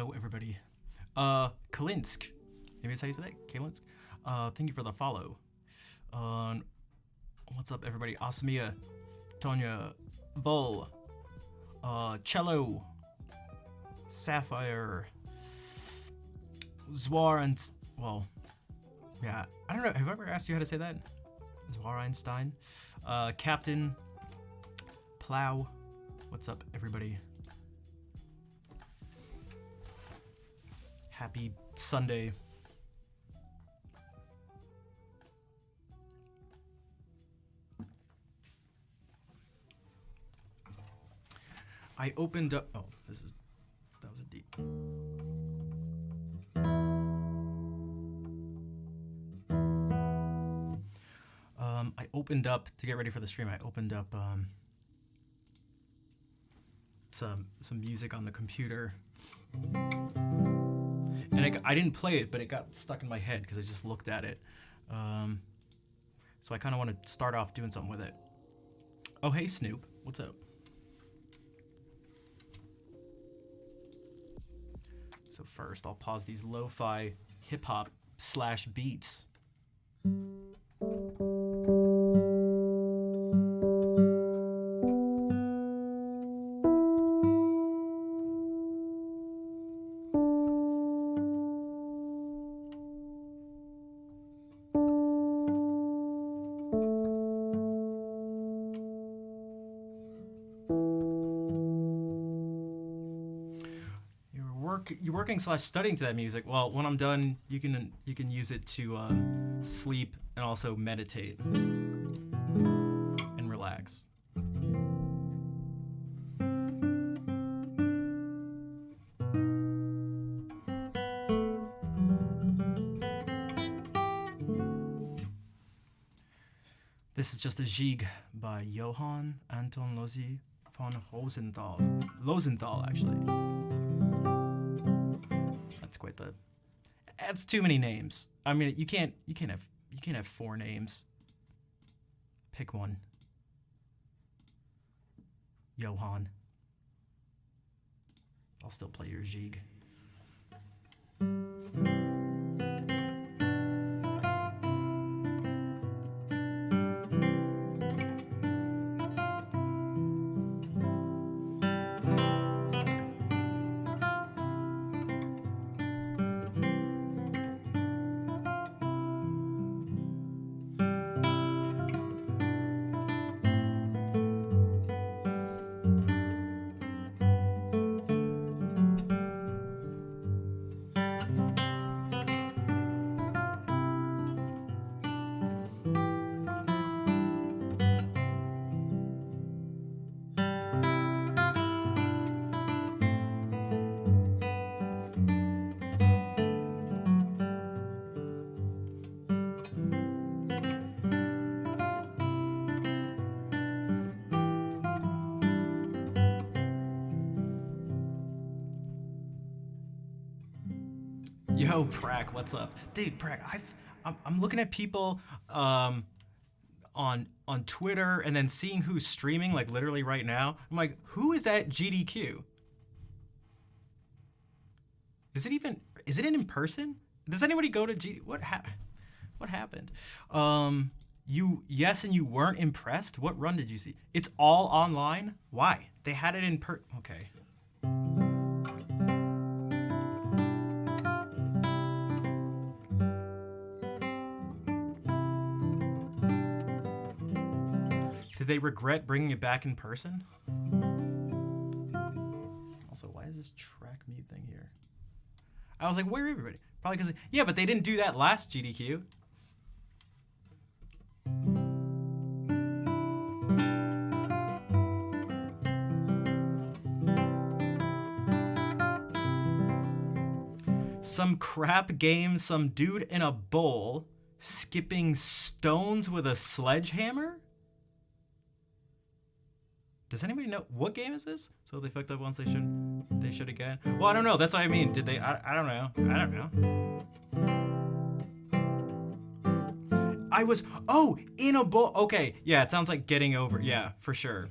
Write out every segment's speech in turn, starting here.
Hello, everybody. Kalinsk. Maybe that's how you say that? Kalinsk. Thank you for the follow. What's up, everybody? Asmia, Tonya, Vol, Cello, Sapphire, Zwar, and well, yeah, I don't know. Have I ever asked you how to say that? Zwar Einstein, Captain, Plow. What's up, everybody? Happy Sunday. I opened up. Oh, that was a deep. I opened up to get ready for the stream. I opened up some music on the computer, and I didn't play it, but it got stuck in my head because I just looked at it. So I kind of want to start off doing something with it. Oh, hey Snoop, what's up? So first, I'll pause these lo-fi hip-hop / beats. You're working / studying to that music. Well, when I'm done, you can use it to sleep and also meditate and relax. This is just a Jig by Johann Anton Lozi von Rosenthal. Losenthal, actually. Quite the. That's too many names. I mean, you can't have 4 names. Pick one. Johann. I'll still play your Jig. Yo, Prak, what's up, dude? Prak, I'm looking at people on Twitter and then seeing who's streaming, like literally right now. I'm like, who is that GDQ? Is it in person? Does anybody go to G? What happened? Yes, and you weren't impressed. What run did you see? It's all online. Why? They had it in Okay. Did they regret bringing it back in person? Also, why is this track mute thing here? I was like, where everybody? Probably because, yeah, but they didn't do that last GDQ. Some crap game, some dude in a bowl skipping stones with a sledgehammer? Does anybody know what game is this? So they fucked up once they should again. Well, I don't know. That's what I mean. Did they? I don't know. I don't know. I was in a bowl. Okay, yeah. It sounds like getting over. Yeah, for sure.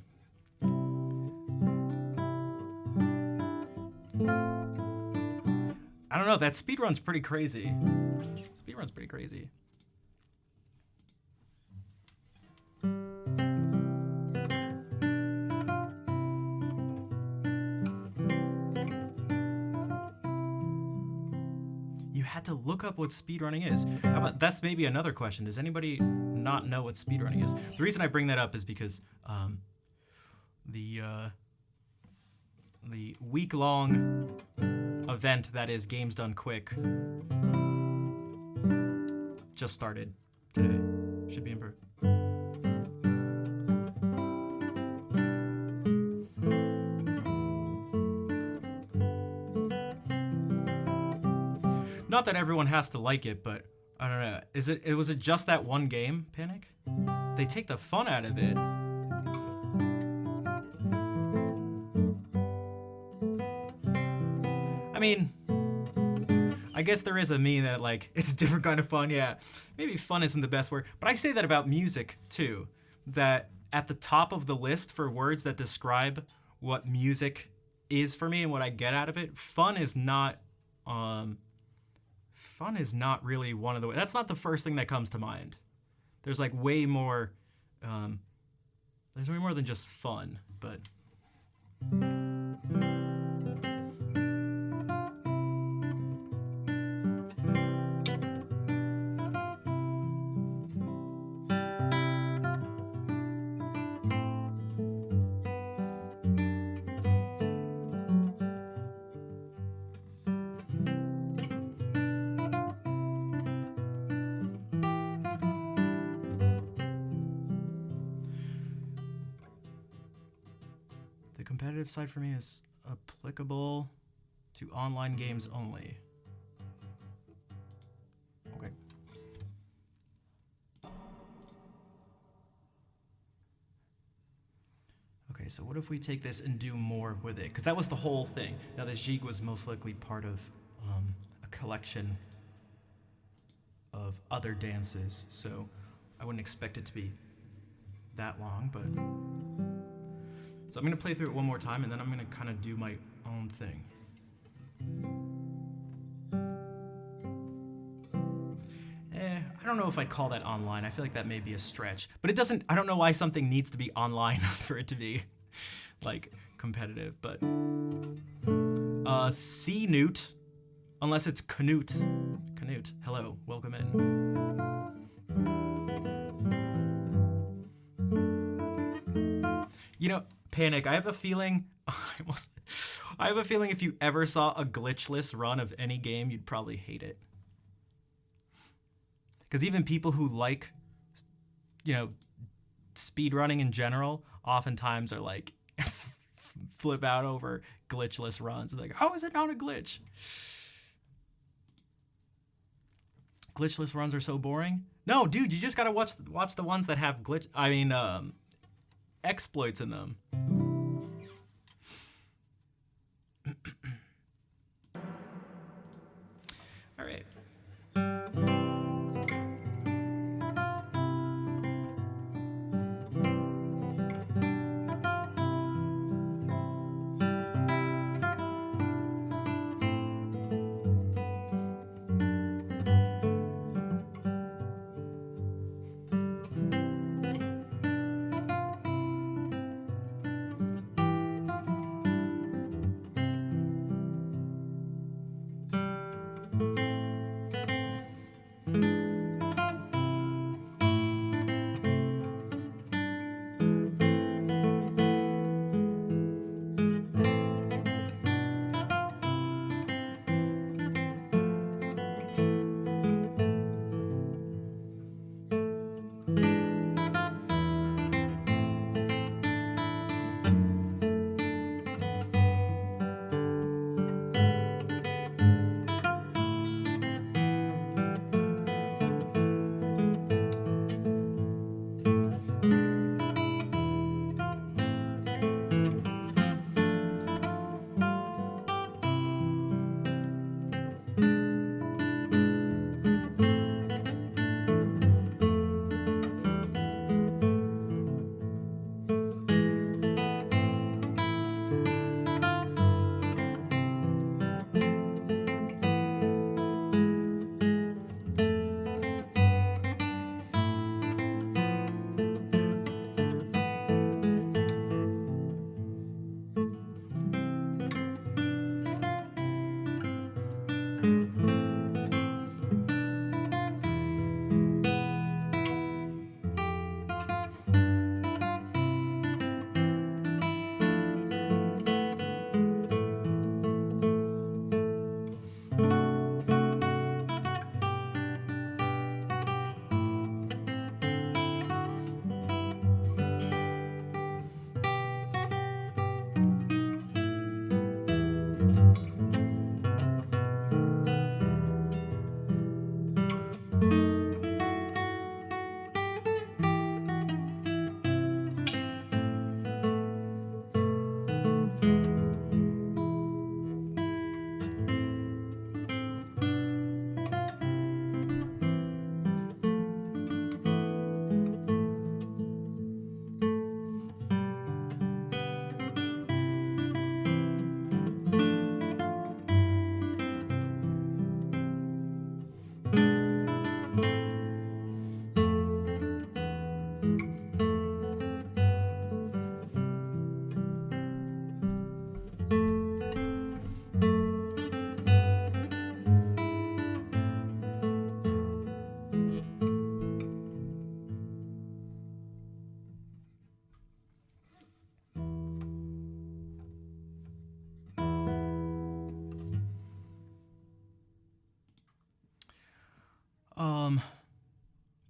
know, that speedrun's pretty crazy. Speedrun's pretty crazy. You had to look up what speedrunning is. How about, that's maybe another question. Does anybody not know what speedrunning is? The reason I bring that up is because the week-long event that is Games Done Quick just started today. Should be in person. Not that everyone has to like it, but I don't know. Was it just that one game, Panic? They take the fun out of it. I mean, I guess there is a meme that, like, it's a different kind of fun. Yeah, maybe fun isn't the best word, but I say that about music too. That at the top of the list for words that describe what music is for me and what I get out of it, fun is not really one of the. That's not the first thing that comes to mind. There's like way more. There's way more than just fun, but. The competitive side for me is applicable to online games only. Okay. Okay, so what if we take this and do more with it? Because that was the whole thing. Now, this jig was most likely part of a collection of other dances, so I wouldn't expect it to be that long, but... So I'm going to play through it one more time, and then I'm going to kind of do my own thing. I don't know if I'd call that online. I feel like that may be a stretch. But it doesn't, I don't know why something needs to be online for it to be, like, competitive. But, C-Newt, unless it's Canute. Canute, hello, welcome in. You know, Panic, I have a feeling if you ever saw a glitchless run of any game, you'd probably hate it. Because even people who like, you know, speedrunning in general, oftentimes are like, flip out over glitchless runs. They're like, how is it not a glitch? Glitchless runs are so boring. No, dude, you just gotta watch the ones that have exploits in them. All right.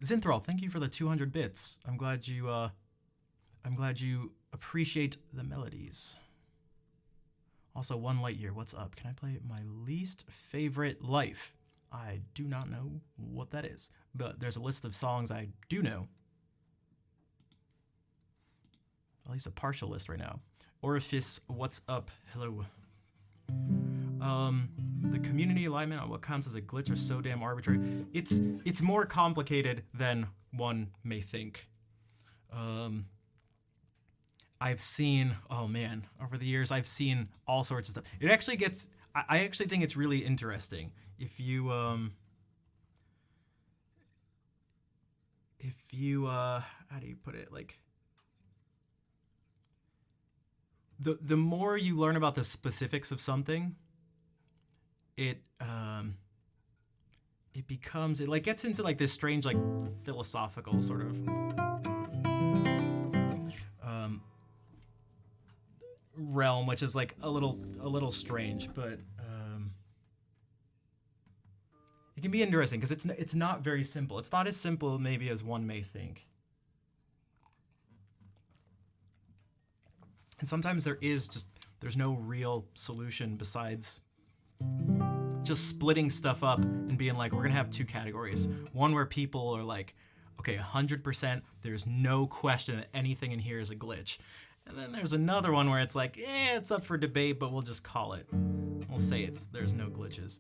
Zinthral, thank you for the 200 bits. I'm glad you appreciate the melodies. Also, One Light Year, what's up? Can I play my least favorite Life? I do not know what that is, but there's a list of songs I do know. At least a partial list right now. Orifice, what's up? Hello. The community alignment on what counts as a glitch are so damn arbitrary. It's more complicated than one may think. I've seen, oh man, over the years I've seen all sorts of stuff. It actually gets, I actually think it's really interesting. If you how do you put it, like, the more you learn about the specifics of something, it becomes, it like gets into like this strange like philosophical sort of realm, which is like a little strange, but it can be interesting because it's not very simple. It's not as simple maybe as one may think. And sometimes there's no real solution besides just splitting stuff up and being like, we're gonna have two categories. One where people are like, okay, 100%, there's no question that anything in here is a glitch. And then there's another one where it's like, it's up for debate, but we'll just call it. We'll say there's no glitches.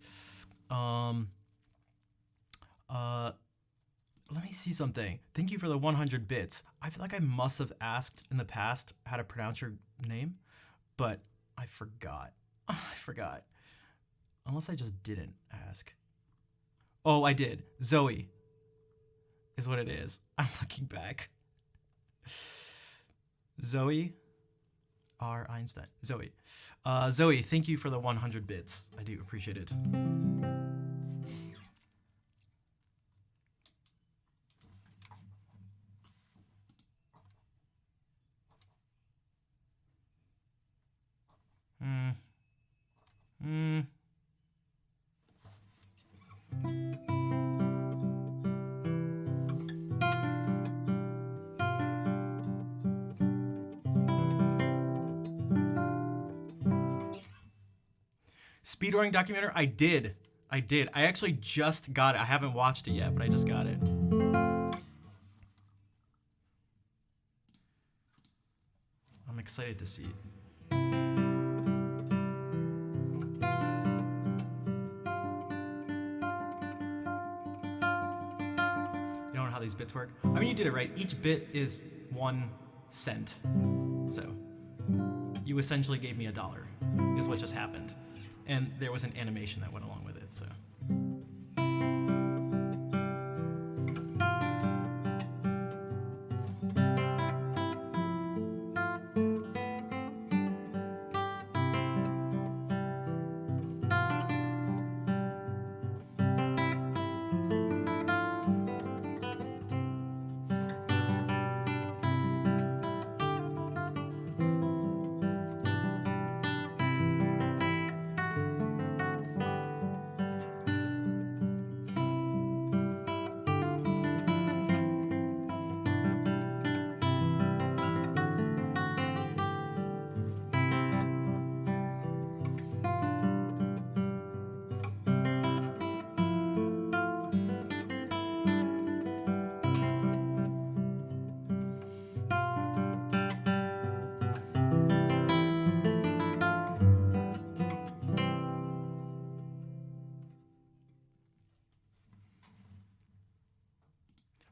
Let me see something. Thank you for the 100 bits. I feel like I must have asked in the past how to pronounce your name, but I forgot. I forgot. Unless I just didn't ask. Oh, I did. Zoe is what it is. I'm looking back. Zoe R. Einstein. Zoe. Zoe, thank you for the 100 bits. I do appreciate it. Speedrunning documentary? I did. I actually just got it. I haven't watched it yet, but I just got it. I'm excited to see it. You don't know how these bits work? I mean, you did it right. Each bit is 1 cent. So you essentially gave me $1, is what just happened. And there was an animation that went along with it, so.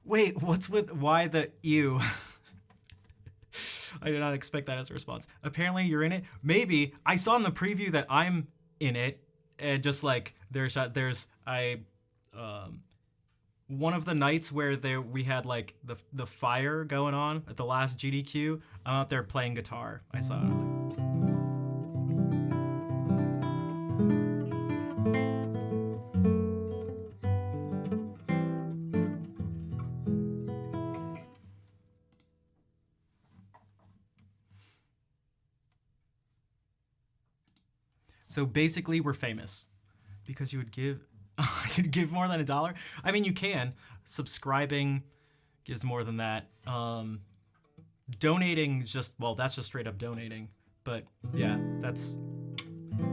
Wait, what's with why the ew? I did not expect that as a response. Apparently, you're in it. Maybe I saw in the preview that I'm in it, and just like there's one of the nights where we had like the fire going on at the last GDQ. I'm out there playing guitar. I saw it. I was like, so basically, we're famous because you would give you'd give more than $1. I mean, you can. Subscribing gives more than that. Donating just that's just straight up donating. But yeah, that's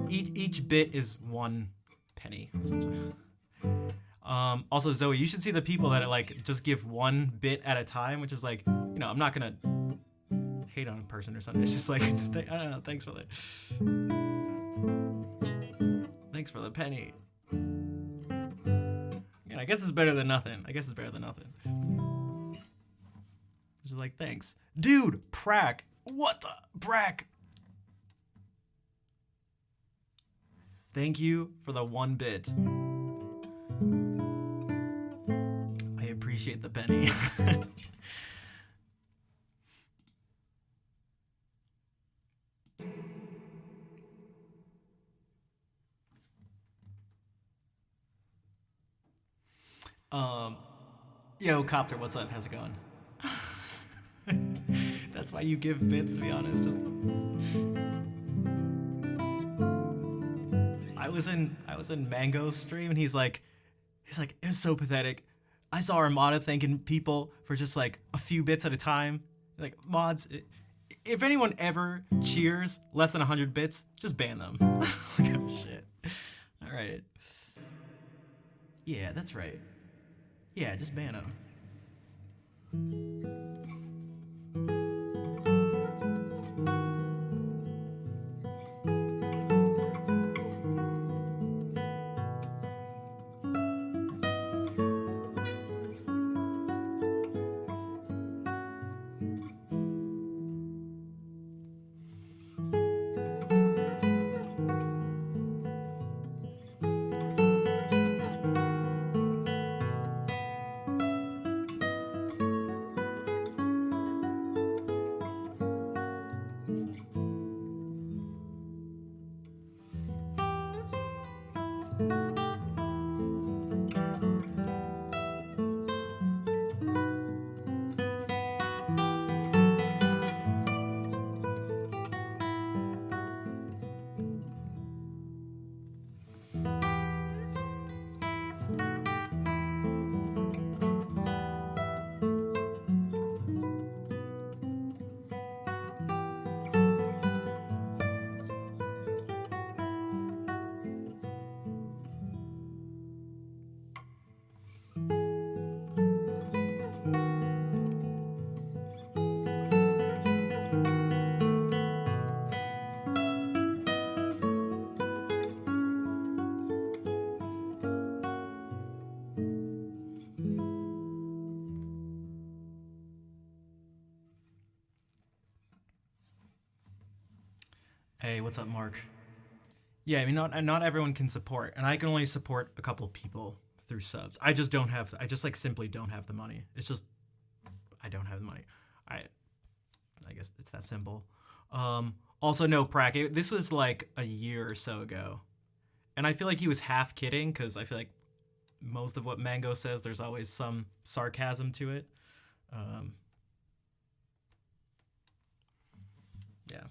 each bit is 1 penny essentially. Also, Zoe, you should see the people that like just give 1 bit at a time, which is like, I'm not gonna hate on a person or something. It's just like, I don't know. Thanks for that. Thanks for the penny. I guess it's better than nothing. Just like, thanks. Dude, Prack. What the? Prack. Thank you for the 1 bit. I appreciate the penny. Yo, Copter, what's up? How's it going? That's why you give bits, to be honest. Just I was in Mango's stream, and he's like, it was so pathetic. I saw Armada thanking people for just like a few bits at a time. Like, mods, if anyone ever cheers less than 100 bits, just ban them. Like, oh shit. All right. Yeah, that's right. Yeah, just ban them. Hey, what's up, Mark? Yeah, I mean, not everyone can support, and I can only support a couple people through subs. I just like simply don't have the money. It's just, I don't have the money. I guess it's that simple. Also, no, Prack, this was like a year or so ago. And I feel like he was half kidding, because I feel like most of what Mango says, there's always some sarcasm to it. Yeah.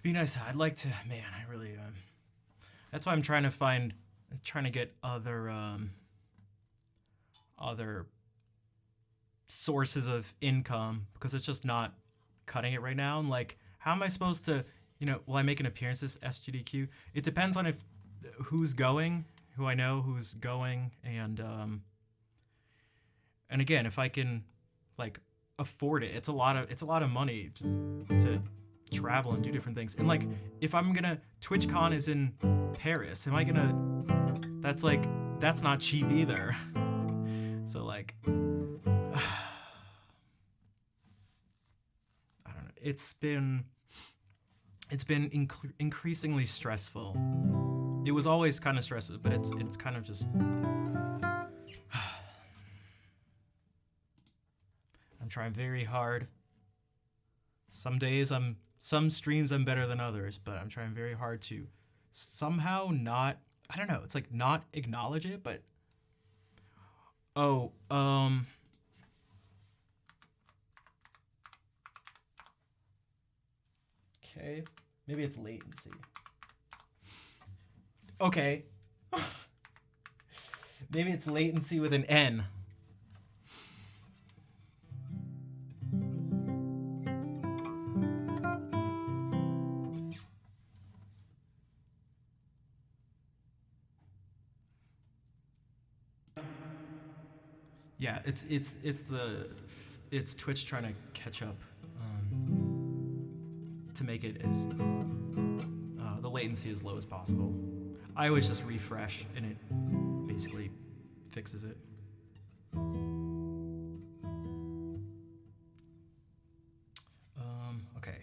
Be nice. I'd like to, man, I really, that's why I'm trying to get other sources of income, because it's just not cutting it right now. And like, how am I supposed to, will I make an appearance this SGDQ? It depends on who's going, who I know who's going, and again, if I can like afford it, it's a lot of money to travel and do different things. And like if I'm gonna TwitchCon is in Paris, am I gonna? That's like that's not cheap either. So like, I don't know. It's been increasingly stressful. It was always kind of stressful, but it's kind of just. I'm trying very hard. Some streams I'm better than others, but I'm trying very hard to somehow not. I don't know. It's like not acknowledge it, but oh, okay. Maybe it's latency. Okay. Maybe it's latency with an N. Yeah, it's Twitch trying to catch up to make it as the latency as low as possible. I always just refresh and it basically fixes it. Okay.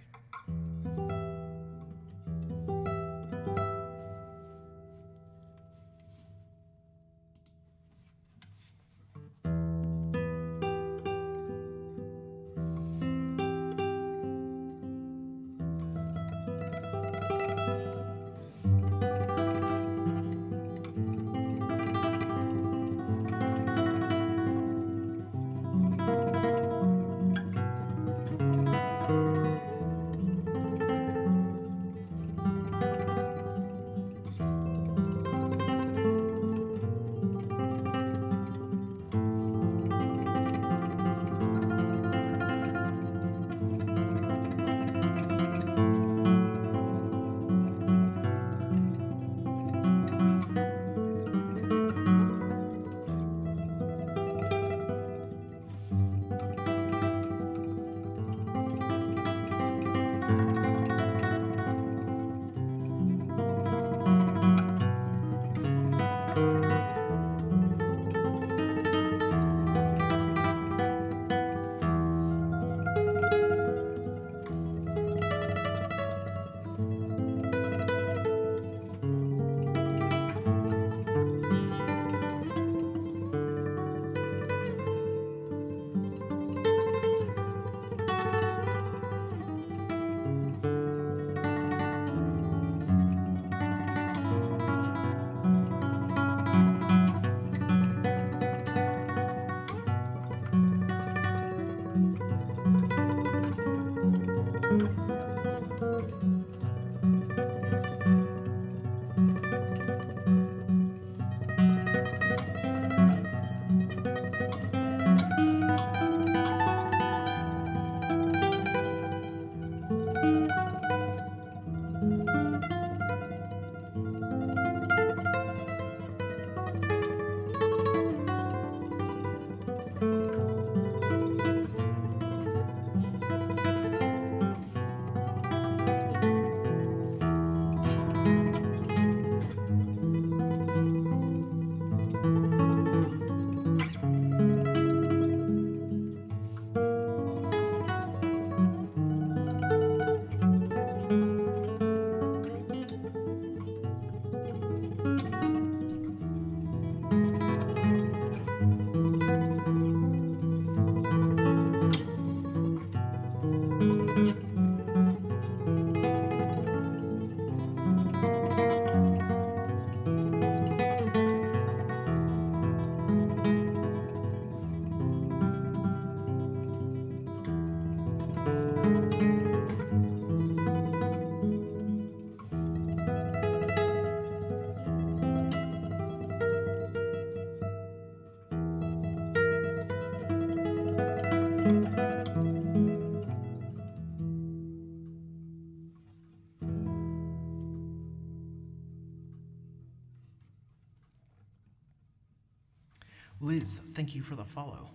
Liz, thank you for the follow.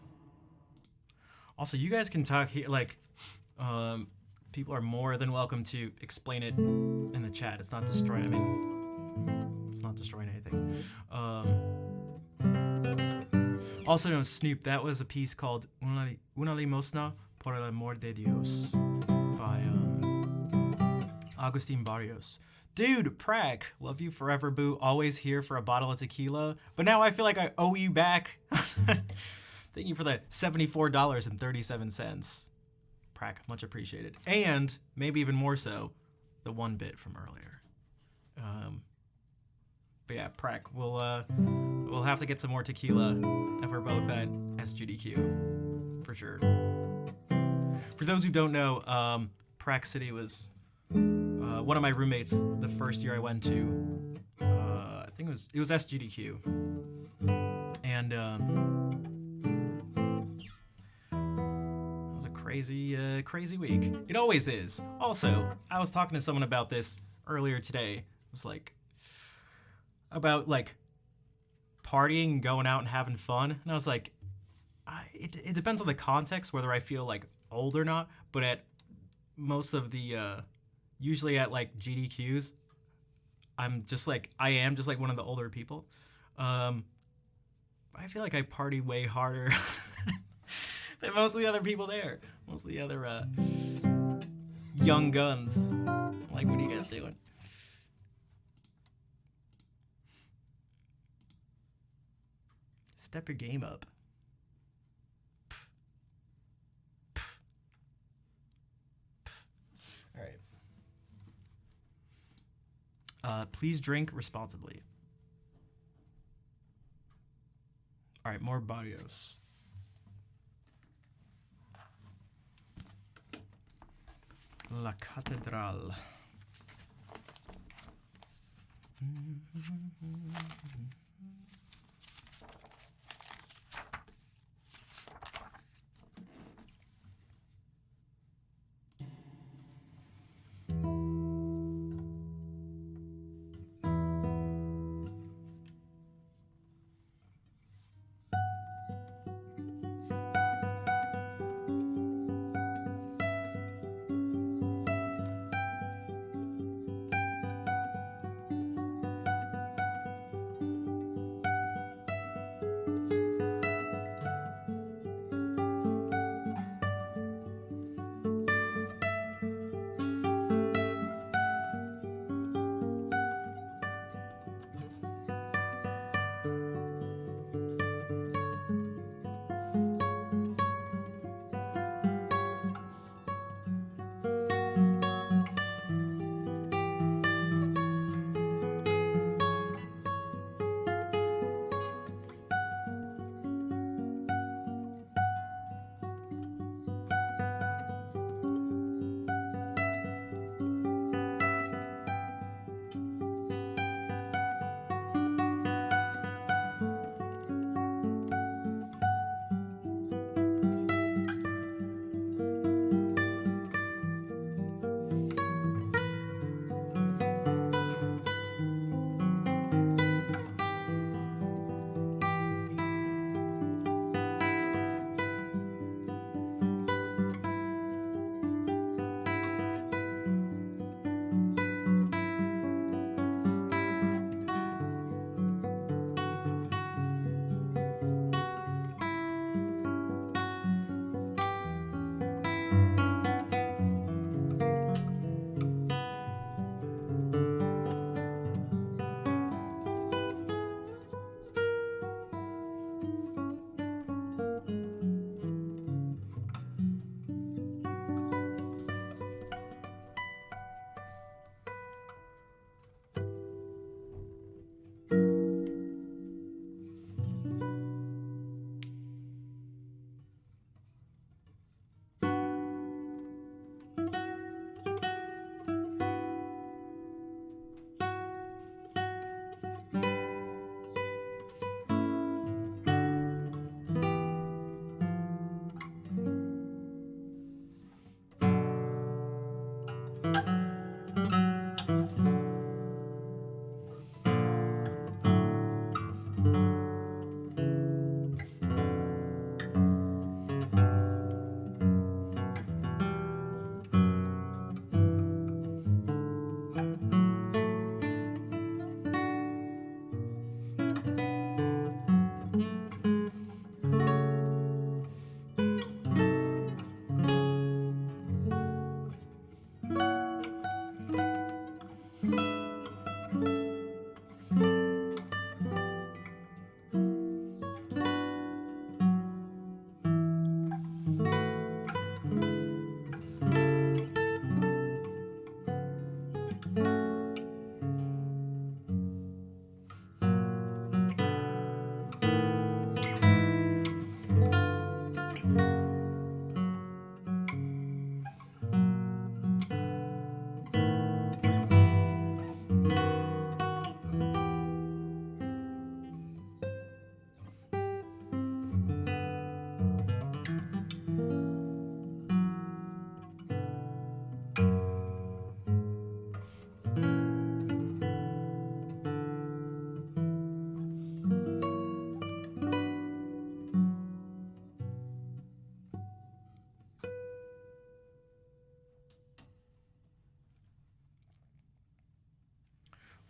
Also, you guys can talk here, like, people are more than welcome to explain it in the chat. It's not destroying, I mean, it's not destroying anything. Also, no, Snoop, that was a piece called Una limosna por el amor de Dios by Agustin Barrios. Dude, Prag, love you forever, boo. Always here for a bottle of tequila. But now I feel like I owe you back. Thank you for the $74.37. Prag, much appreciated. And, maybe even more so, the 1 bit from earlier. But yeah, Prag, we'll have to get some more tequila if we're both at SGDQ, for sure. For those who don't know, Prague City was one of my roommates the first year I went to. I think it was SGDQ, and it was a crazy week. It always is. Also, I was talking to someone about this earlier today. It was like about like partying and going out and having fun, and I was like, it depends on the context whether I feel like old or not. But at most of the usually at like GDQs, I am just like one of the older people. I feel like I party way harder than most of the other people there. Most of the other young guns. Like, what are you guys doing? Step your game up. All right. Please drink responsibly. All right, more Barrios. La Catedral.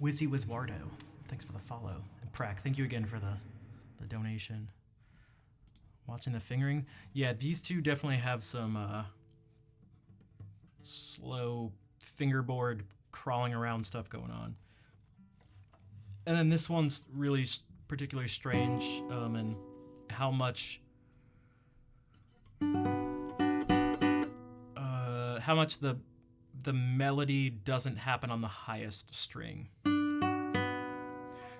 Wizzy Wizwardo, thanks for the follow. And Prack, thank you again for the donation. Watching the fingering. Yeah, these two definitely have some slow fingerboard crawling around stuff going on. And then this one's really particularly strange, and how much the melody doesn't happen on the highest string.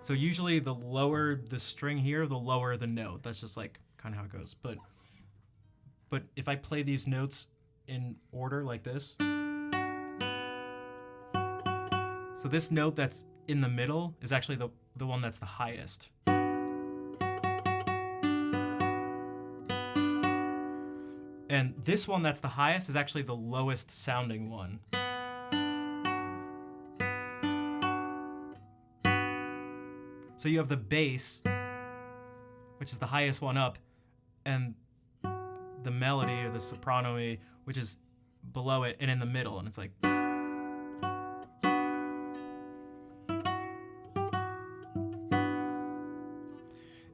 So usually the lower the string here, the lower the note. That's just like kind of how it goes. But if I play these notes in order like this, so this note that's in the middle is actually the one that's the highest. And this one that's the highest is actually the lowest sounding one. So you have the bass, which is the highest one up, and the melody or the soprano, which is below it and in the middle, and it's like.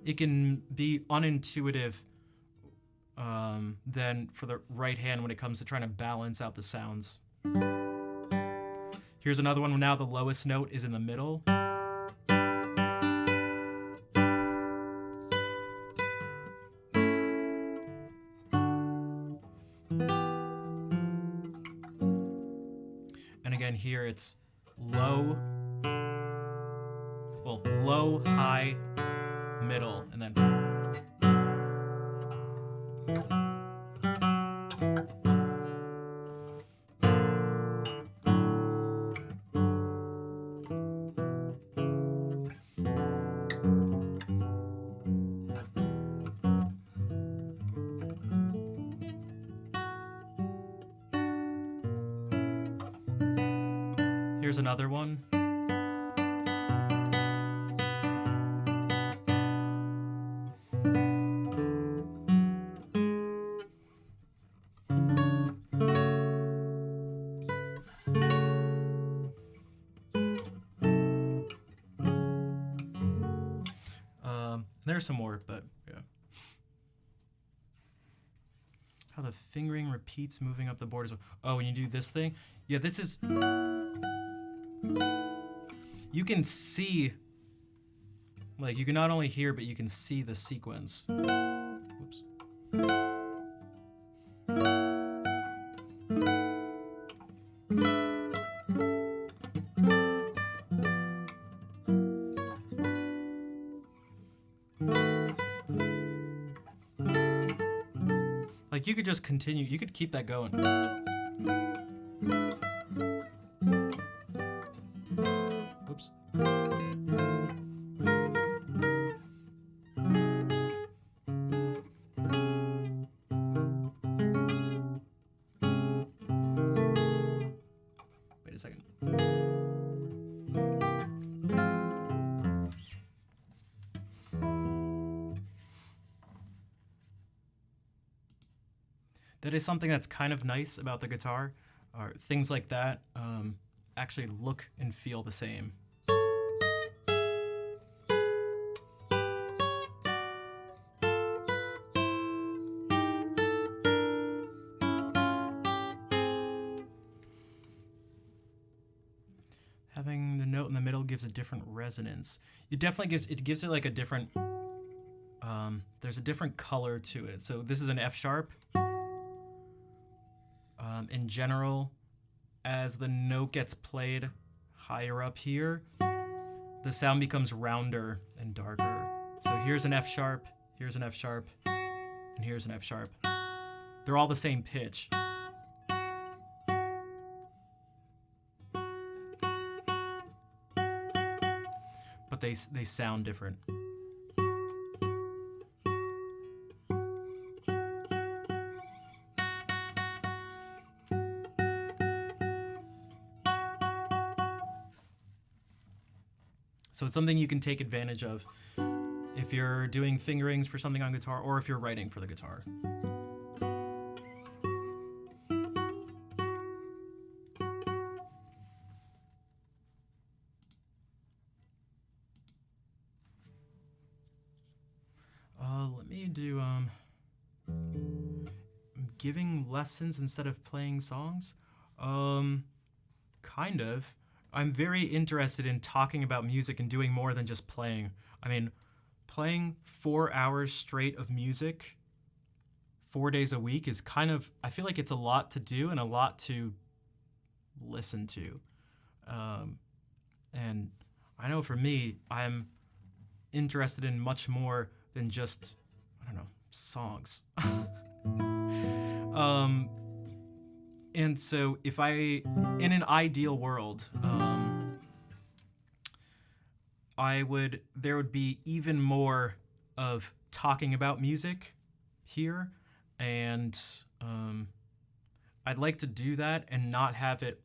It can be unintuitive than for the right hand when it comes to trying to balance out the sounds. Here's another one where now the lowest note is in the middle. And again, here it's low, well, low, high, middle, and then. Here's another one. There's some more, but yeah. How the fingering repeats moving up the board as well. Oh, when you do this thing? Yeah, this is. You can see. Like, you can not only hear, but you can see the sequence. Whoops. Like, you could just continue. You could keep that going. Oops. Wait a second. That is something that's kind of nice about the guitar. Or things like that actually look and feel the same. Having the note in the middle gives a different resonance. It definitely gives it like a different. There's a different color to it. So this is an F sharp. In general, as the note gets played higher up here, the sound becomes rounder and darker. So here's an F sharp, here's an F sharp, and here's an F sharp. They're all the same pitch. But they sound different. So it's something you can take advantage of if you're doing fingerings for something on guitar or if you're writing for the guitar. do giving lessons instead of playing songs. Um, kind of. I'm very interested in talking about music and doing more than just playing. I mean, playing 4 hours straight of music 4 days a week is kind of, I feel like it's a lot to do and a lot to listen to. Um, and I know for me, I'm interested in much more than just, I don't know, songs. um, and so if in an ideal world, there would be even more of talking about music here, and I'd like to do that and not have it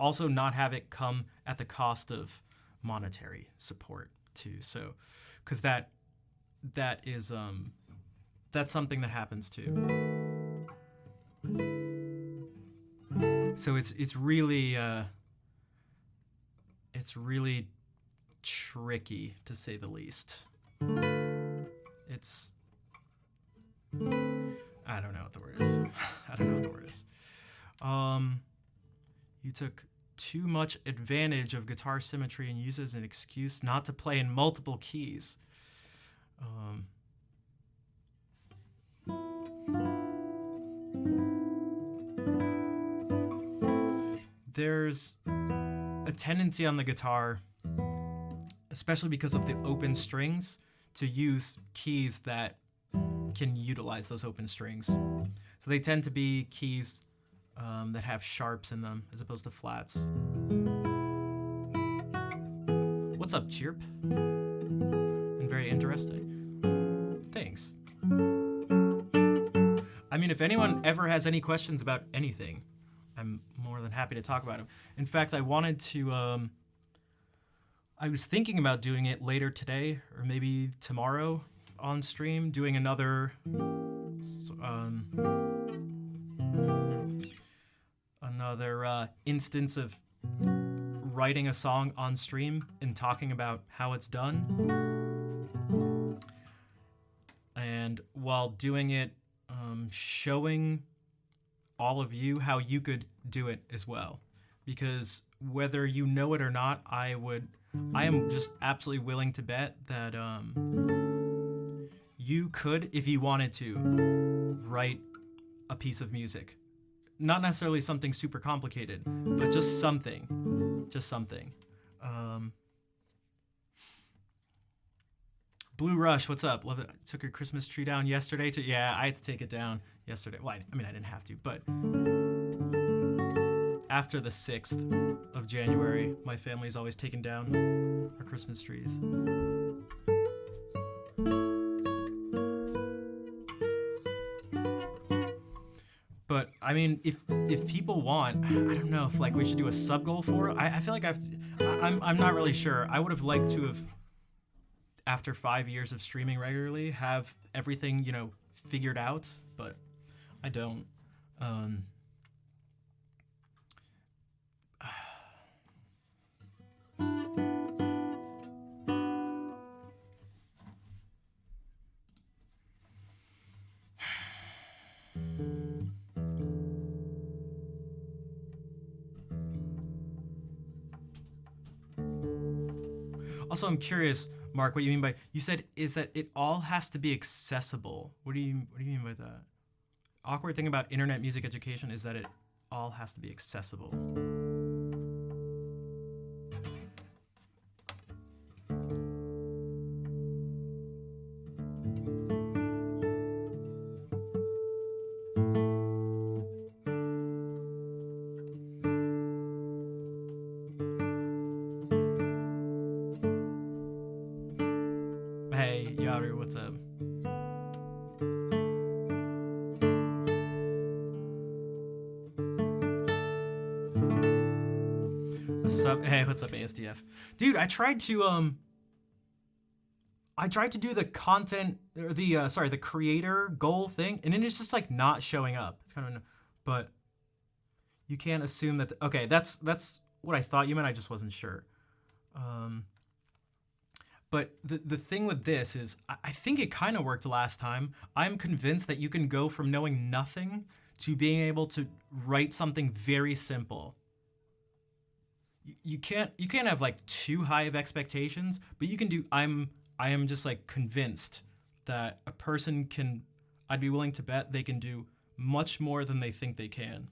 come at the cost of monetary support too. So, because that is that's something that happens too. So it's really tricky to say the least. It's I don't know what the word is. I don't know what the word is. You took too much advantage of guitar symmetry and used it as an excuse not to play in multiple keys. There's a tendency on the guitar, especially because of the open strings, to use keys that can utilize those open strings. So they tend to be keys that have sharps in them as opposed to flats. What's up, Chirp? And very interesting. Thanks. I mean, if anyone ever has any questions about anything, I'm more than happy to talk about them. In fact, I wanted to, I was thinking about doing it later today or maybe tomorrow on stream, doing another instance of writing a song on stream and talking about how it's done. And while doing it, showing all of you how you could do it as well. Because whether you know it or not, I am just absolutely willing to bet that you could, if you wanted to, write a piece of music. Not necessarily something super complicated, but just something. Just something. Blue Rush, what's up? Love it. I took your Christmas tree down yesterday. Yeah, I had to take it down yesterday. Well, I mean, I didn't have to, but after the 6th of January, my family's always taken down our Christmas trees. But I mean, if people want, I don't know if like we should do a sub goal for it. I feel like I'm not really sure. I would have liked to have, after 5 years of streaming regularly, have everything, figured out, but I don't. Also, I'm curious, Mark, what you mean by, you said is that it all has to be accessible. What do you mean by that? Awkward thing about internet music education is that it all has to be accessible. Hey, Yaru, what's up? Hey, what's up, ASDF? Dude, I tried to do the content or the creator goal thing, and then it's just like not showing up. It's kind of, but you can't assume that. Okay, that's what I thought you meant. I just wasn't sure. But the thing with this is, I think it kind of worked last time. I'm convinced that you can go from knowing nothing to being able to write something very simple. You can't have like too high of expectations, but you can do. I am just like convinced that a person can. I'd be willing to bet they can do much more than they think they can.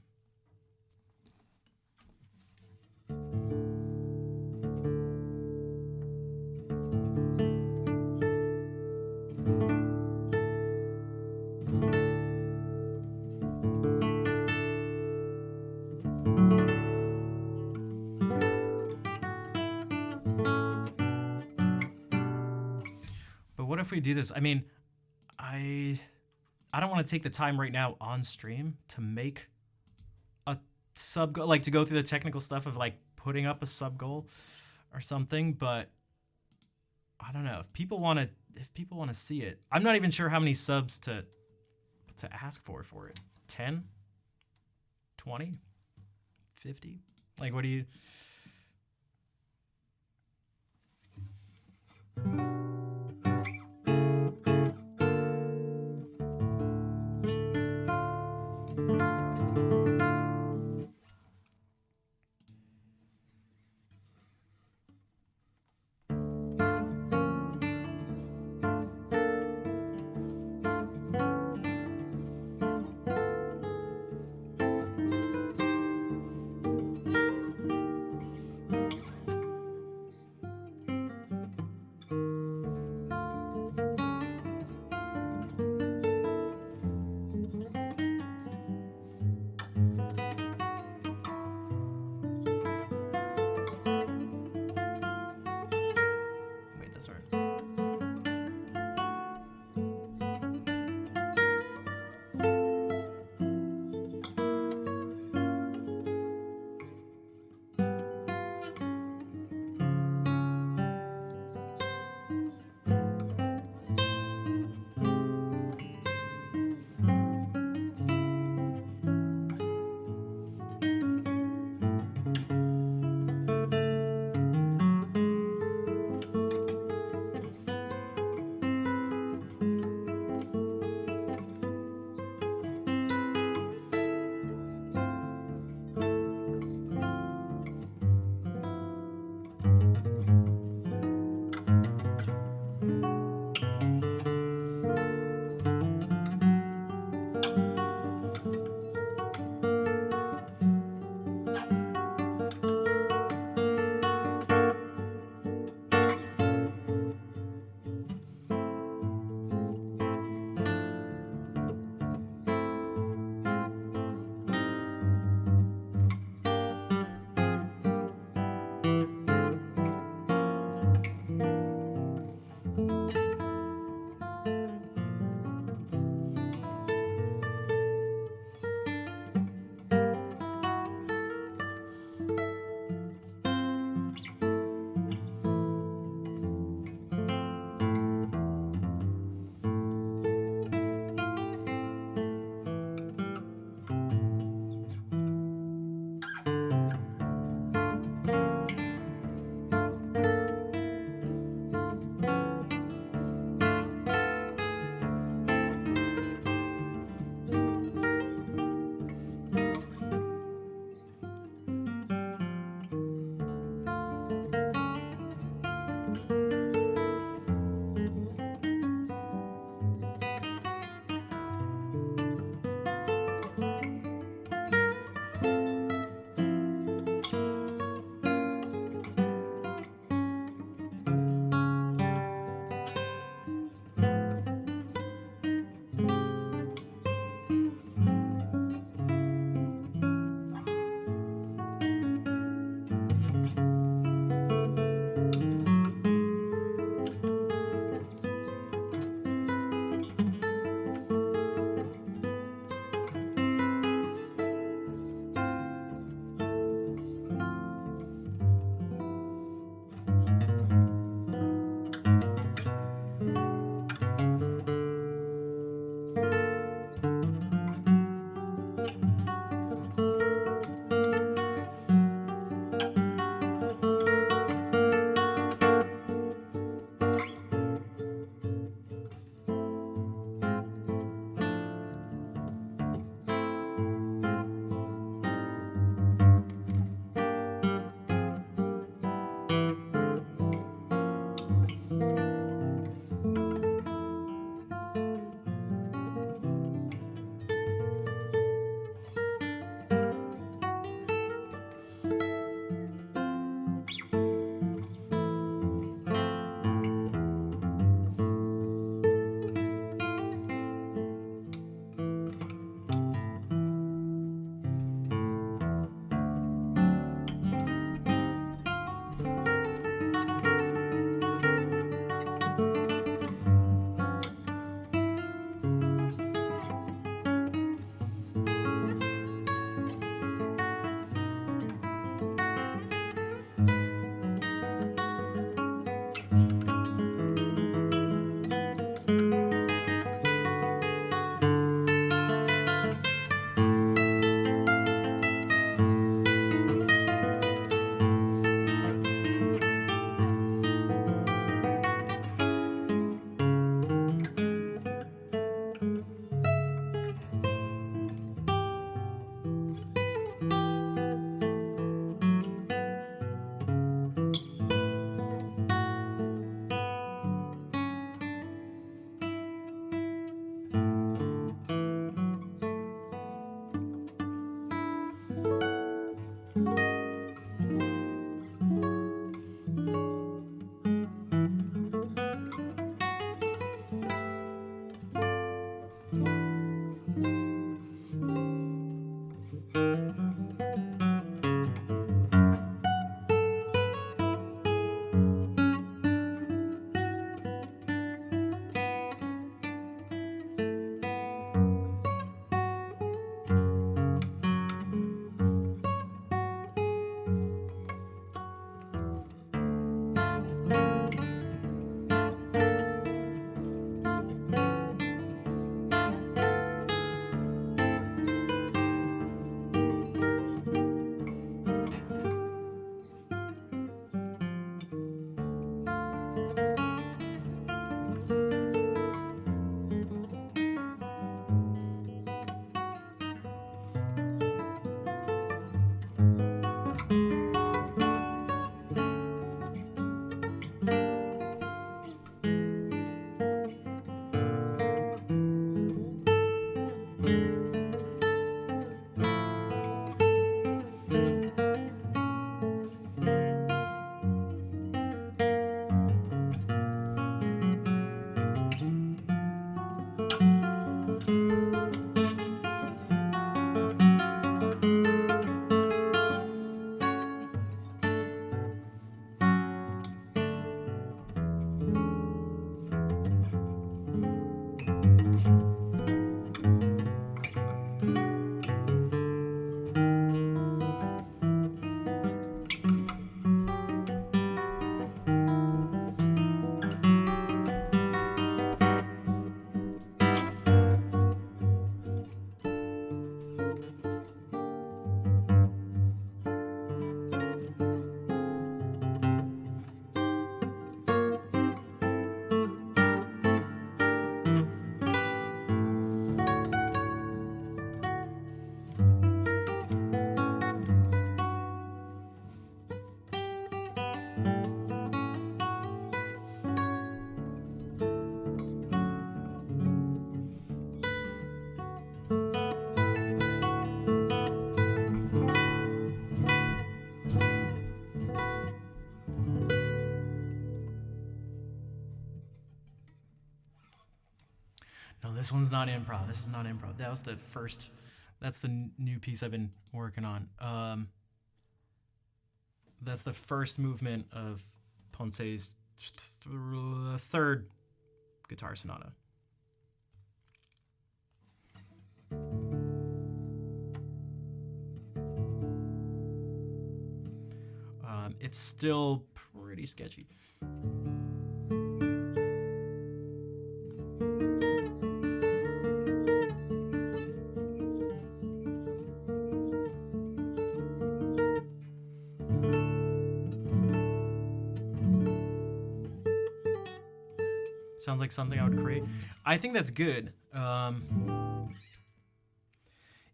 But what if we do this? I mean, I I don't want to take the time right now on stream to make a sub goal, like to go through the technical stuff of like putting up a sub goal or something. But I don't know if people want to see it. I'm not even sure how many subs to ask for it. 10, 20, 50. Like, what do you? No, this one's not improv. This is not improv. That was the first. That's the new piece I've been working on. That's the first movement of Ponce's third guitar sonata. It's still pretty sketchy. Sounds like something I would create. I think that's good.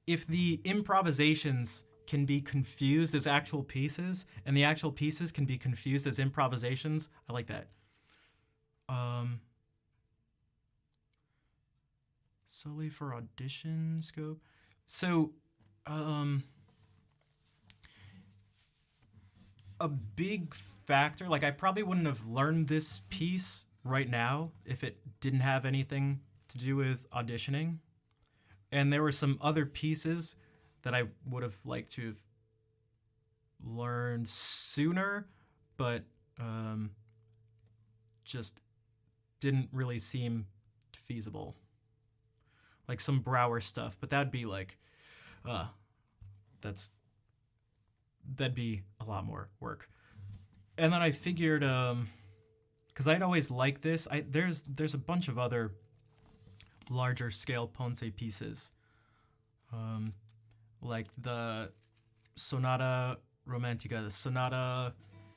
If the improvisations can be confused as actual pieces, and the actual pieces can be confused as improvisations, I like that. Solely for audition scope. So, a big factor, like I probably wouldn't have learned this piece right now if it didn't have anything to do with auditioning. And there were some other pieces that I would have liked to have learned sooner, but just didn't really seem feasible. Like some Brouwer stuff, but that'd be like, that'd be a lot more work. And then I figured, because I'd always liked this, there's a bunch of other larger scale Ponce pieces, like the Sonata Romantica, the Sonata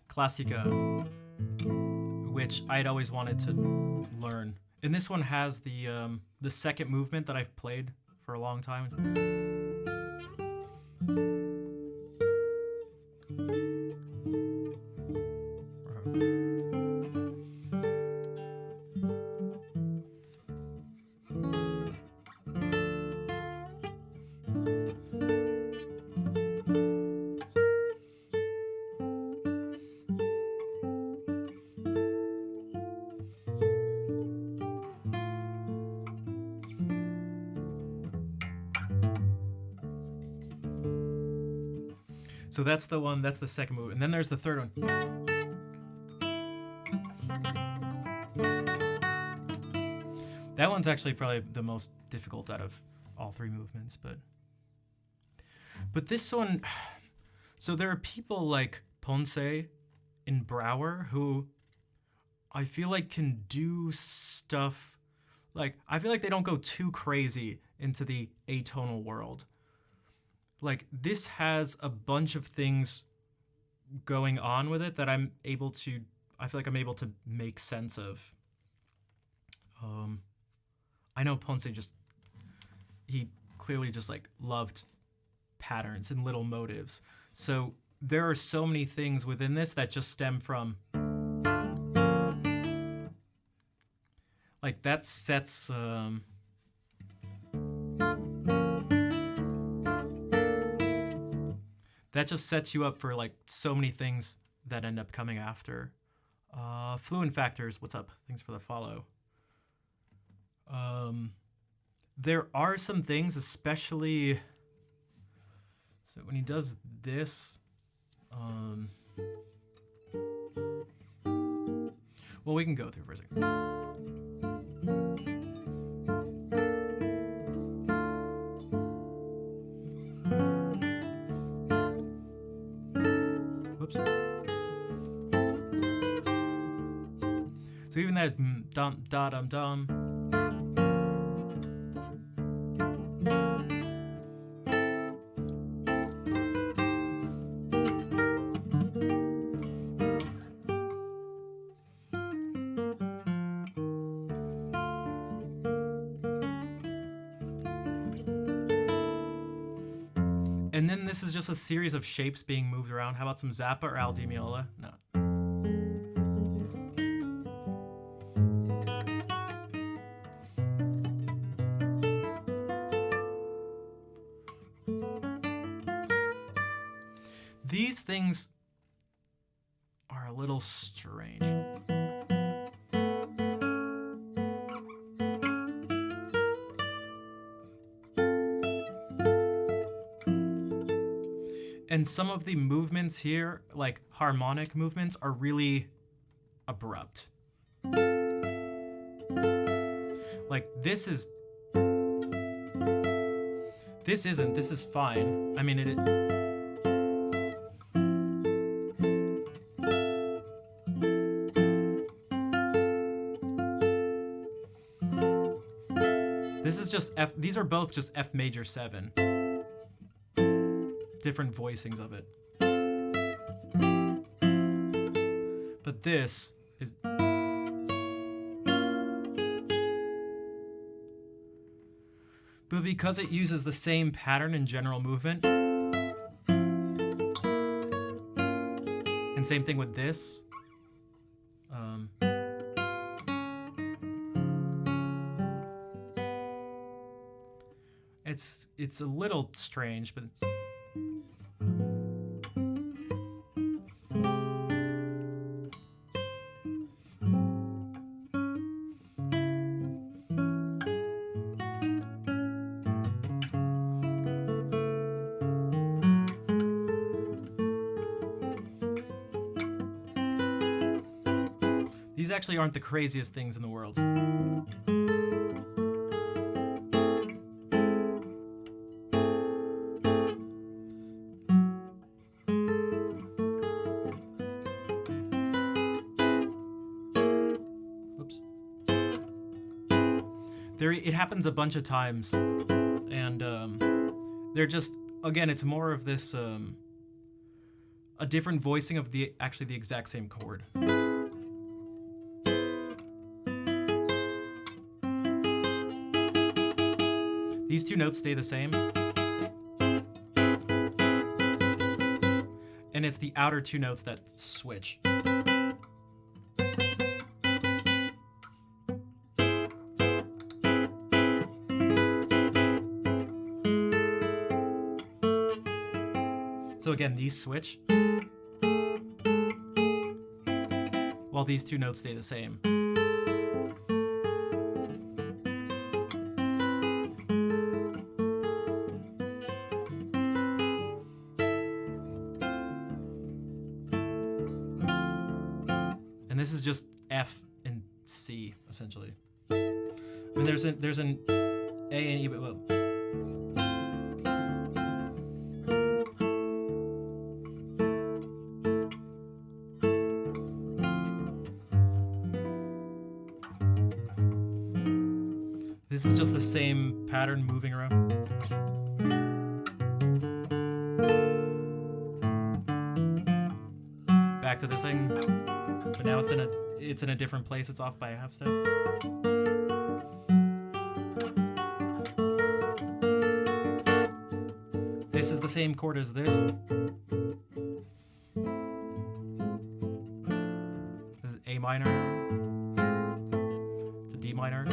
Classica, which I'd always wanted to learn. And this one has the second movement that I've played for a long time. So that's the one, that's the second move. And then there's the third one. That one's actually probably the most difficult out of all three movements, but this one, so there are people like Ponce and Brouwer who I feel like can do stuff, like I feel like they don't go too crazy into the atonal world. Like this has a bunch of things going on with it that I feel like I'm able to make sense of. I know Ponce he clearly just like loved patterns and little motives. So there are so many things within this that just stem from, like that sets, that just sets you up for like so many things that end up coming after. Fluent Factors, what's up? Thanks for the follow. There are some things, especially, so when he does this, well, we can go through for a second. So even that dum da dum dum. And then this is just a series of shapes being moved around. How about some Zappa or Al Di Meola? No. These things are a little strange. And some of the movements here, like harmonic movements, are really abrupt. Like this is... This isn't. This is fine. I mean, this is just F. These are both just F major 7. Different voicings of it. But this is... But because it uses the same pattern in general movement, and same thing with this, it's a little strange, but these actually aren't the craziest things in the world. Oops. It happens a bunch of times, and they're just, again, it's more of this, a different voicing of the exact same chord. These two notes stay the same. And it's the outer two notes that switch. So again, these switch, while these two notes stay the same. And this is just F and C, essentially. I mean, there's an A and E, but well. This is just the same pattern moving around. Back to this thing, but now it's in a different place. It's off by a half step. This is the same chord as this. This is A minor. It's a D minor.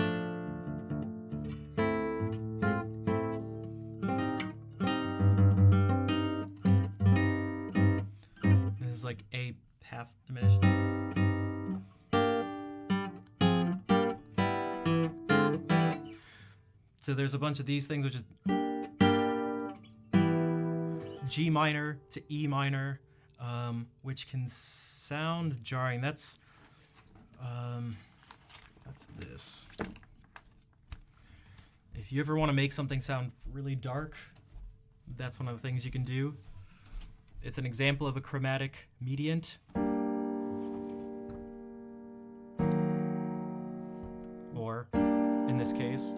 This is like A half diminished. So there's a bunch of these things, which is G minor to E minor, which can sound jarring. That's this. If you ever want to make something sound really dark, that's one of the things you can do. It's an example of a chromatic mediant. Or, in this case,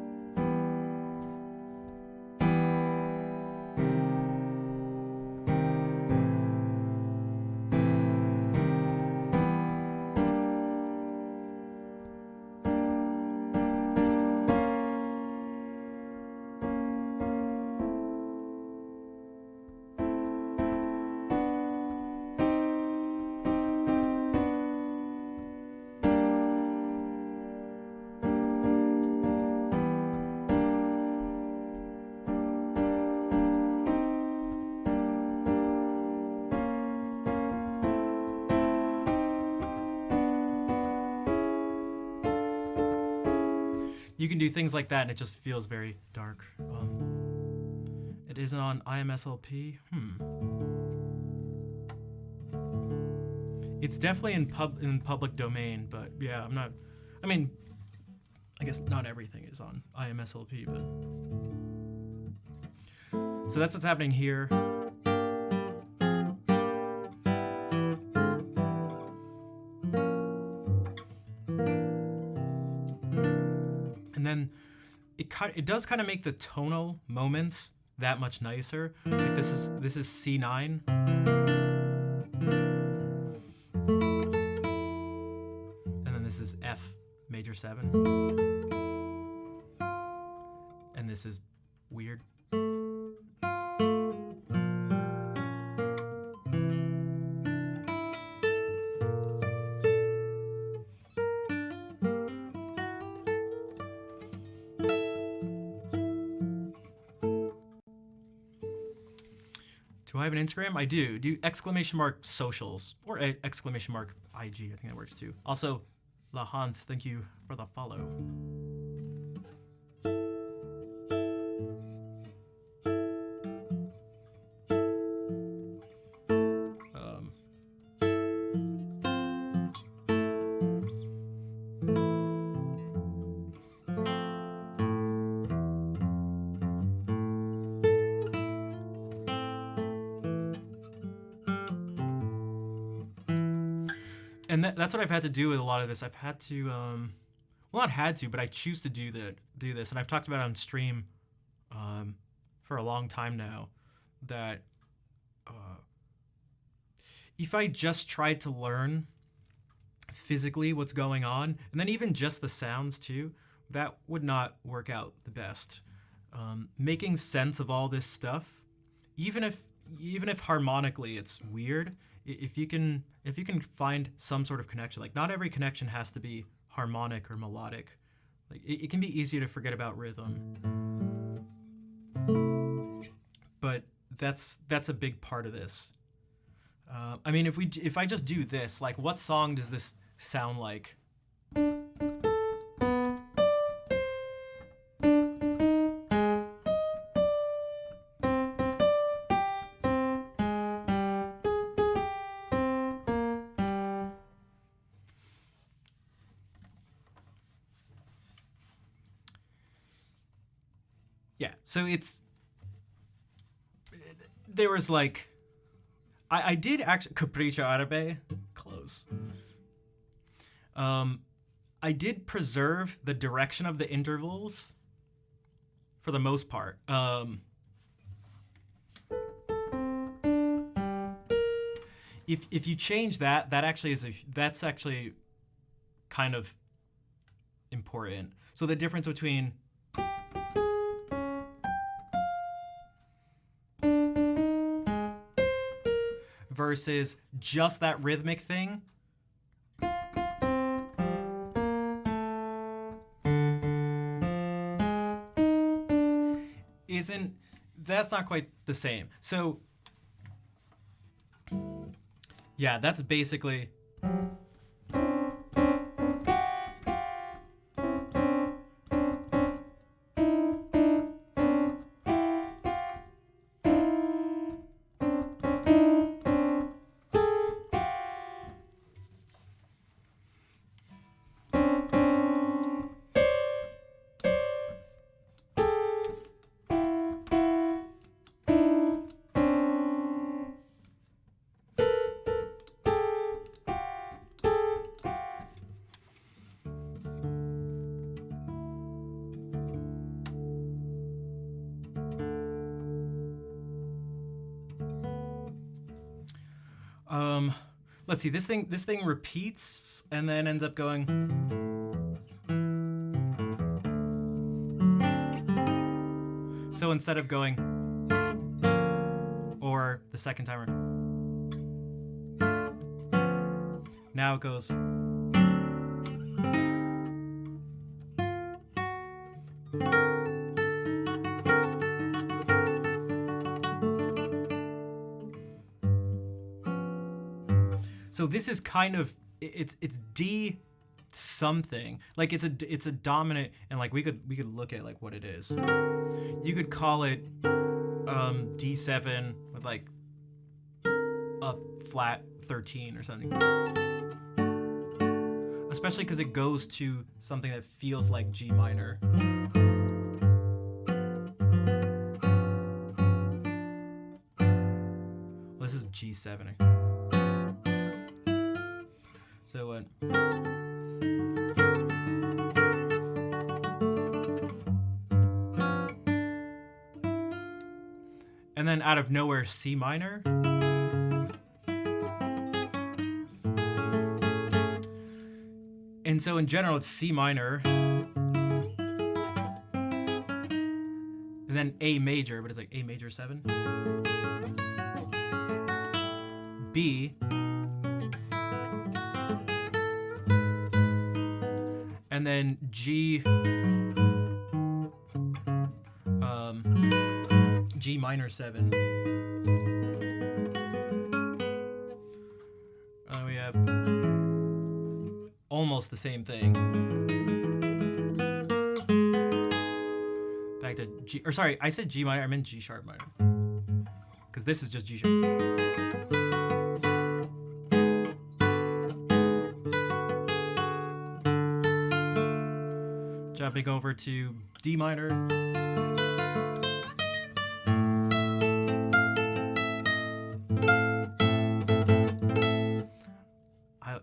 you can do things like that and it just feels very dark. It isn't on IMSLP. It's definitely in public domain, but yeah, I'm not. I mean, I guess not everything is on IMSLP, but so that's what's happening here. And then it does kind of make the tonal moments that much nicer. Like this is C9. And then this is F major 7. And this is weird. Do I have an Instagram? I do. Do ! socials or ! IG. I think that works too. Also, La Hans, thank you for the follow. And that's what I've had to do with a lot of this. I've had to, well, not had to, but I choose to do this, and I've talked about it on stream for a long time now. That if I just tried to learn physically what's going on, and then even just the sounds too, that would not work out the best. Making sense of all this stuff, even if harmonically it's weird. If you can find some sort of connection, like not every connection has to be harmonic or melodic. Like it can be easy to forget about rhythm, but that's a big part of this. I mean, if I just do this, like what song does this sound like? Yeah, so there was like, I did actually, Capriccio Arabe, close. I did preserve the direction of the intervals for the most part. If you change that's actually kind of important. So the difference between versus just that rhythmic thing that's not quite the same. So yeah, that's basically let's see, this thing repeats and then ends up going. So instead of going, or the second timer, now it goes. So this is kind of, it's D something, like it's a dominant, and like we could look at like what it is. You could call it D7 with like a flat 13 or something. Especially because it goes to something that feels like G minor. Well, this is G7. So and then out of nowhere, C minor. And so in general, it's C minor. And then A major, but it's like A major 7. B. And then G. G minor 7. We have almost the same thing. Back to G, or sorry, I said G minor, I meant G sharp minor. Because this is just G sharp. Jumping over to D minor.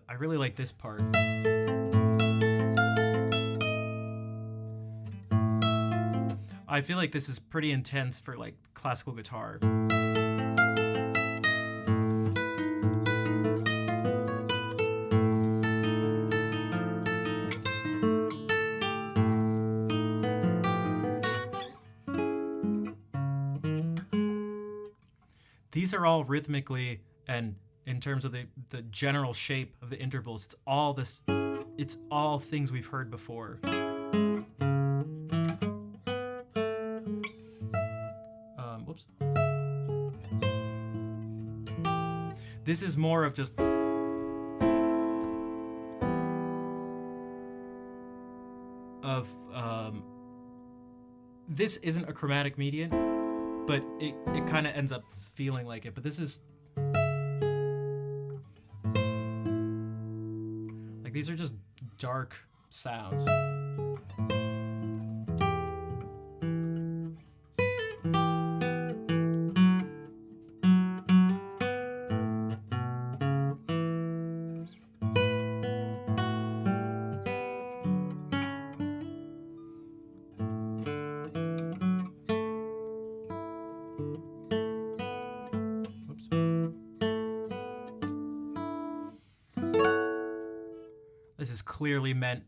I really like this part. I feel like this is pretty intense for like classical guitar. These are all rhythmically and in terms of the general shape of the intervals, it's all things we've heard before. Whoops. This is more of just this isn't a chromatic median, but it kind of ends up feeling like it. But this is like, these are just dark sounds.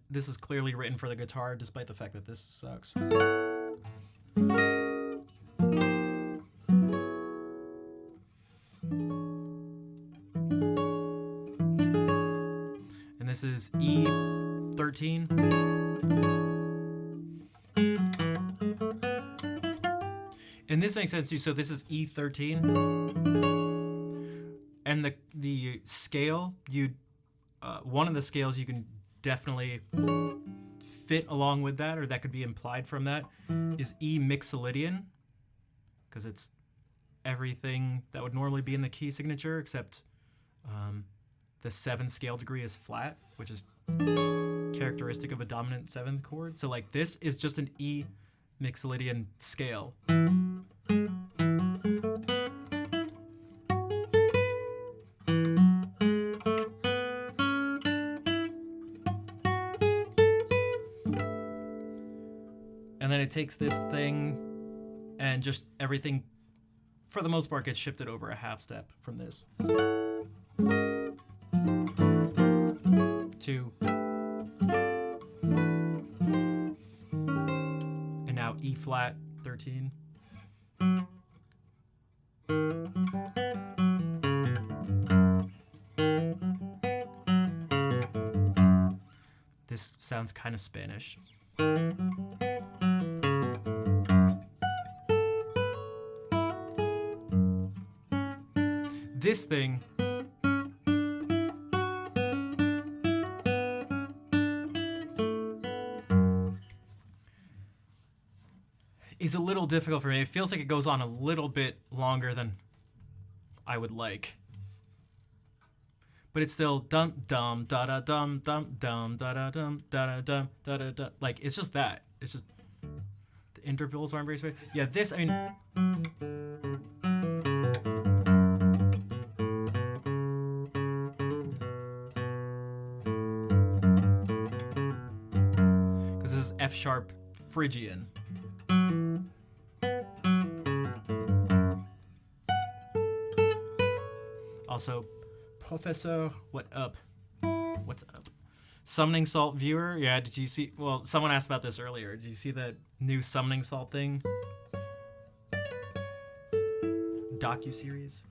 This is clearly written for the guitar, despite the fact that this sucks. And this is E13. And this makes sense too. So this is E13. And the scale, one of the scales you can definitely fit along with that, or that could be implied from that, is E mixolydian, because it's everything that would normally be in the key signature, except the 7th scale degree is flat, which is characteristic of a dominant 7th chord. So like this is just an E mixolydian scale. And then it takes this thing and just everything, for the most part, gets shifted over a half step from this. 2. And now E flat 13. This sounds kind of Spanish. This thing is a little difficult for me. It feels like it goes on a little bit longer than I would like. but it's still dum dum da da dum dum dum da da dum da da dum da da da. Like it's just that. It's just the intervals aren't very specific. Yeah, this I mean. Because this is F sharp Phrygian. Also, Professor, what up? What's up? Summoning Salt viewer? Yeah, did you see? Well, someone asked about this earlier. Did you see that new Summoning Salt thing? Docu-series?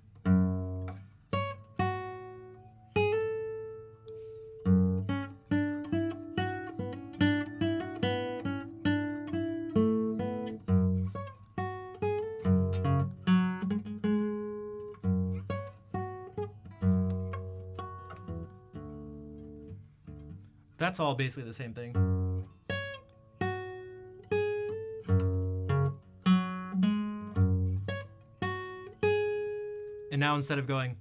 That's all basically the same thing. And now instead of going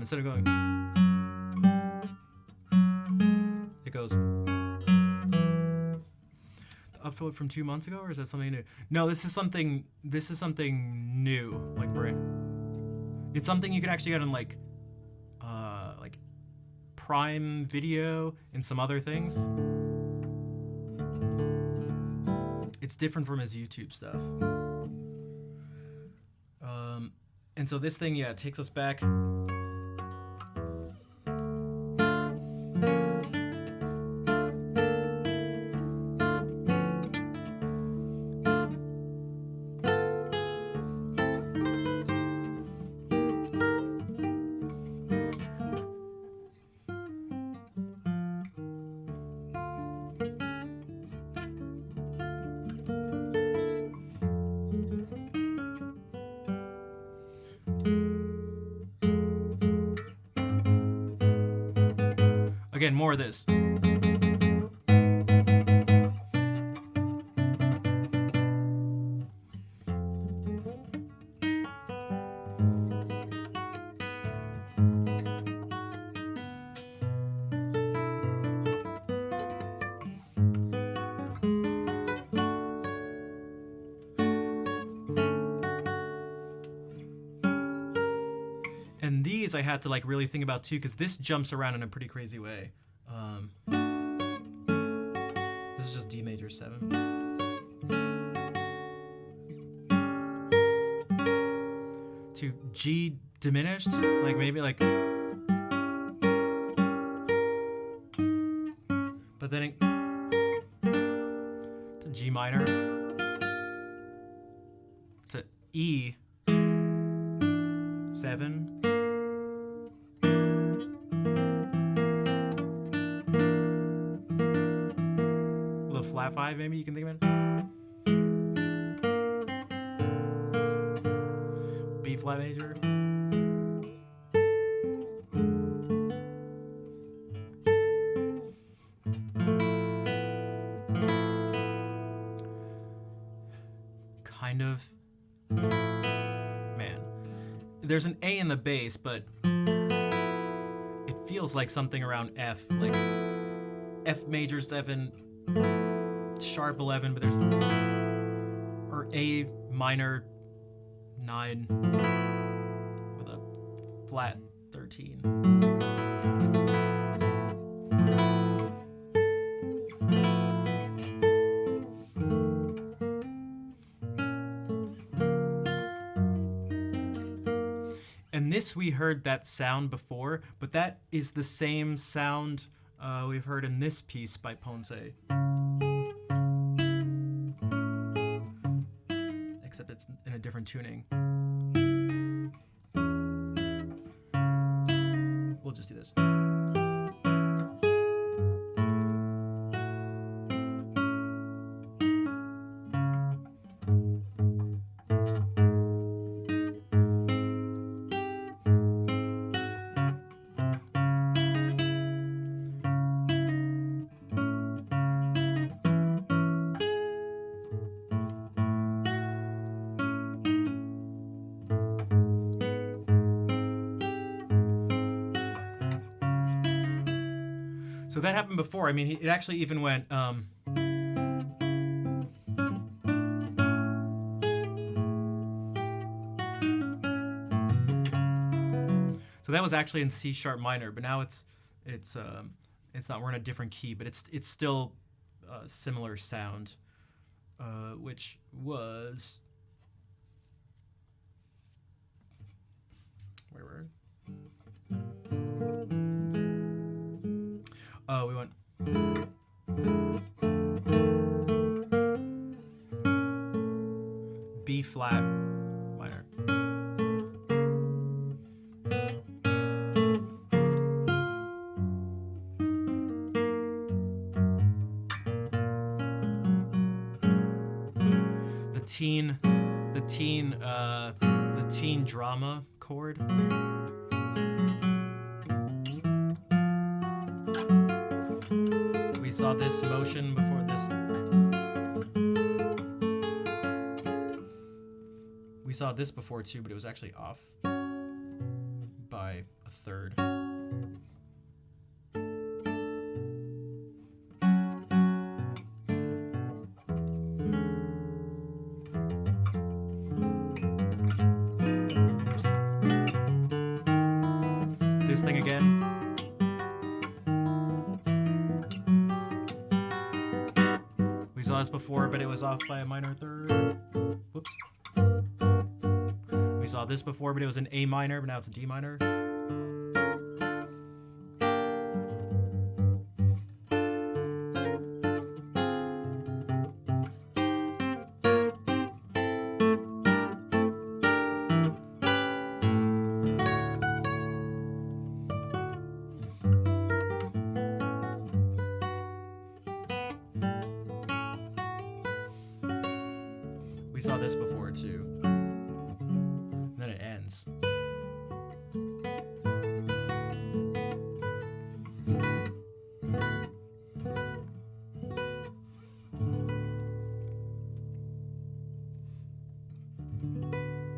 instead of going it goes the upvote from 2 months ago, or is that something new? No, this is something new, like it's something you can actually get on like Prime Video and some other things. It's different from his YouTube stuff. And so this thing, yeah, takes us back. Again, more of this. And these I had to like really think about too, because this jumps around in a pretty crazy way. This is just D major 7. To G diminished, like maybe like, but then it, to G minor, to E 7. Flat 5, maybe you can think of it. B flat major. Kind of. Man. There's an A in the bass, but it feels like something around F, like F major 7. Sharp 11, but there's, or A minor 9 with a flat 13. And this, we heard that sound before, but that is the same sound we've heard in this piece by Ponce. Except it's in a different tuning. We'll just do this. So that happened before. I mean, it actually even went. So that was actually in C sharp minor, but now it's not. We're in a different key, but it's still a similar sound, which was where were? Oh, we went. B flat minor. The teen drama chord. We saw this motion before this. We saw this before too, but it was actually off by a third. This thing again. We saw this before, but it was off by a minor third. Whoops. We saw this before, but it was an A minor, but now it's a D minor. We saw this before too. And then it ends.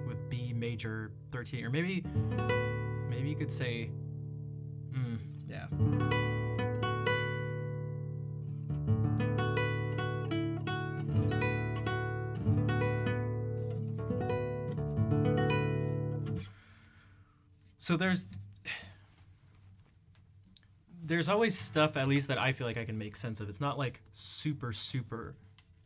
With B major 13, or maybe you could say, yeah. So there's always stuff, at least, that I feel like I can make sense of. It's not like super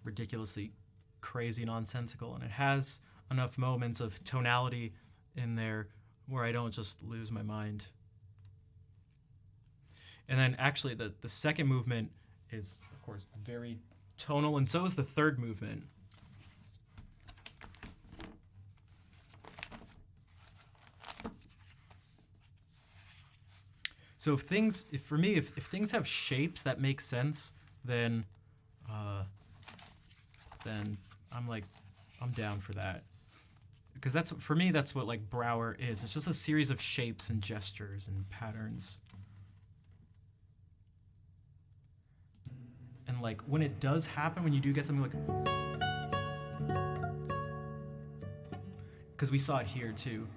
ridiculously crazy nonsensical, and it has enough moments of tonality in there where I don't just lose my mind. And then actually the second movement is, of course, very tonal, and so is the third movement. So if things have shapes that make sense, then I'm down for that. Because for me that's what like Brouwer is. It's just a series of shapes and gestures and patterns. And like when it does happen, when you do get something like, because we saw it here too.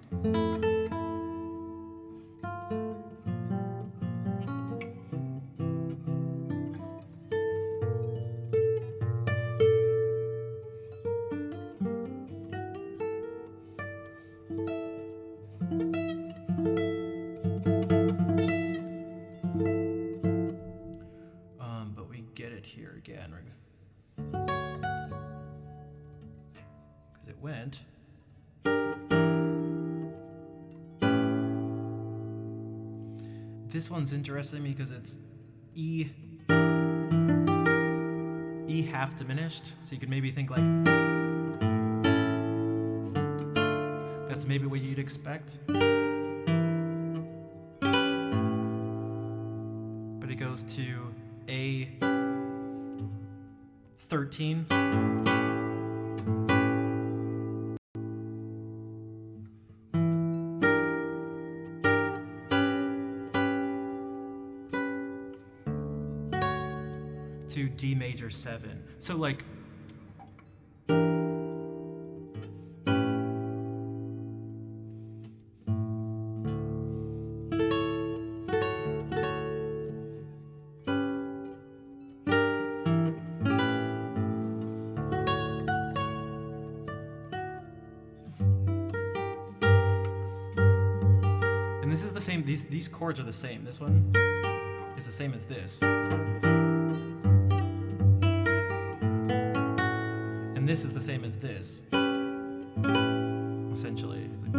But we get it here again, right? Because it went. This one's interesting because it's E half diminished, so you could maybe think like that's maybe what you'd expect. But it goes to A 13. To D major 7. So like this is the same. These chords are the same. This one is the same as this. And this is the same as this. Essentially. It's like,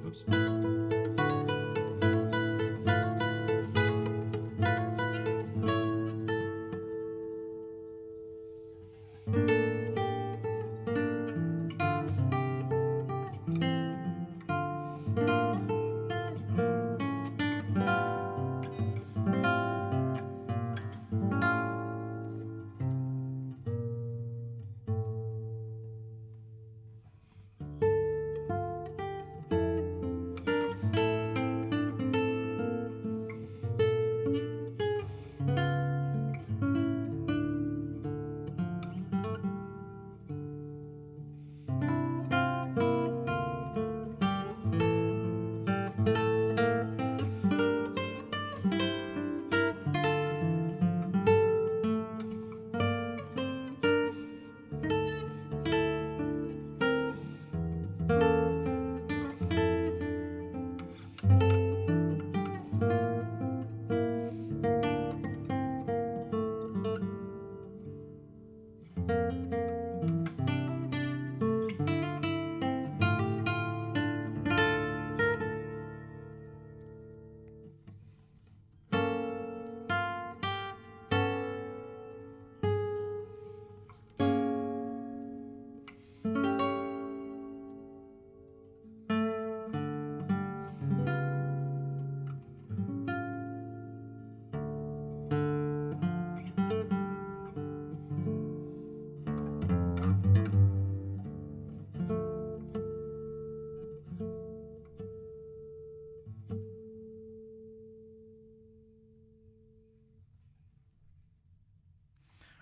oops.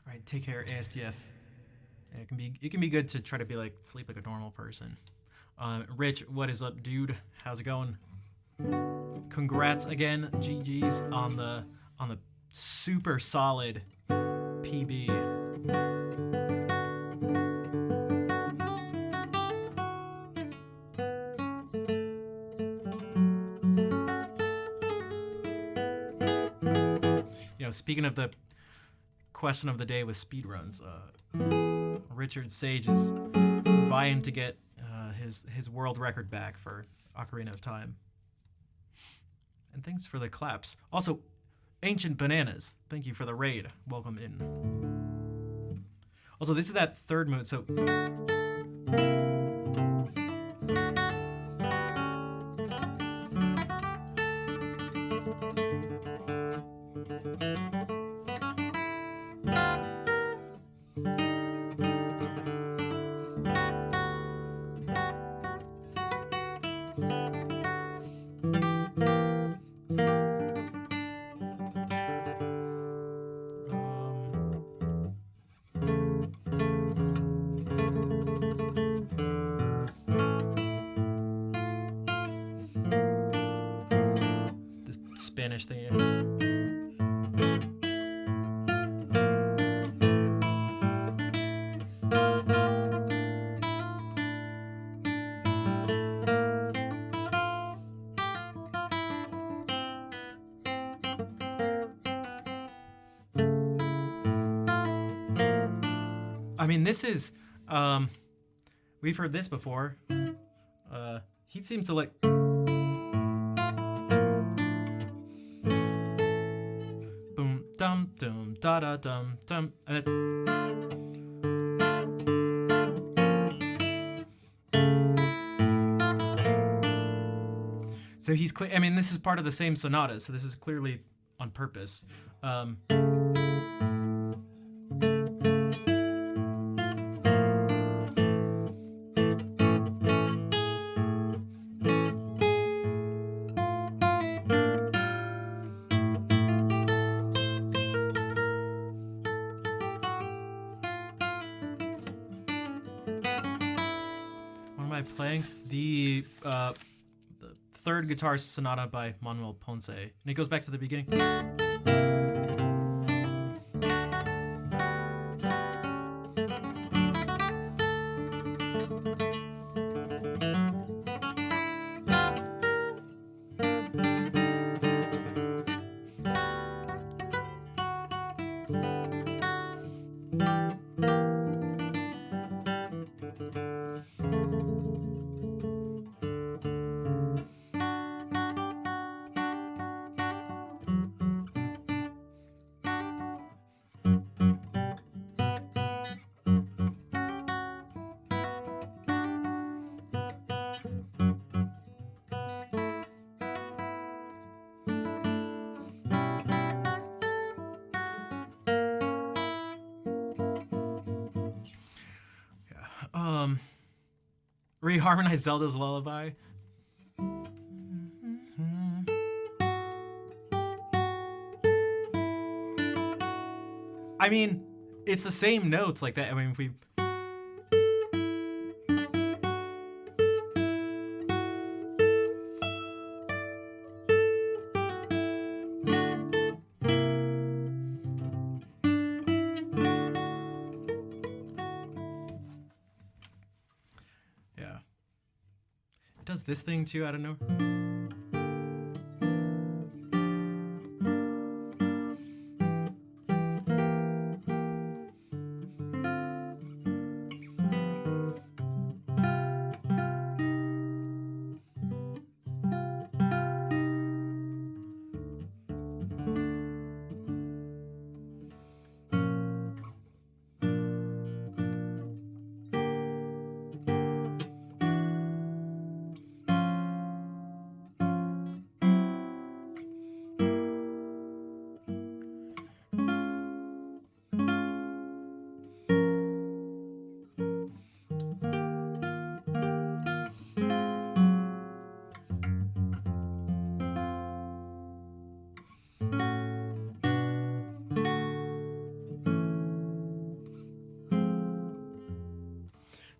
All right, take care, ASDF. It can be good to try to be like sleep like a normal person. Rich, what is up, dude? How's it going? Congrats again, GG's on the super solid PB. You know, speaking of the question of the day with speedruns, Richard Sage is vying to get his world record back for Ocarina of Time. And thanks for the claps. Also, Ancient Bananas, thank you for the raid. Welcome in. Also, this is that third mood, so... Spanish thing. I mean, this is, we've heard this before. He seems to like. Boom, dum, dum, da da dum, dum. So he's clear. I mean, this is part of the same sonata, so this is clearly on purpose. Playing the third guitar sonata by Manuel Ponce, and it goes back to the beginning. Reharmonize Zelda's Lullaby. I mean, it's the same notes like that. I mean, if we. Does this thing too out of nowhere?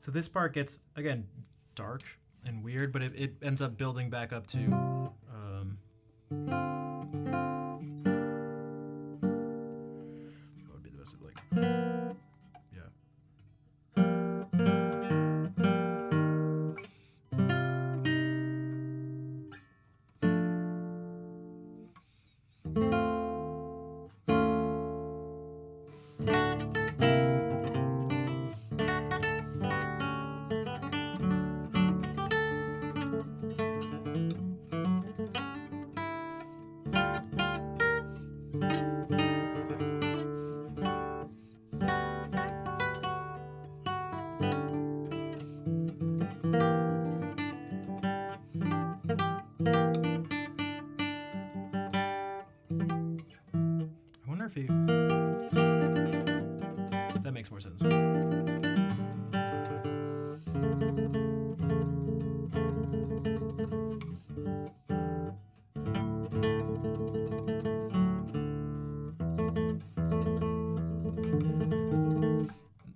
So this part gets, again, dark and weird, but it ends up building back up to... what would be the best of, like... Yeah. That makes more sense.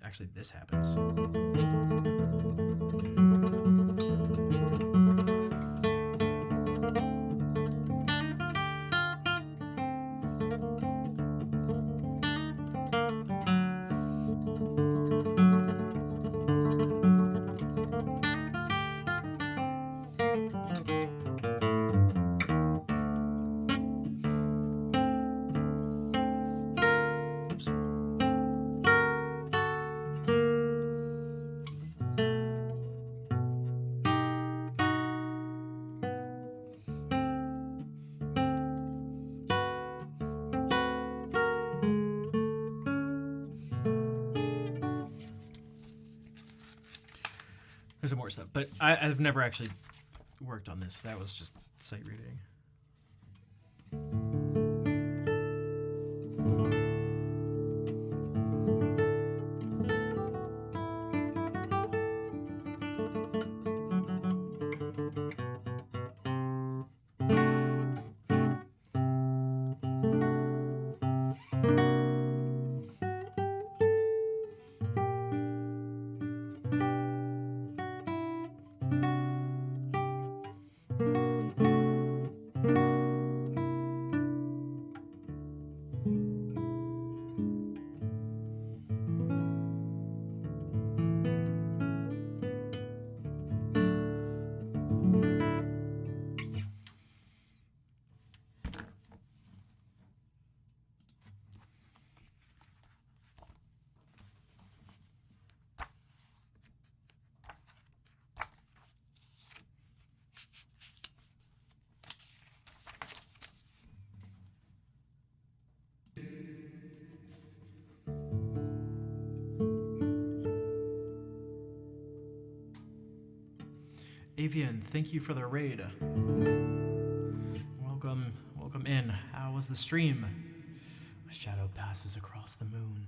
Actually, this happens. There's some more stuff, but I've never actually worked on this. That was just sight reading. Avian, thank you for the raid. Welcome in. How was the stream? A shadow passes across the moon.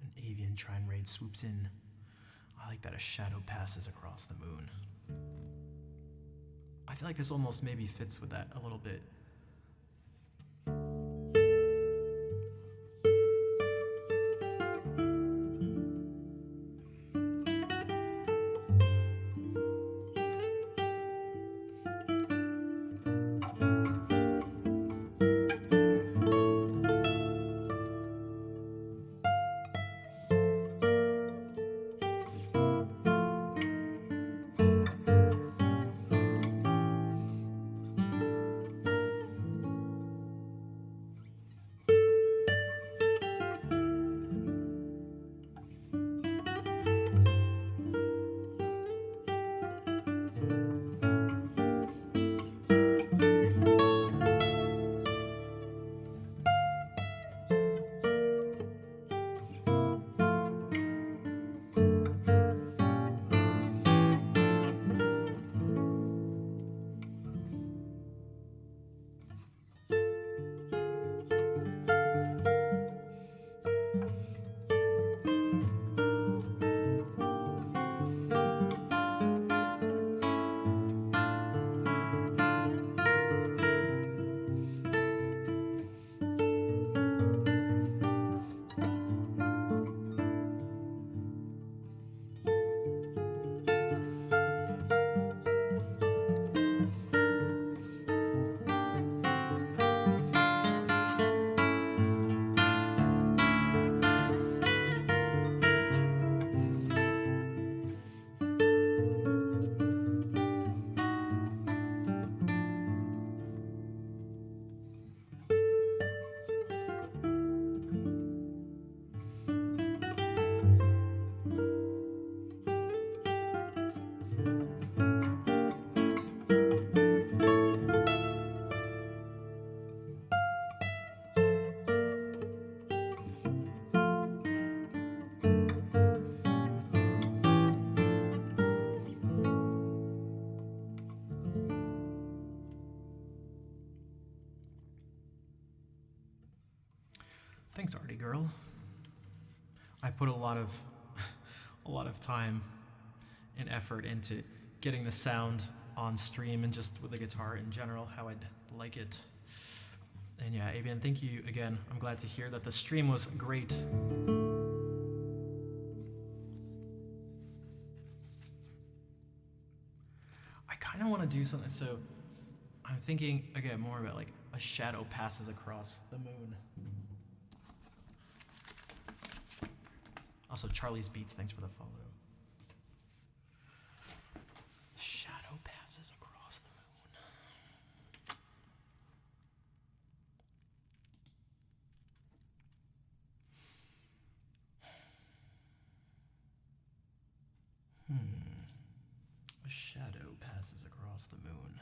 An avian shrine raid swoops in. I like that a shadow passes across the moon. I feel like this almost maybe fits with that a little bit. Thanks, Artie girl. I put a lot of time and effort into getting the sound on stream and just with the guitar in general, how I'd like it. And yeah, Avian, thank you again. I'm glad to hear that the stream was great. I kind of want to do something, so I'm thinking again more about like a shadow passes across the moon. Also, Charlie's Beats, thanks for the follow. Shadow passes across the moon. A shadow passes across the moon.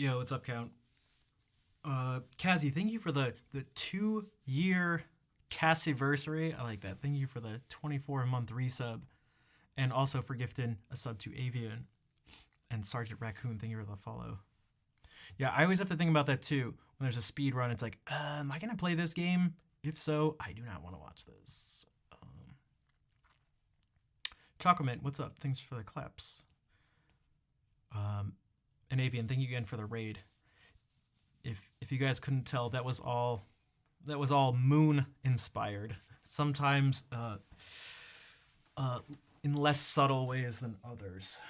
Yo, what's up, Count? Kazi, thank you for the 2 year Cassiversary. I like that. Thank you for the 24-month resub, and also for gifting a sub to Avian and Sergeant Raccoon. Thank you for the follow. Yeah, I always have to think about that too. When there's a speed run, it's like, am I gonna play this game? If so, I do not want to watch this. Chocomint, what's up? Thanks for the claps. And Avian, thank you again for the raid. If you guys couldn't tell, that was all Moon inspired. Sometimes in less subtle ways than others.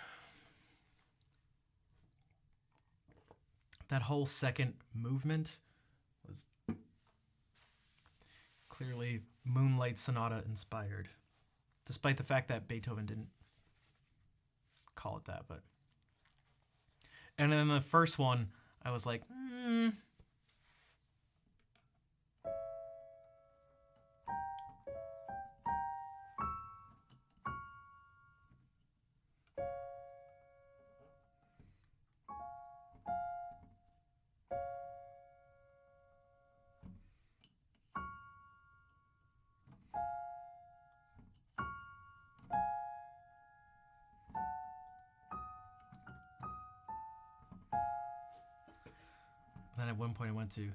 That whole second movement was clearly Moonlight Sonata inspired, despite the fact that Beethoven didn't call it that. But and then the first one, I was like, Then at one point I went to.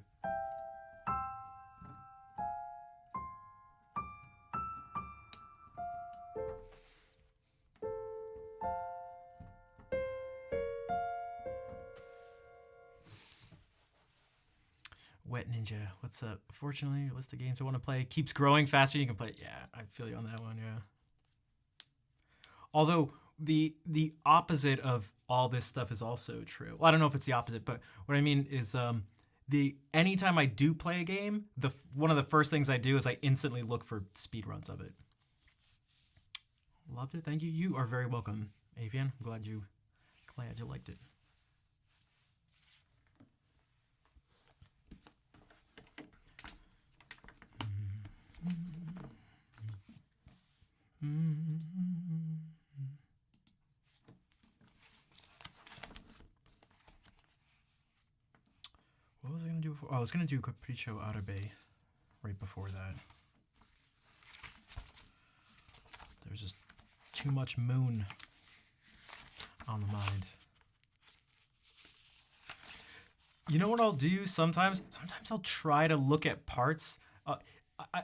Wet Ninja, what's up? Fortunately, your list of games I want to play keeps growing faster. You can play. Yeah, I feel you on that one. Yeah. Although the opposite of all this stuff is also true. Well, I don't know if it's the opposite, but what I mean is anytime I do play a game, one of the first things I do is I instantly look for speedruns of it. Loved it. Thank you. You are very welcome, Avian. I'm glad you liked it. What was I gonna do before? Oh, I was gonna do Capriccio Arabe right before that. There's just too much Moon on the mind. You know what I'll do sometimes? Sometimes I'll try to look at parts.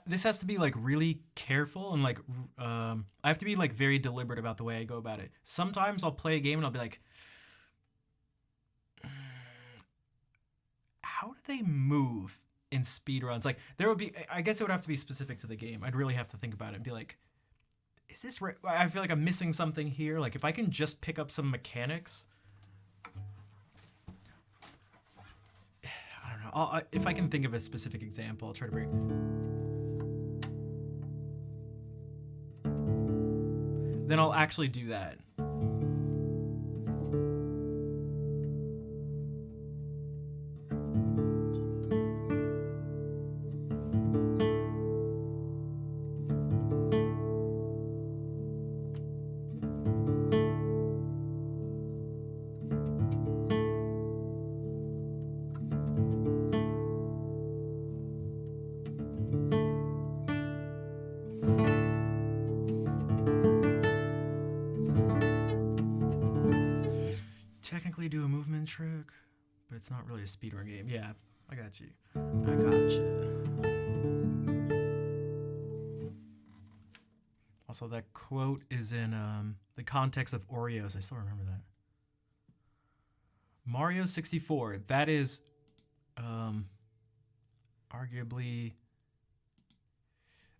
This has to be like really careful and like I have to be like very deliberate about the way I go about it. Sometimes I'll play a game and I'll be like, how do they move in speedruns? Like there would be, I guess it would have to be specific to the game. I'd really have to think about it and be like, is this right? I feel like I'm missing something here. Like if I can just pick up some mechanics, I don't know. If I can think of a specific example, I'll try to bring. Then I'll actually do that. Do a movement trick, but it's not really a speedrun game. Yeah, I got you. I gotcha. Also, that quote is in the context of Oreos. I still remember that. Mario 64. That is arguably...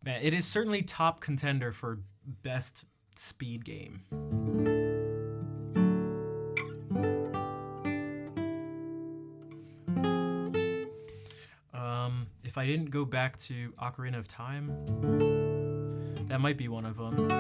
Man, it is certainly top contender for best speed game. If I didn't go back to Ocarina of Time, that might be one of them.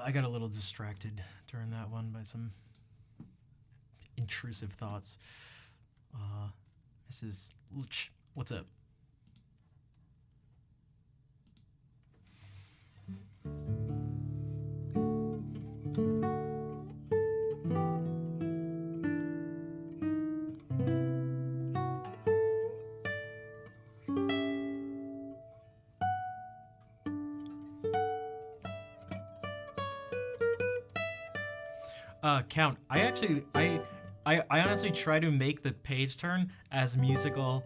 I got a little distracted during that one by some intrusive thoughts. Mrs. Lch, what's up? Count. I honestly try to make the page turn as musical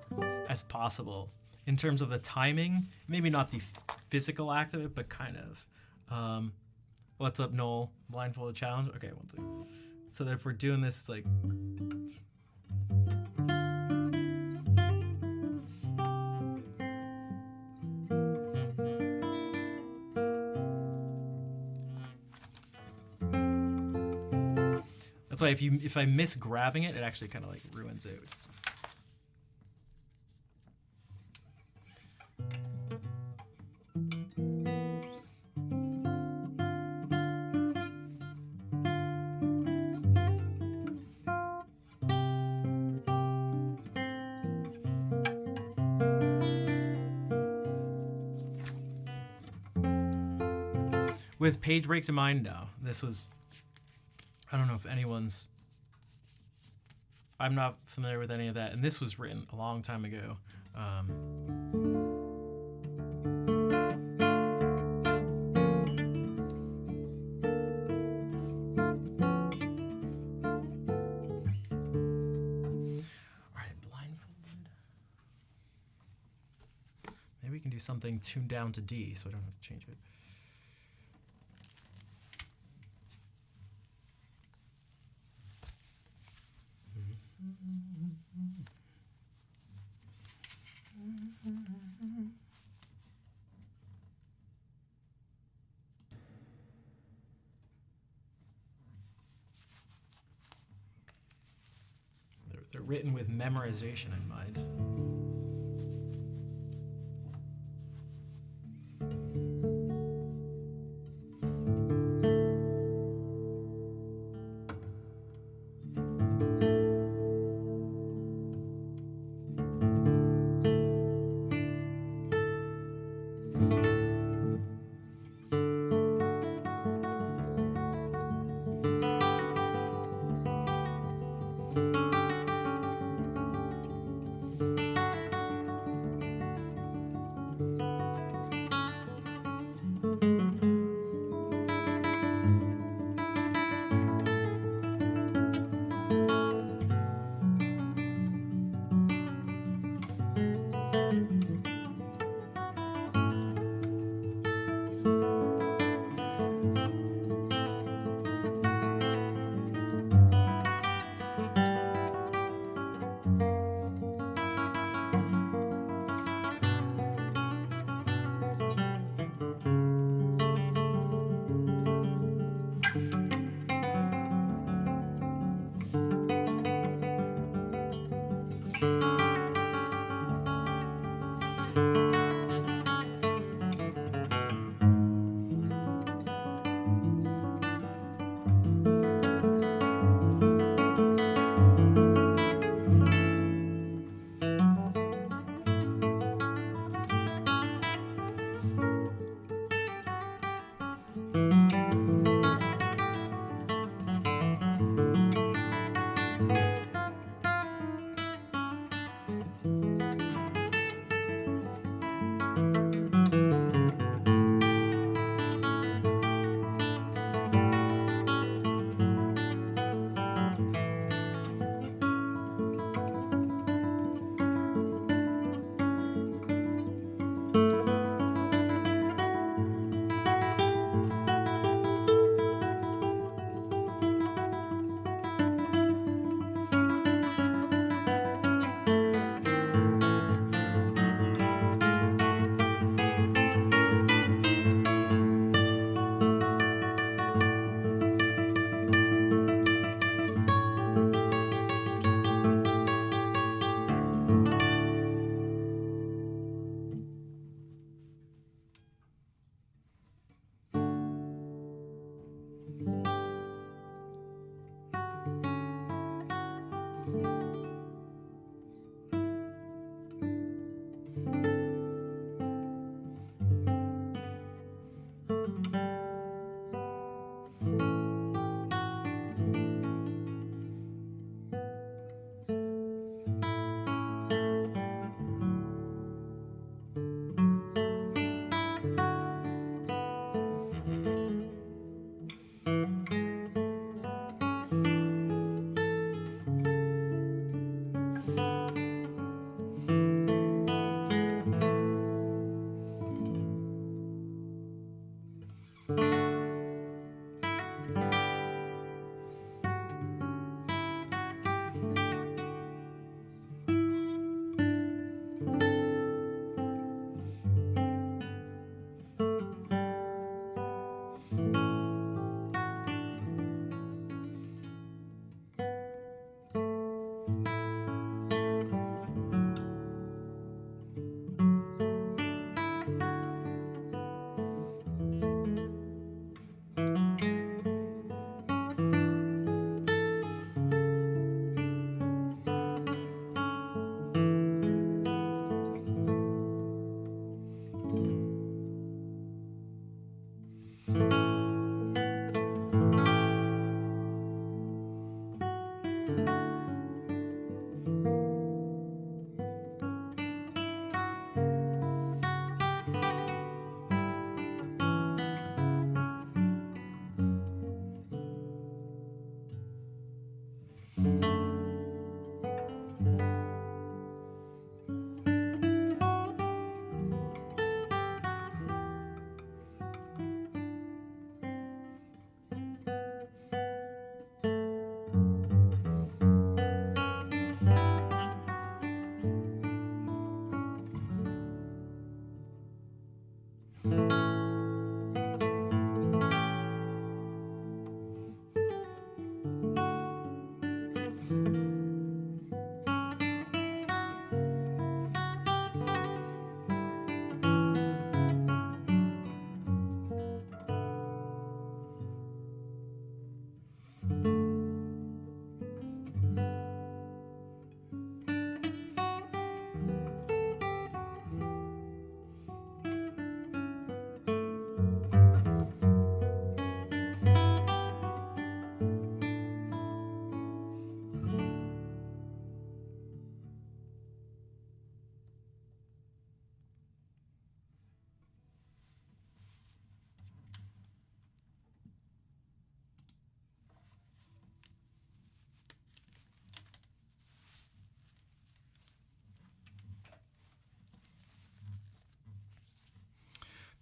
as possible in terms of the timing. Maybe not the physical act of it, but kind of. What's up, Noel? Blindfolded challenge. Okay, one second. So that if we're doing this, it's like. That's why if I miss grabbing it, it actually kind of like ruins it. With page breaks in mind, no. This was, I don't know if anyone's, I'm not familiar with any of that. And this was written a long time ago. Maybe we can do something tuned down to D so I don't have to change it. They're written with memorization in mind.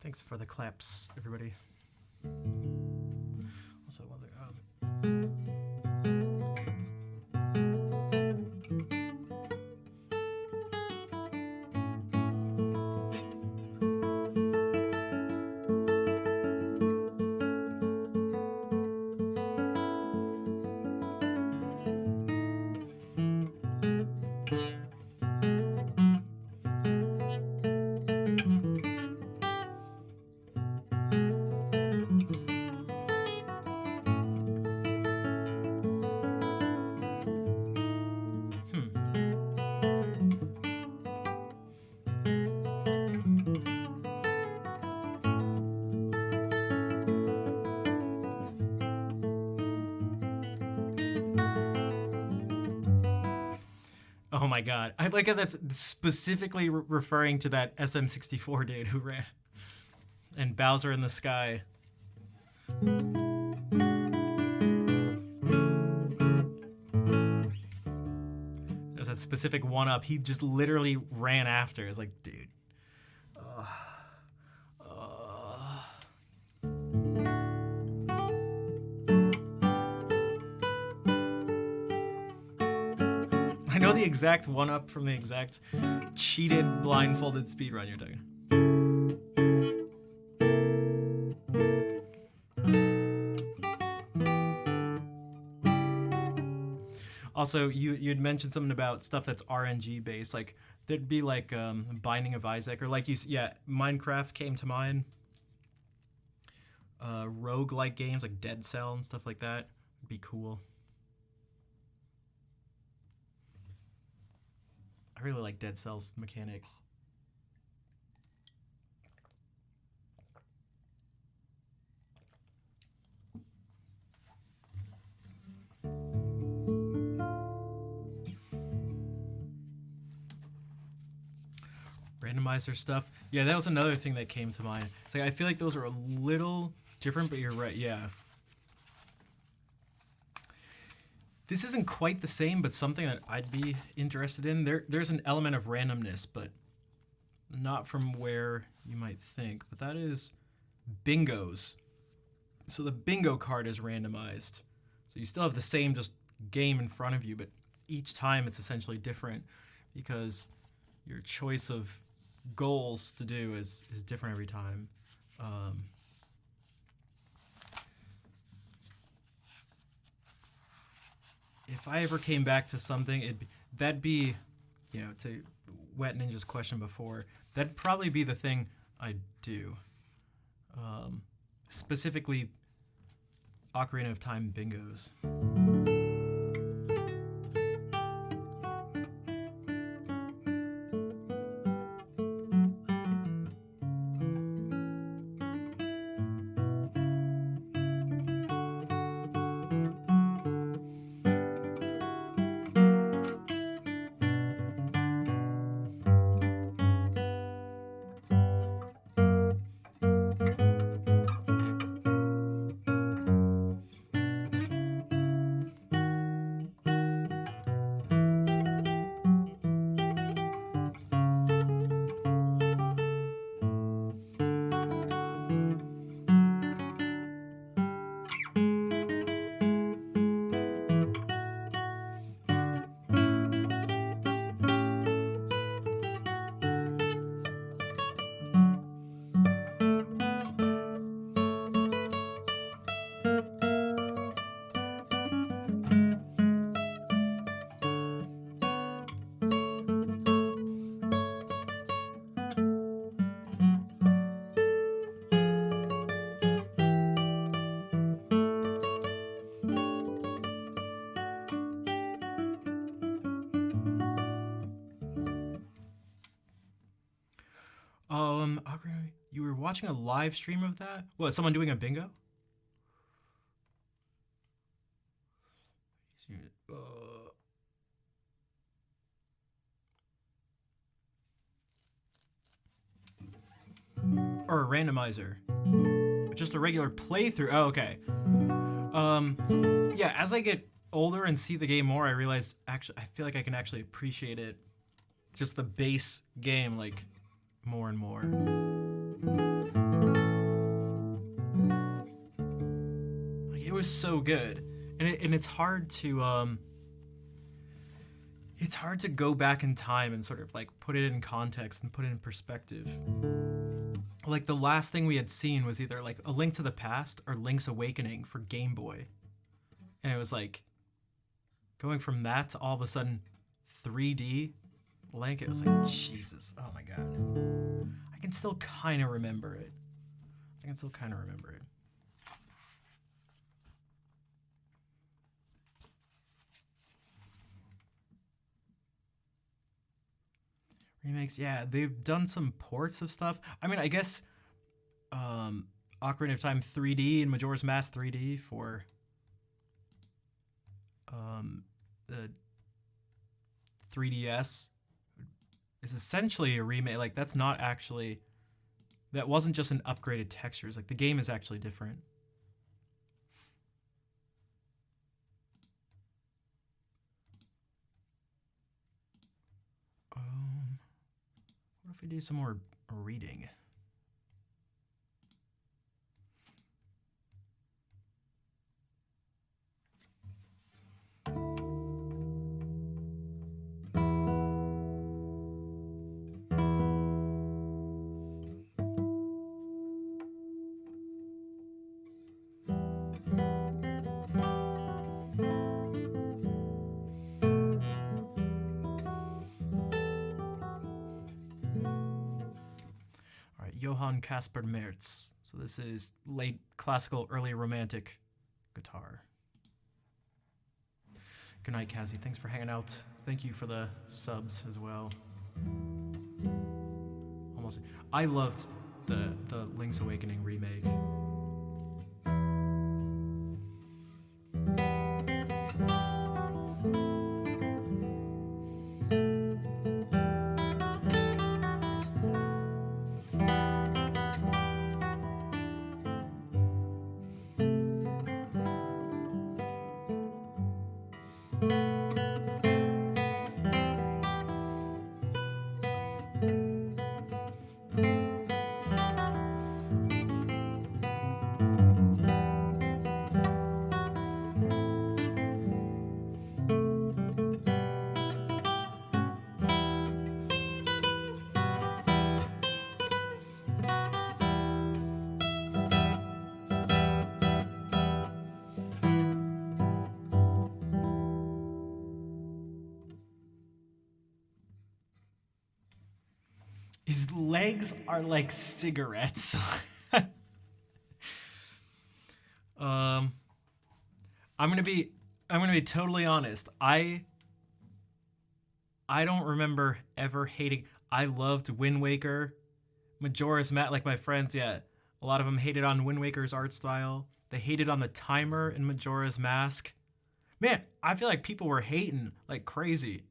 Thanks for the claps, everybody. Also, one thing. Oh my god. I like how that's specifically referring to that SM64 dude who ran. And Bowser in the Sky. There's that specific one-up he just literally ran after. It's like, dude. I know the exact one-up from the exact cheated blindfolded speedrun you're talking. Also, you'd mentioned something about stuff that's RNG based, like there'd be like Binding of Isaac, or like Minecraft came to mind. Roguelike games like Dead Cell and stuff like that would be cool. I really like Dead Cell's mechanics. Randomizer stuff. Yeah, that was another thing that came to mind. It's like I feel like those are a little different, but you're right. Yeah. This isn't quite the same, but something that I'd be interested in. There's an element of randomness, but not from where you might think. But that is bingos. So the bingo card is randomized. So you still have the same just game in front of you, but each time it's essentially different because your choice of goals to do is different every time. If I ever came back to something, that'd be, to Wet Ninja's question before, that'd probably be the thing I'd do. Specifically, Ocarina of Time bingos. You were watching a live stream of that? What, someone doing a bingo? Or a randomizer? Just a regular playthrough? Oh, okay. Yeah, as I get older and see the game more, I realize I feel like I can actually appreciate it. Just the base game, like, more and more. it was so good, and it's hard to go back in time and sort of like put it in context and put it in perspective. Like the last thing we had seen was either like A Link to the Past or Link's Awakening for Game Boy, and it was like going from that to all of a sudden 3D Link. It was like, Jesus, oh my god. I can still kind of remember it. Remakes, yeah, they've done some ports of stuff. I mean, I guess Ocarina of Time 3D and Majora's Mask 3D for the 3DS is essentially a remake. Like, that's not actually... That wasn't just an upgraded textures. Like, the game is actually different. What if we do some more reading? Johann Caspar Merz. So this is late classical, early romantic guitar. Good night, Kazi. Thanks for hanging out. Thank you for the subs as well. Almost. I loved the Link's Awakening remake. His legs are like cigarettes. I'm gonna be totally honest. I don't remember ever hating. I loved Wind Waker, Majora's Mask. Like my friends, yeah, a lot of them hated on Wind Waker's art style. They hated on the timer in Majora's Mask. Man, I feel like people were hating like crazy.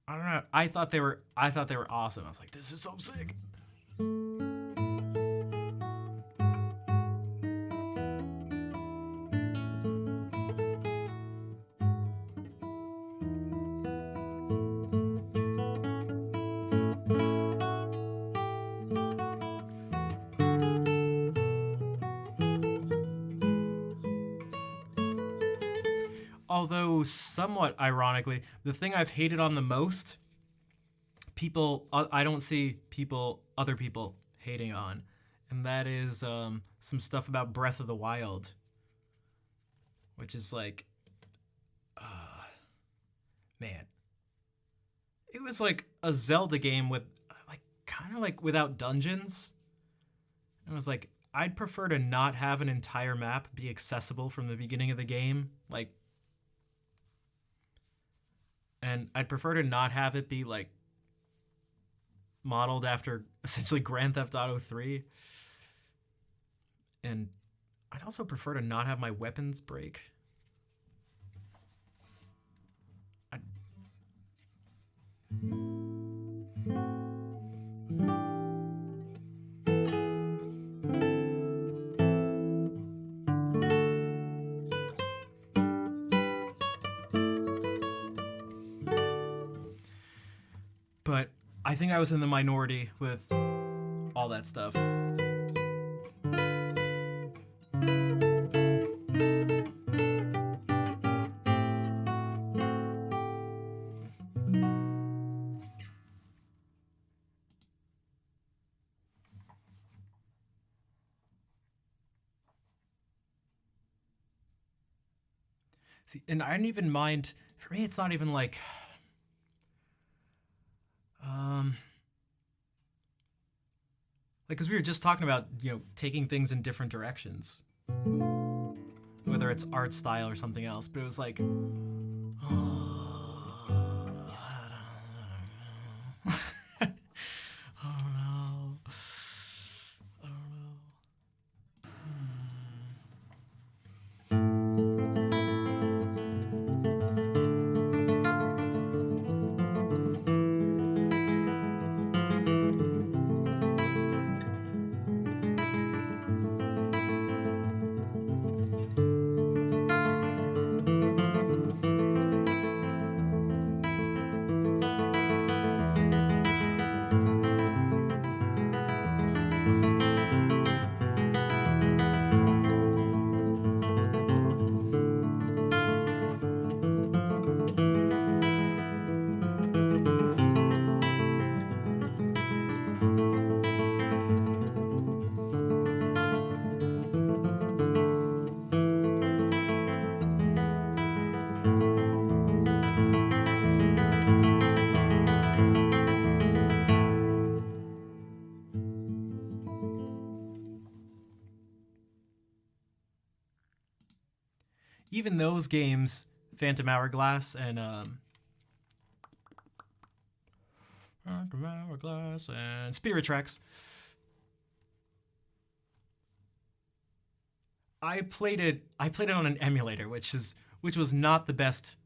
I don't know. I thought they were awesome. I was like, this is so sick. Although somewhat ironically, the thing I've hated on the most, I don't see other people hating on, and that is some stuff about Breath of the Wild, which is like, man, it was like a Zelda game with like kind of like without dungeons. It was like, I'd prefer to not have an entire map be accessible from the beginning of the game, like. And I'd prefer to not have it be like modeled after essentially Grand Theft Auto 3. And I'd also prefer to not have my weapons break. But I think I was in the minority with all that stuff. See, and I didn't even mind. For me, it's not even like, um, like because we were just talking about taking things in different directions, whether it's art style or something else. But it was like, I don't know. I don't know. Even those games, Phantom Hourglass and Phantom Hourglass and Spirit Tracks. I played it on an emulator, which was not the best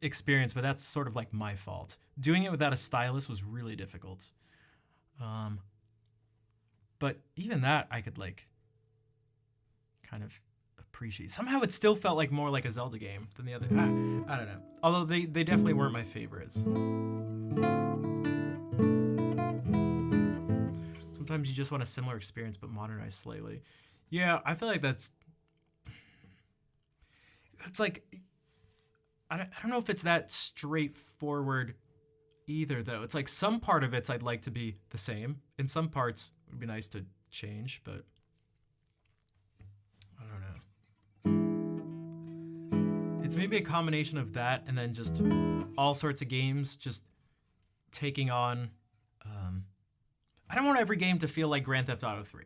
experience, but that's sort of like my fault. Doing it without a stylus was really difficult. Um, but even that I could like kind of appreciate. Somehow it still felt like more like a Zelda game than the other. I don't know. Although they definitely weren't my favorites. Sometimes you just want a similar experience but modernized slightly. Yeah, I feel like it's like I don't know if it's that straightforward either though. It's like some part of it's I'd like to be the same. In some parts it would be nice to change, but I don't know. It's maybe a combination of that and then just all sorts of games just taking on I don't want every game to feel like Grand Theft Auto 3.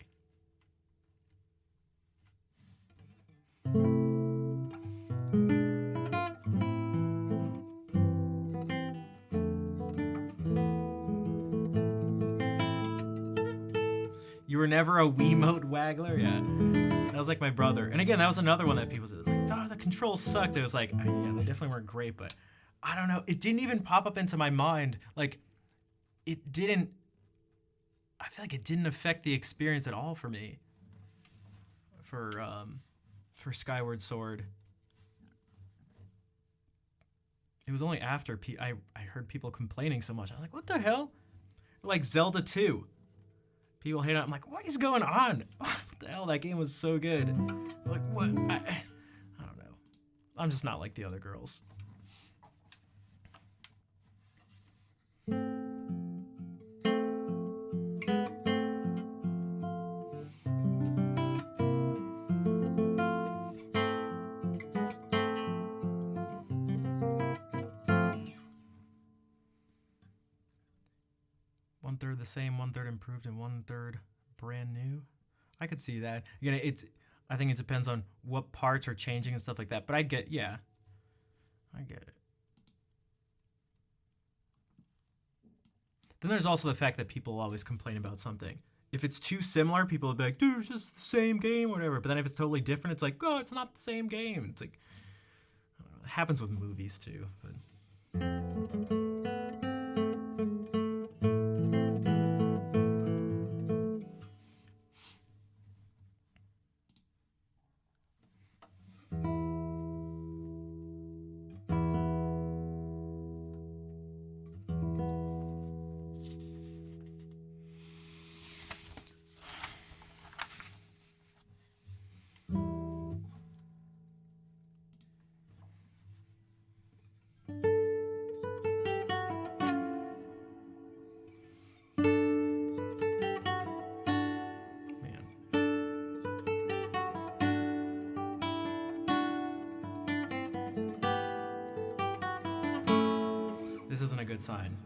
You were never a Wiimote waggler? Yeah. That was like my brother. And again, that was another one that people said, like, oh, the controls sucked. It was like, yeah, they definitely weren't great, but I don't know. It didn't even pop up into my mind. Like, it didn't, I feel like it didn't affect the experience at all for me. For Skyward Sword. It was only after I heard people complaining so much. I was like, what the hell? Like Zelda 2. People hate it. I'm like, what is going on? What the hell? That game was so good. Like, what? I don't know. I'm just not like the other girls. One third the same, one third improved, and one third brand new. I could see that. Again, I think it depends on what parts are changing and stuff like that. But I get it. Then there's also the fact that people always complain about something. If it's too similar, people will be like, dude, it's just the same game, or whatever. But then if it's totally different, it's like, oh, it's not the same game. It's like, it happens with movies too. But a good sign.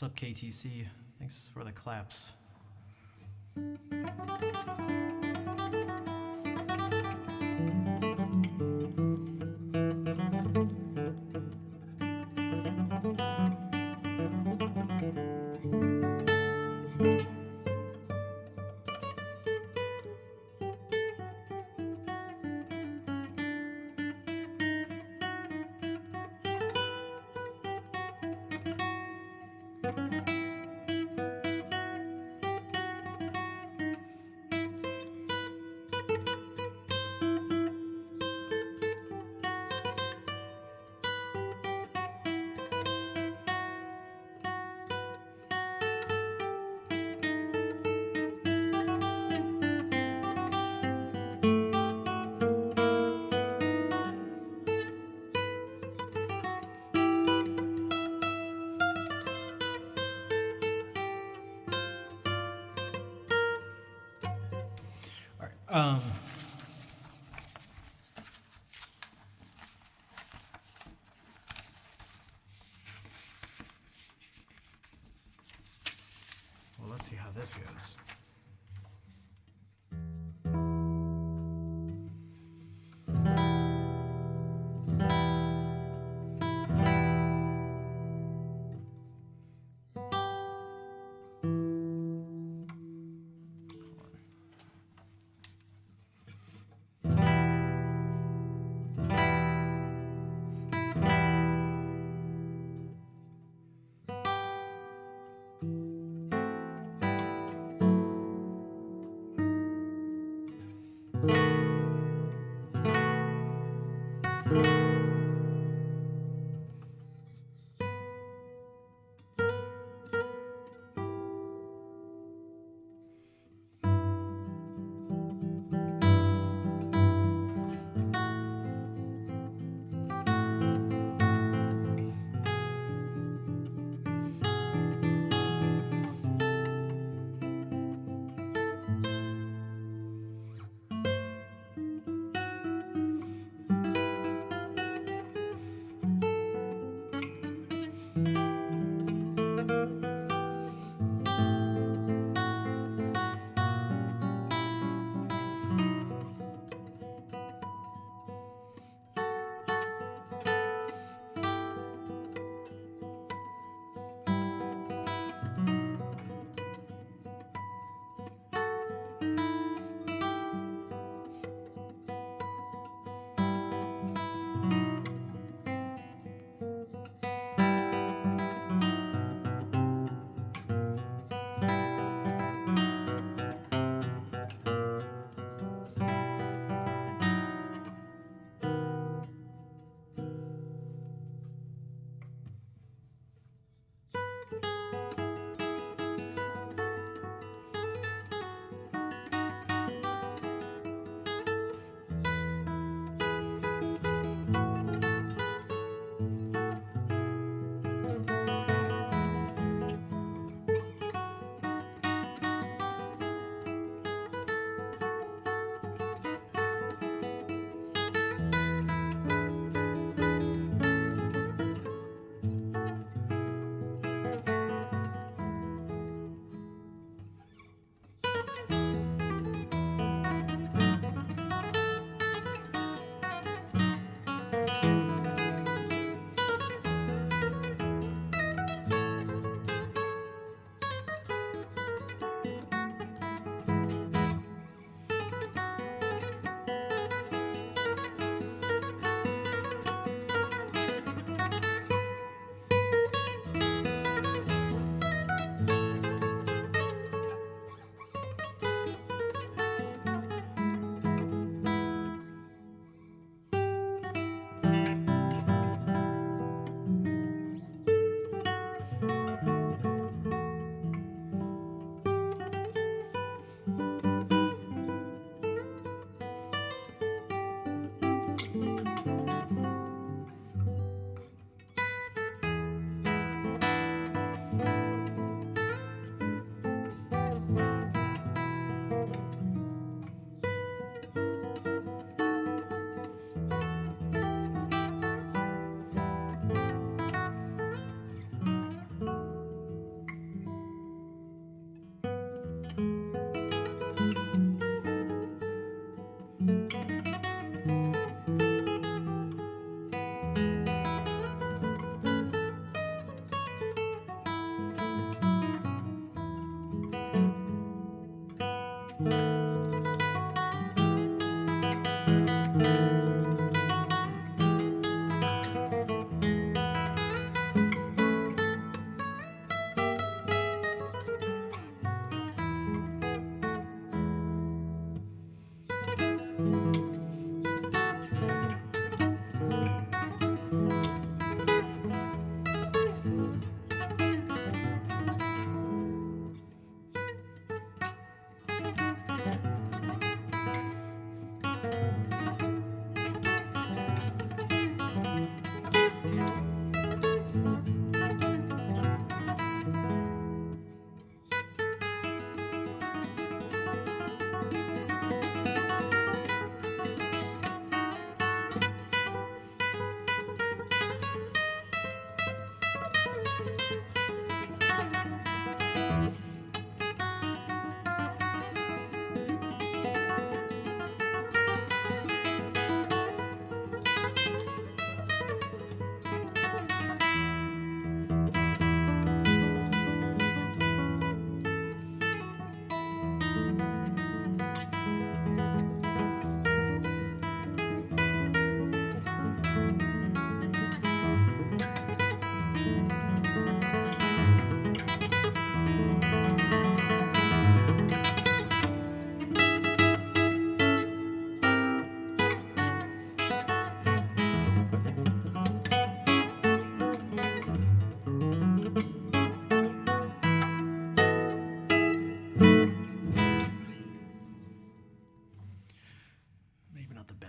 What's up, KTC? Thanks for the claps. All right. Well, let's see how this goes.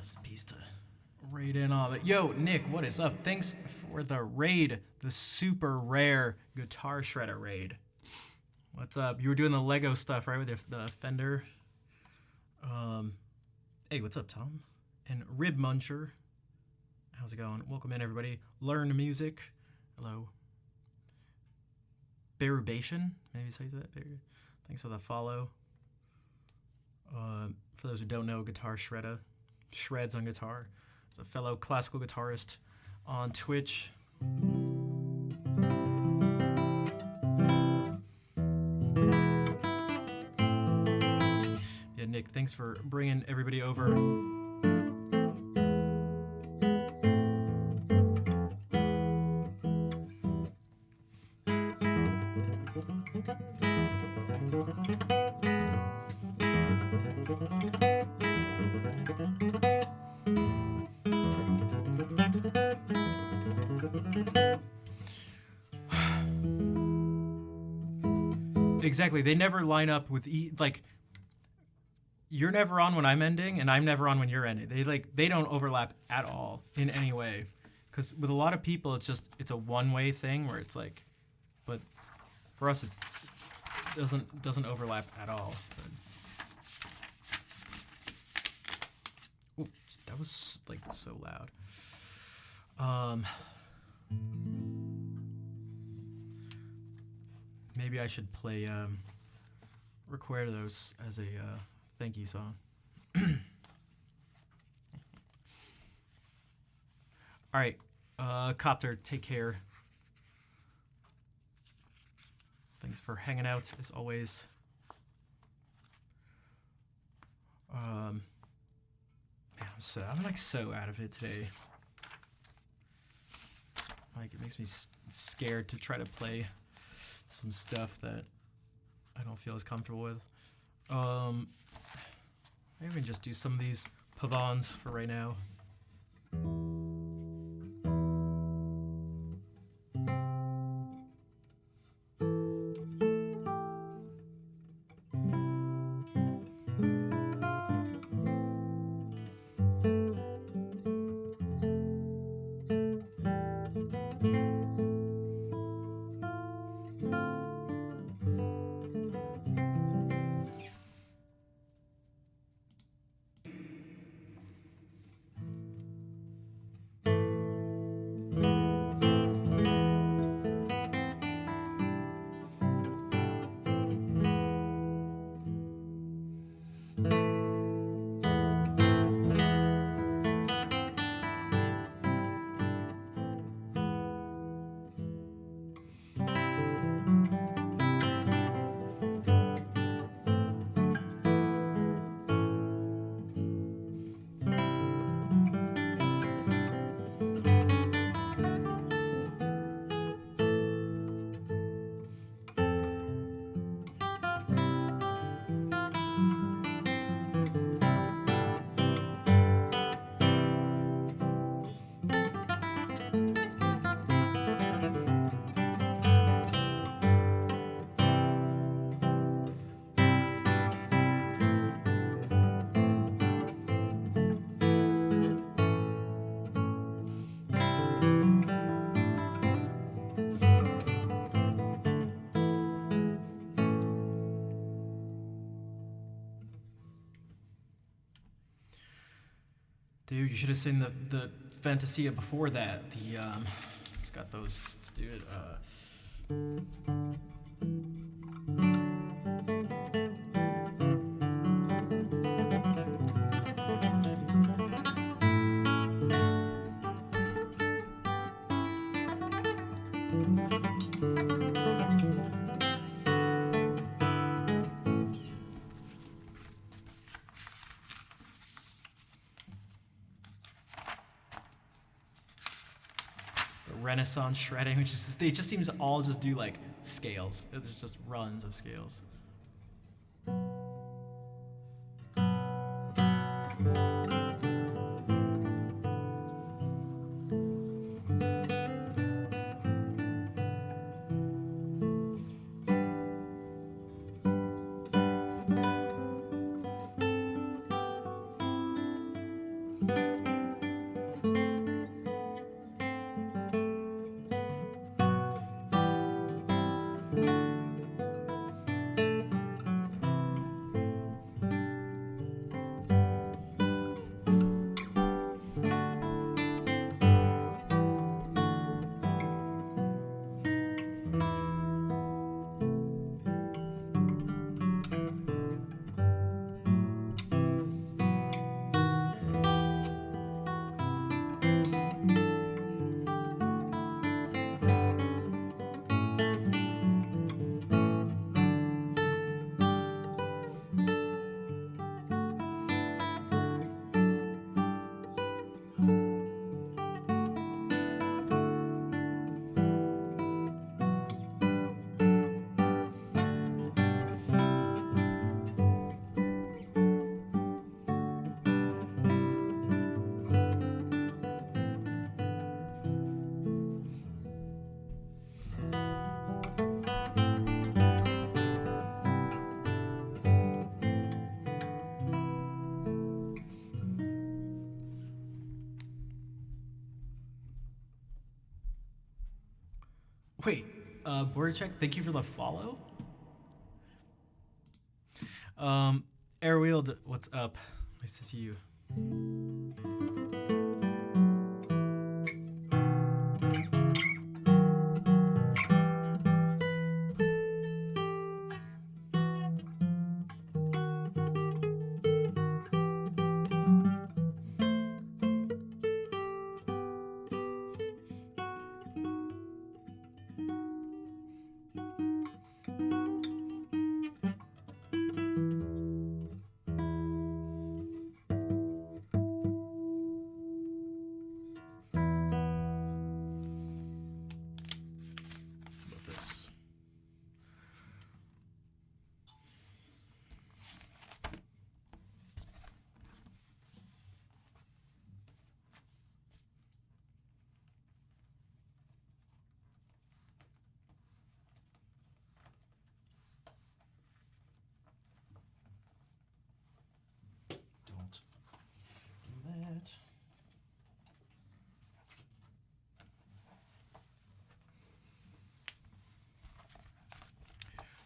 best piece to raid in on. But yo, Nick, what is up? Thanks for the raid, the super rare Guitar Shredder raid. What's up? You were doing the Lego stuff, right, with the Fender? Hey, what's up, Tom? And Rib Muncher. How's it going? Welcome in, everybody. Learn music. Hello. Berubation, maybe say that. Thanks for the follow. For those who don't know, Guitar Shredder shreds on guitar. He's a fellow classical guitarist on Twitch. Yeah, Nick, thanks for bringing everybody over. Exactly, they never line up with like you're never on when I'm ending, and I'm never on when you're ending. They don't overlap at all in any way. Because with a lot of people, it's a one-way thing where it's like, but for us, it doesn't overlap at all. Ooh, that was like so loud. Maybe I should play, record those as a thank you song. All right, Copter, take care. Thanks for hanging out as always. Man, I'm like so out of it today. Like it makes me scared to try to play some stuff that I don't feel as comfortable with. Maybe we can just do some of these pavans for right now. Dude, you should have seen the Fantasia before that. It's got those. Let's do it. Renaissance shredding, which is they just seems to all just do like scales. It's just runs of scales. Wait, border check. Thank you for the follow. Airwheeled, what's up? Nice to see you.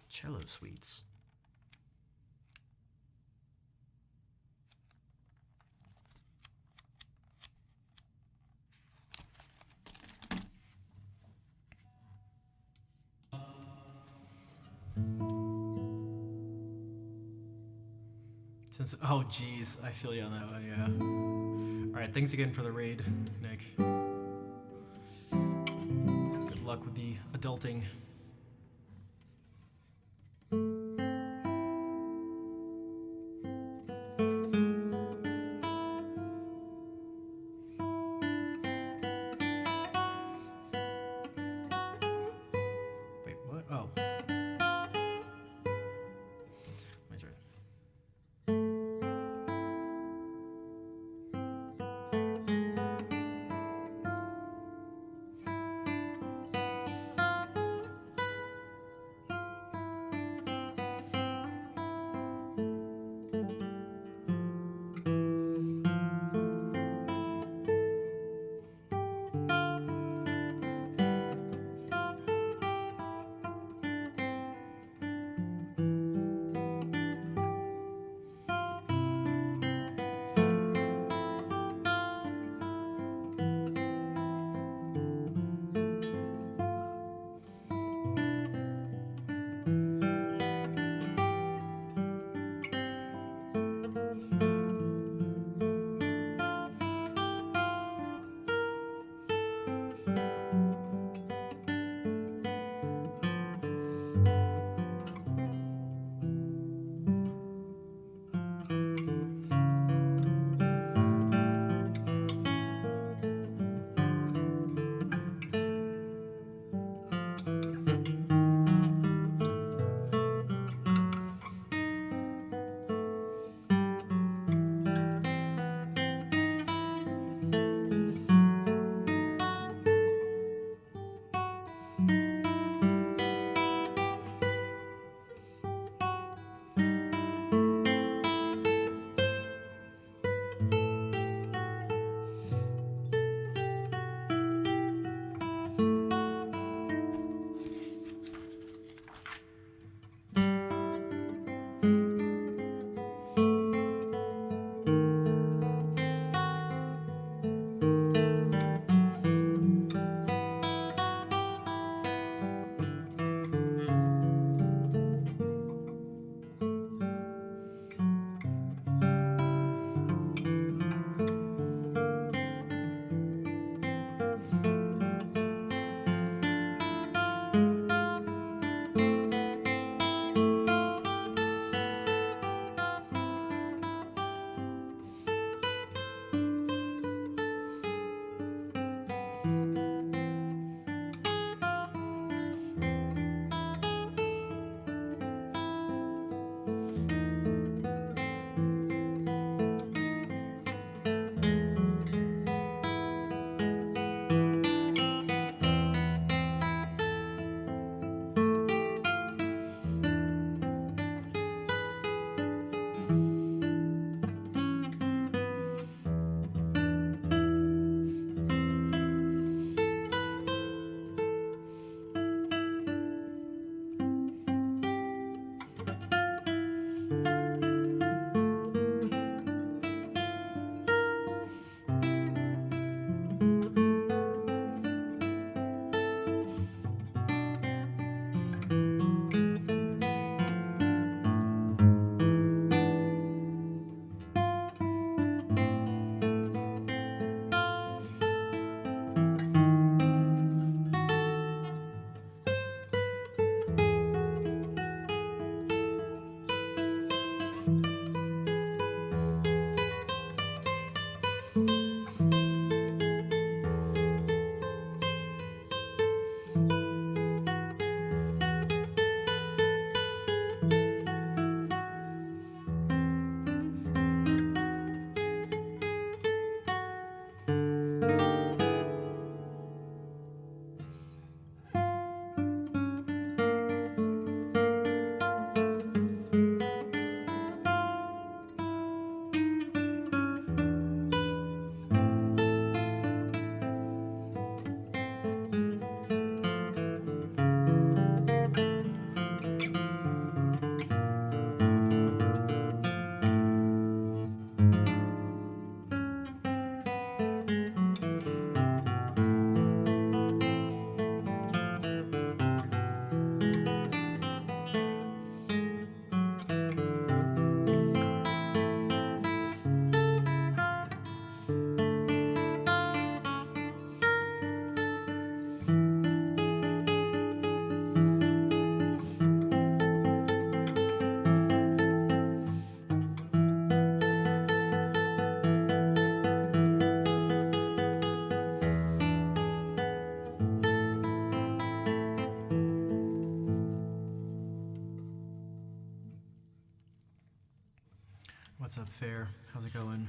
Cello suites. Oh geez, I feel you on that one, yeah. Alright, thanks again for the raid, Nick. Good luck with the adulting. Wait, what? Oh. Let me try. What's up, Fair? How's it going?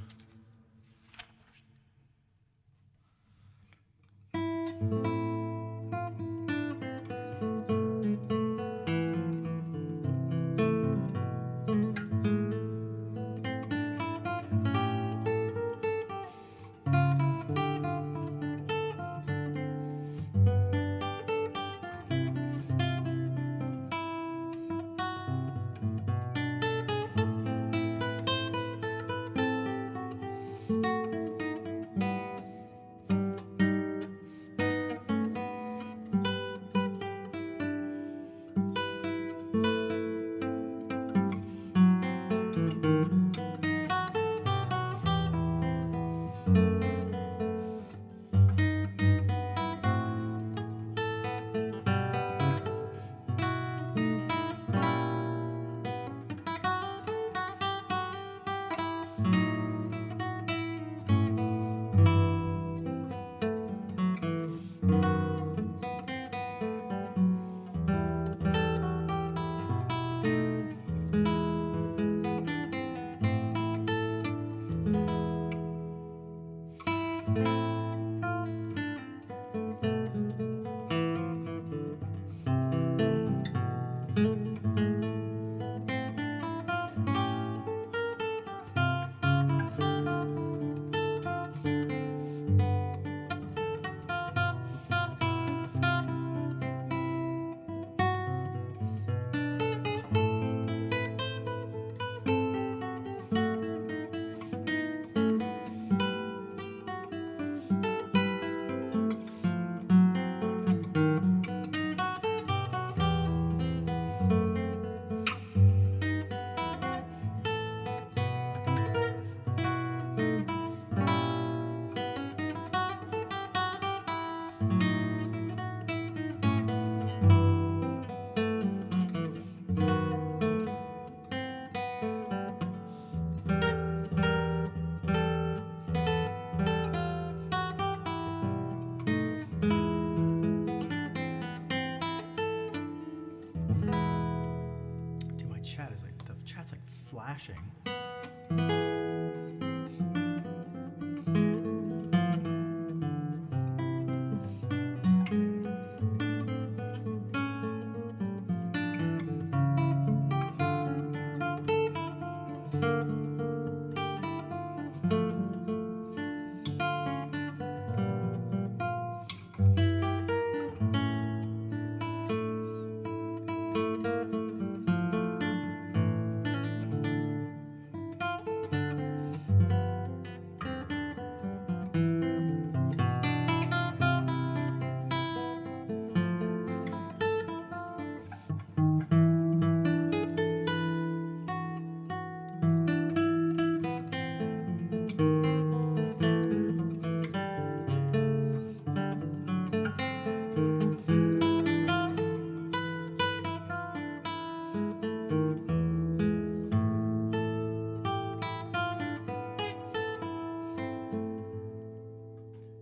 Dude, my chat is like, the chat's like flashing.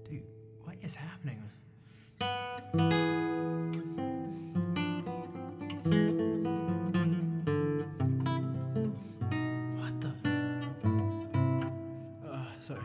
Dude, what is happening? What the? Sorry.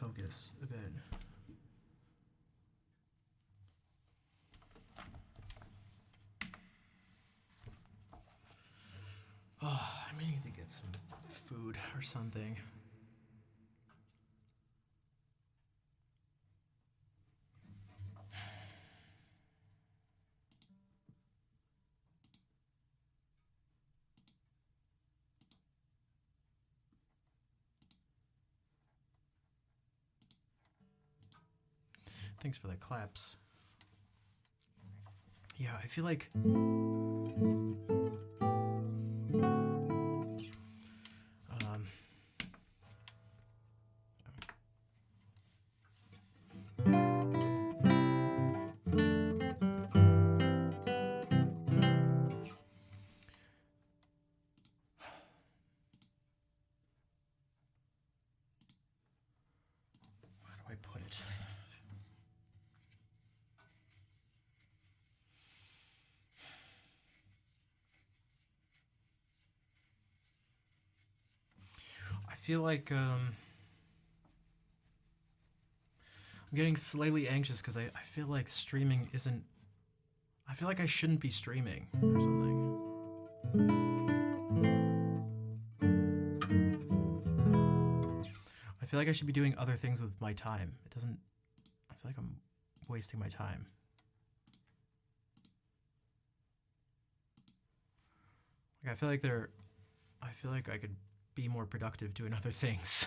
focus a bit. Oh, I may need to get some food or something. Thanks for the claps. Yeah, I feel like where do I put it? I feel like I'm getting slightly anxious because I feel like streaming isn't. I feel like I shouldn't be streaming or something. I feel like I should be doing other things with my time. It doesn't. I feel like I'm wasting my time. Like I feel like I could be more productive doing other things,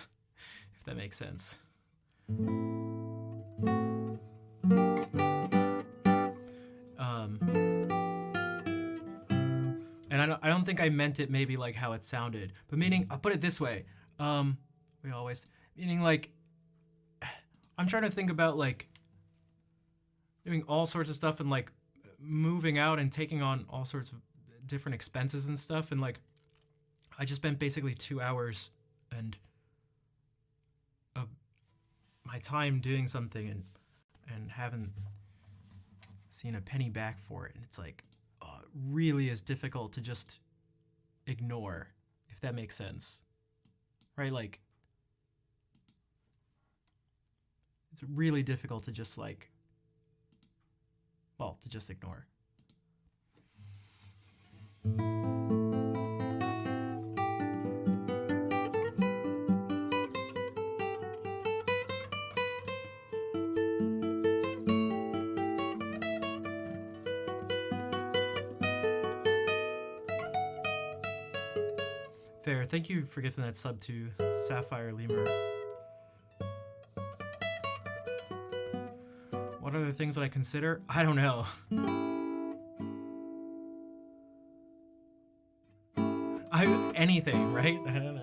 if that makes sense. And I don't think I meant it maybe like how it sounded, but meaning, I'll put it this way. Meaning like, I'm trying to think about like doing all sorts of stuff and like moving out and taking on all sorts of different expenses and stuff. And like, I just spent basically 2 hours and my time doing something and haven't seen a penny back for it. And it's like, really is difficult to just ignore, if that makes sense. Right? Like, it's really difficult to just like, well, to just ignore. Fair. Thank you for gifting that sub to Sapphire Lemur. What other things would I consider? I don't know. Anything, right? I don't know.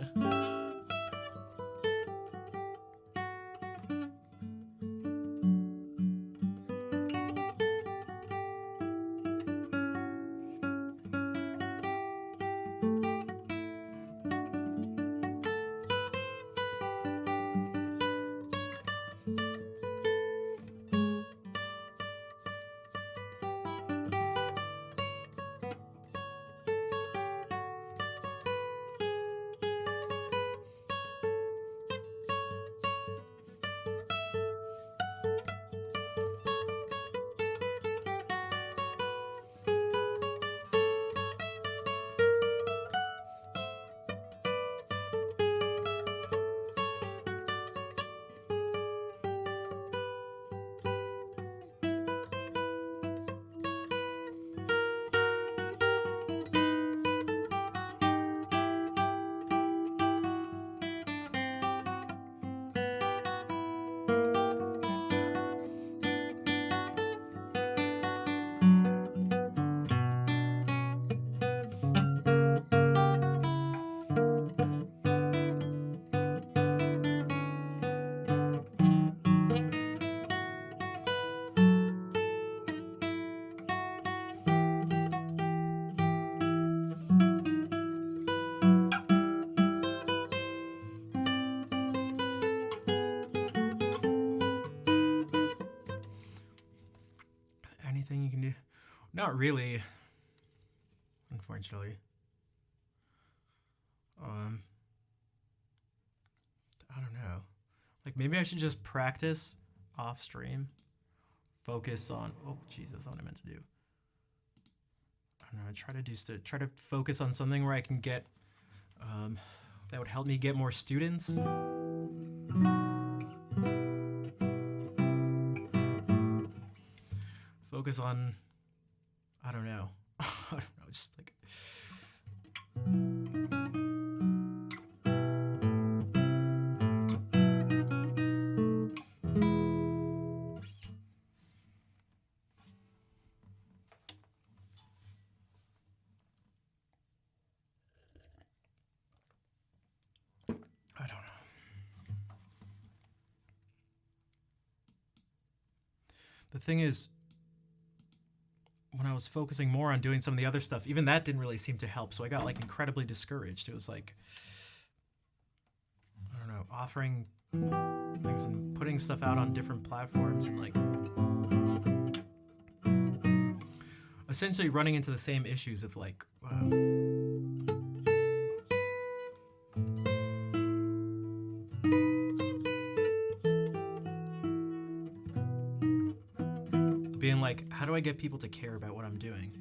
Anything you can do? Not really, unfortunately. I don't know. Like maybe I should just practice off stream. Focus on, oh Jesus, that's not what I meant to do. I don't know, try to focus on something where I can get, that would help me get more students. Focus on, I don't know. I don't know, just like. I don't know. The thing is, when I was focusing more on doing some of the other stuff, even that didn't really seem to help. So I got like incredibly discouraged. It was like, I don't know, offering things and putting stuff out on different platforms and like essentially running into the same issues of like, being like, how do I get people to care about what I'm doing?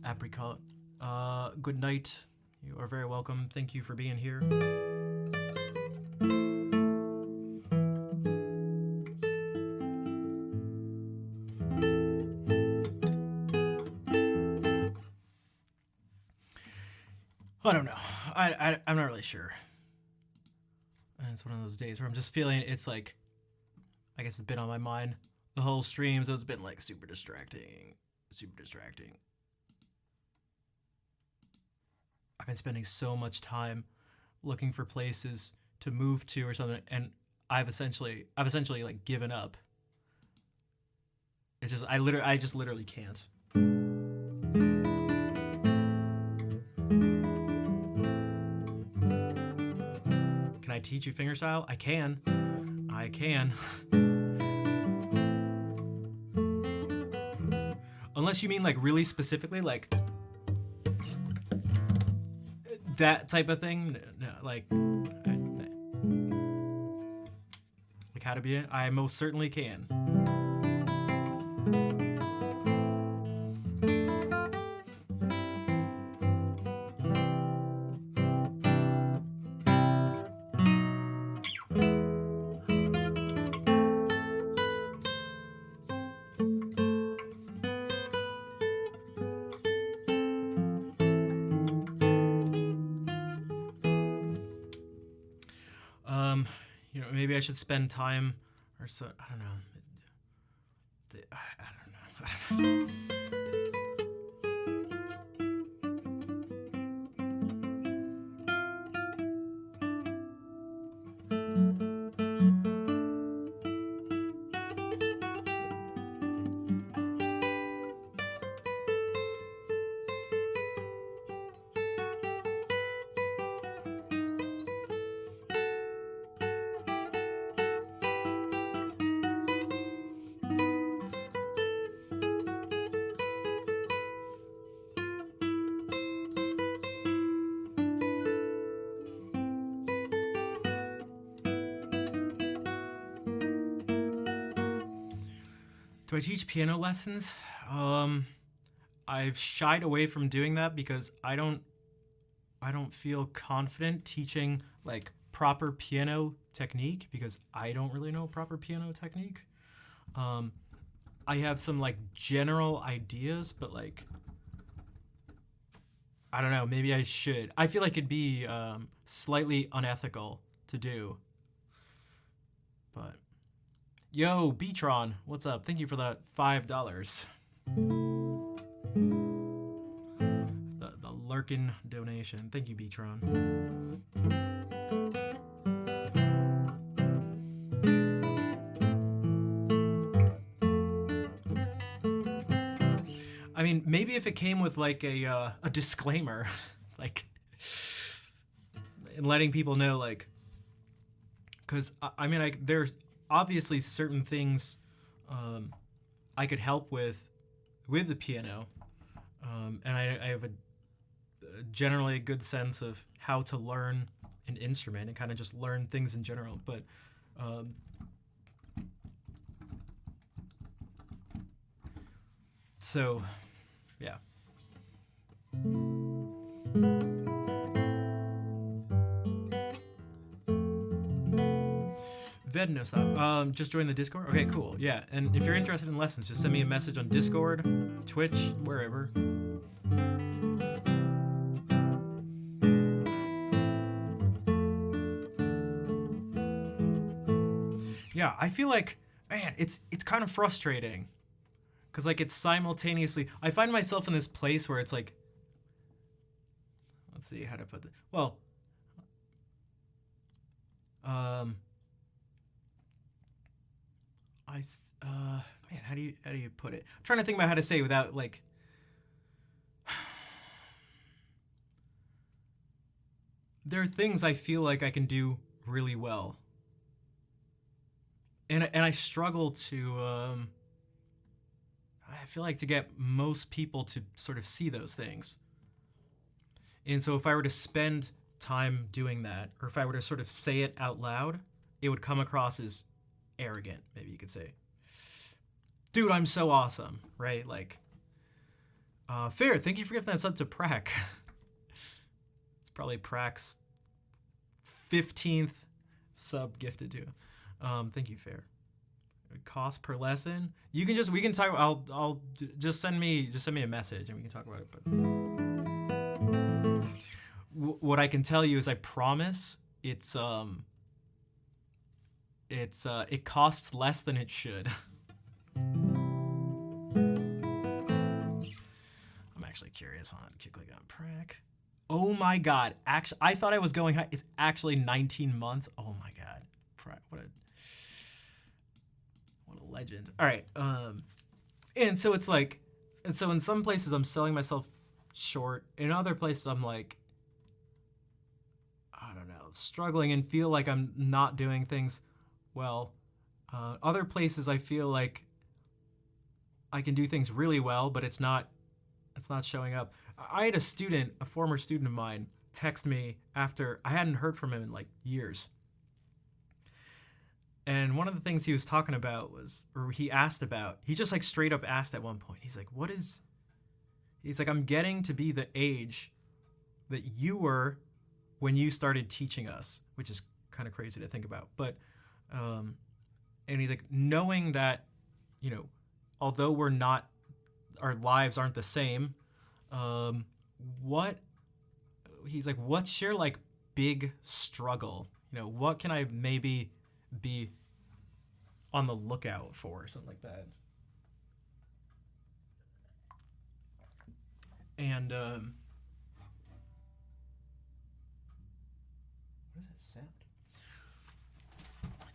Apricot. Good night. You are very welcome. Thank you for being here. I don't know. I'm not really sure. And it's one of those days where I'm just feeling it's like, I guess it's been on my mind the whole stream, so it's been like super distracting. Super distracting. I've been spending so much time looking for places to move to or something, and I've essentially like given up. It's just I just literally can't. Can I teach you fingerstyle? I can. I can. Unless you mean like really specifically like that type of thing, no, like how to be it? I most certainly can. You know, maybe I should spend time or so. I don't know. I don't know. Do I teach piano lessons? I've shied away from doing that because I don't feel confident teaching like proper piano technique because I don't really know proper piano technique. I have some like general ideas, but like I don't know, maybe I should. I feel like it'd be slightly unethical to do. But yo, Beatron, what's up? Thank you for that $5. Merkin donation. Thank you, Beatron. I mean, maybe if it came with like a disclaimer, like, and letting people know, like, because I mean, like, there's obviously certain things I could help with the piano, and I have a generally a good sense of how to learn an instrument and kind of just learn things in general, but so yeah. Ved knows that. Just join the Discord? Okay, cool. Yeah, and if you're interested in lessons, just send me a message on Discord, Twitch, wherever. Yeah, I feel like, man, it's kind of frustrating. Because, like, it's simultaneously... I find myself in this place where it's like... Let's see how to put this. Well... man, how do you put it? I'm trying to think about how to say it without, like... There are things I feel like I can do really well. And I struggle to... I feel like to get most people to sort of see those things. And so if I were to spend time doing that, or if I were to sort of say it out loud, it would come across as arrogant, maybe you could say. Dude, I'm so awesome, right? Like, Fair, thank you for giving that sub to Prak. It's probably Prak's 15th sub gifted to him. Thank you, Fair. Cost per lesson? You can we can talk. I'll just send me a message and we can talk about it. But what I can tell you is I promise it costs less than it should. I'm actually curious on click on Prak. Oh my god! Actually, I thought I was going high. It's actually 19 months. Oh my god, Prak! What a legend. All right, and so it's like, and so in some places I'm selling myself short. In other places I'm like, I don't know, struggling and feel like I'm not doing things well. Other places I feel like I can do things really well, but it's not showing up. I had a former student of mine, text me after I hadn't heard from him in like years. And one of the things he was talking about was, or he just like straight up asked at one point, he's like, I'm getting to be the age that you were when you started teaching us, which is kind of crazy to think about. But, and he's like, knowing that, although our lives aren't the same, what's your like big struggle? What can I maybe be on the lookout for, something like that. And what does that sound?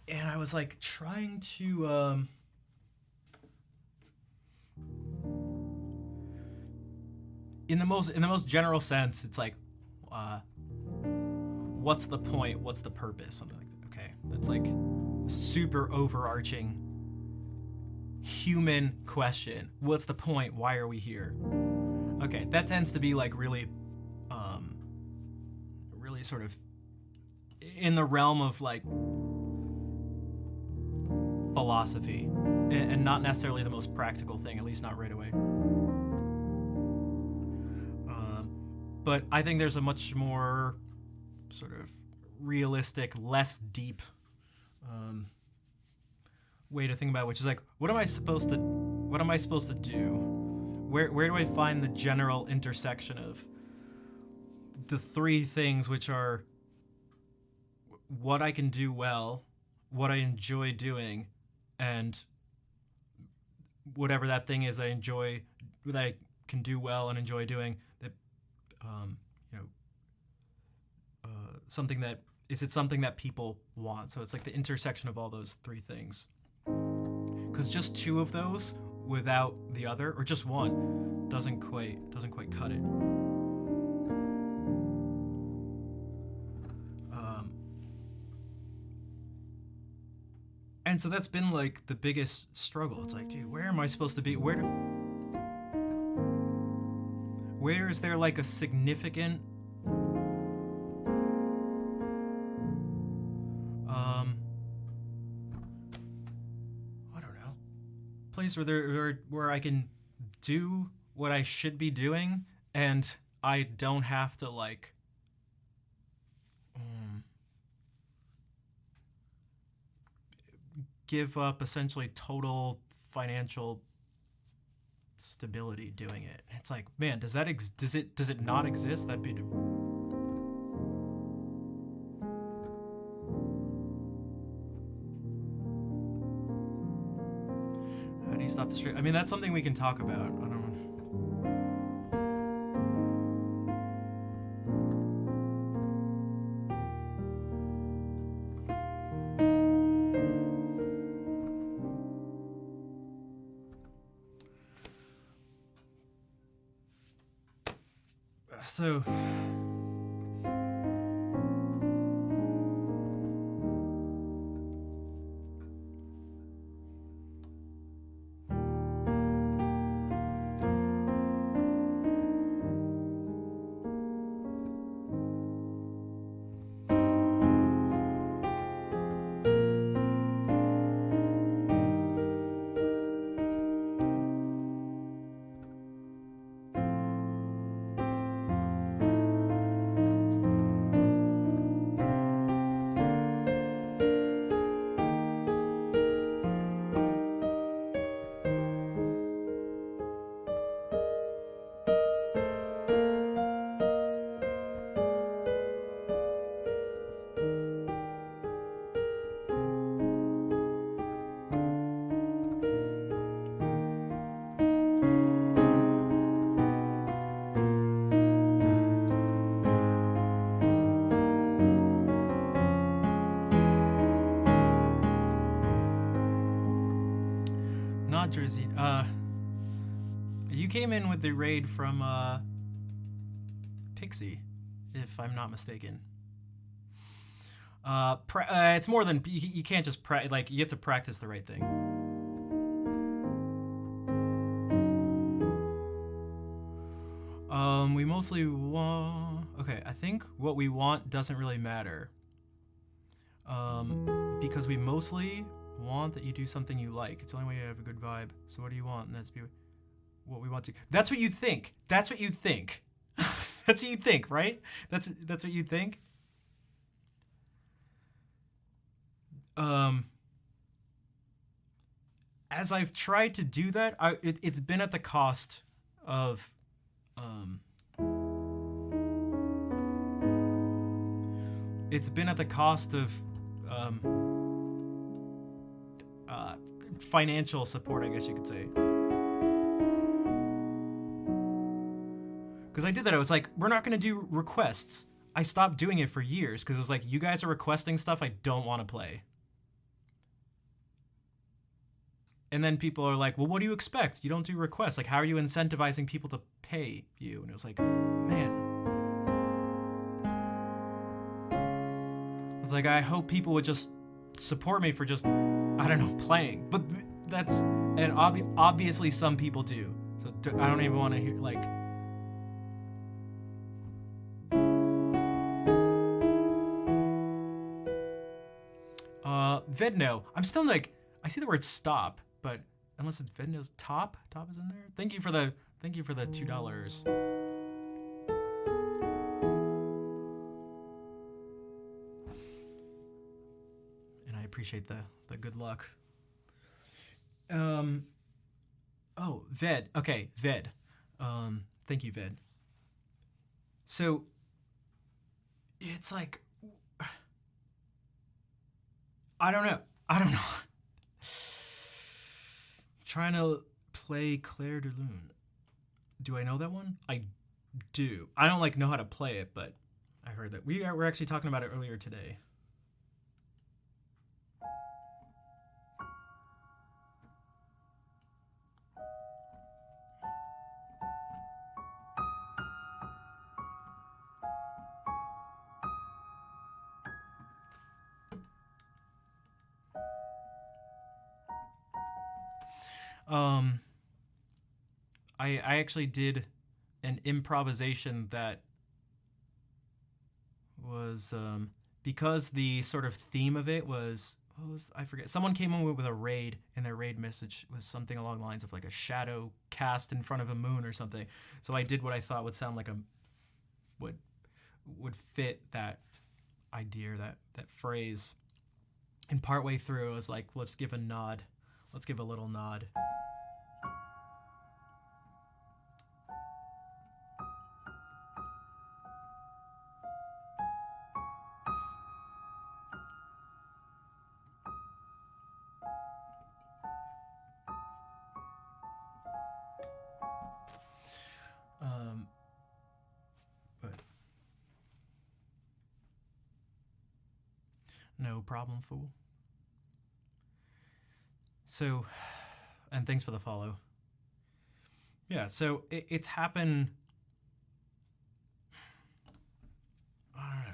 And I was like trying to in the most general sense, it's like what's the point? What's the purpose? Something like that. Okay, that's like a super overarching human question. What's the point? Why are we here? Okay, that tends to be like really sort of in the realm of like philosophy, and not necessarily the most practical thing, at least not right away. But I think there's a much more sort of realistic, less deep way to think about it, which is like, what am I supposed to do? Where do I find the general intersection of the three things, which are what I can do well, what I enjoy doing, and whatever that thing is that I can do well and enjoy doing, that you know, something that is it something that people want? So it's like the intersection of all those three things. Because just two of those without the other, or just one, doesn't quite cut it. And so that's been like the biggest struggle. It's like, dude, where am I supposed to be? Where is there like a significant I don't know, place where I can do what I should be doing and I don't have to like give up essentially total financial stability doing it. It's like, man, does it not exist? That'd be how do you stop the stream? I mean, that's something we can talk about. I don't know. So not Jersey. You came in with the raid from Pixie, if I'm not mistaken. It's more than you can't just like you have to practice the right thing. We mostly want. Okay, I think what we want doesn't really matter. Because we mostly want that you do something you like. It's the only way you have a good vibe. So what do you want? And that's what we want to. That's what you think. That's what you think. That's what you think, right? That's what you think. As I've tried to do that, it's been at the cost of it's been at the cost of financial support, I guess you could say. Because I did that. I was like, we're not going to do requests. I stopped doing it for years because it was like, you guys are requesting stuff I don't want to play. And then people are like, well, what do you expect? You don't do requests. Like, how are you incentivizing people to pay you? And it was like, man. I was like, I hope people would just support me for just, I don't know, playing. But that's, and obviously some people do. So I don't even want to hear, like, Vedno. I'm still like, I see the word stop, but unless it's Vedno's top is in there. Thank you for the $2. And I appreciate the good luck. Oh, Ved. Okay, Ved. Thank you, Ved. So it's like, I don't know. Trying to play Claire de Lune. Do I know that one? I do. I don't like know how to play it, but I heard that we're actually talking about it earlier today. Um, I actually did an improvisation that was because the sort of theme of it was what was I forget. Someone came in with a raid, and their raid message was something along the lines of like a shadow cast in front of a moon or something. So I did what I thought would sound like a would would fit that idea, that phrase. And partway through, I was like, let's give a nod. Let's give a little nod. Um, but no problem, fool. So, and thanks for the follow. Yeah, so it's happened. I don't know.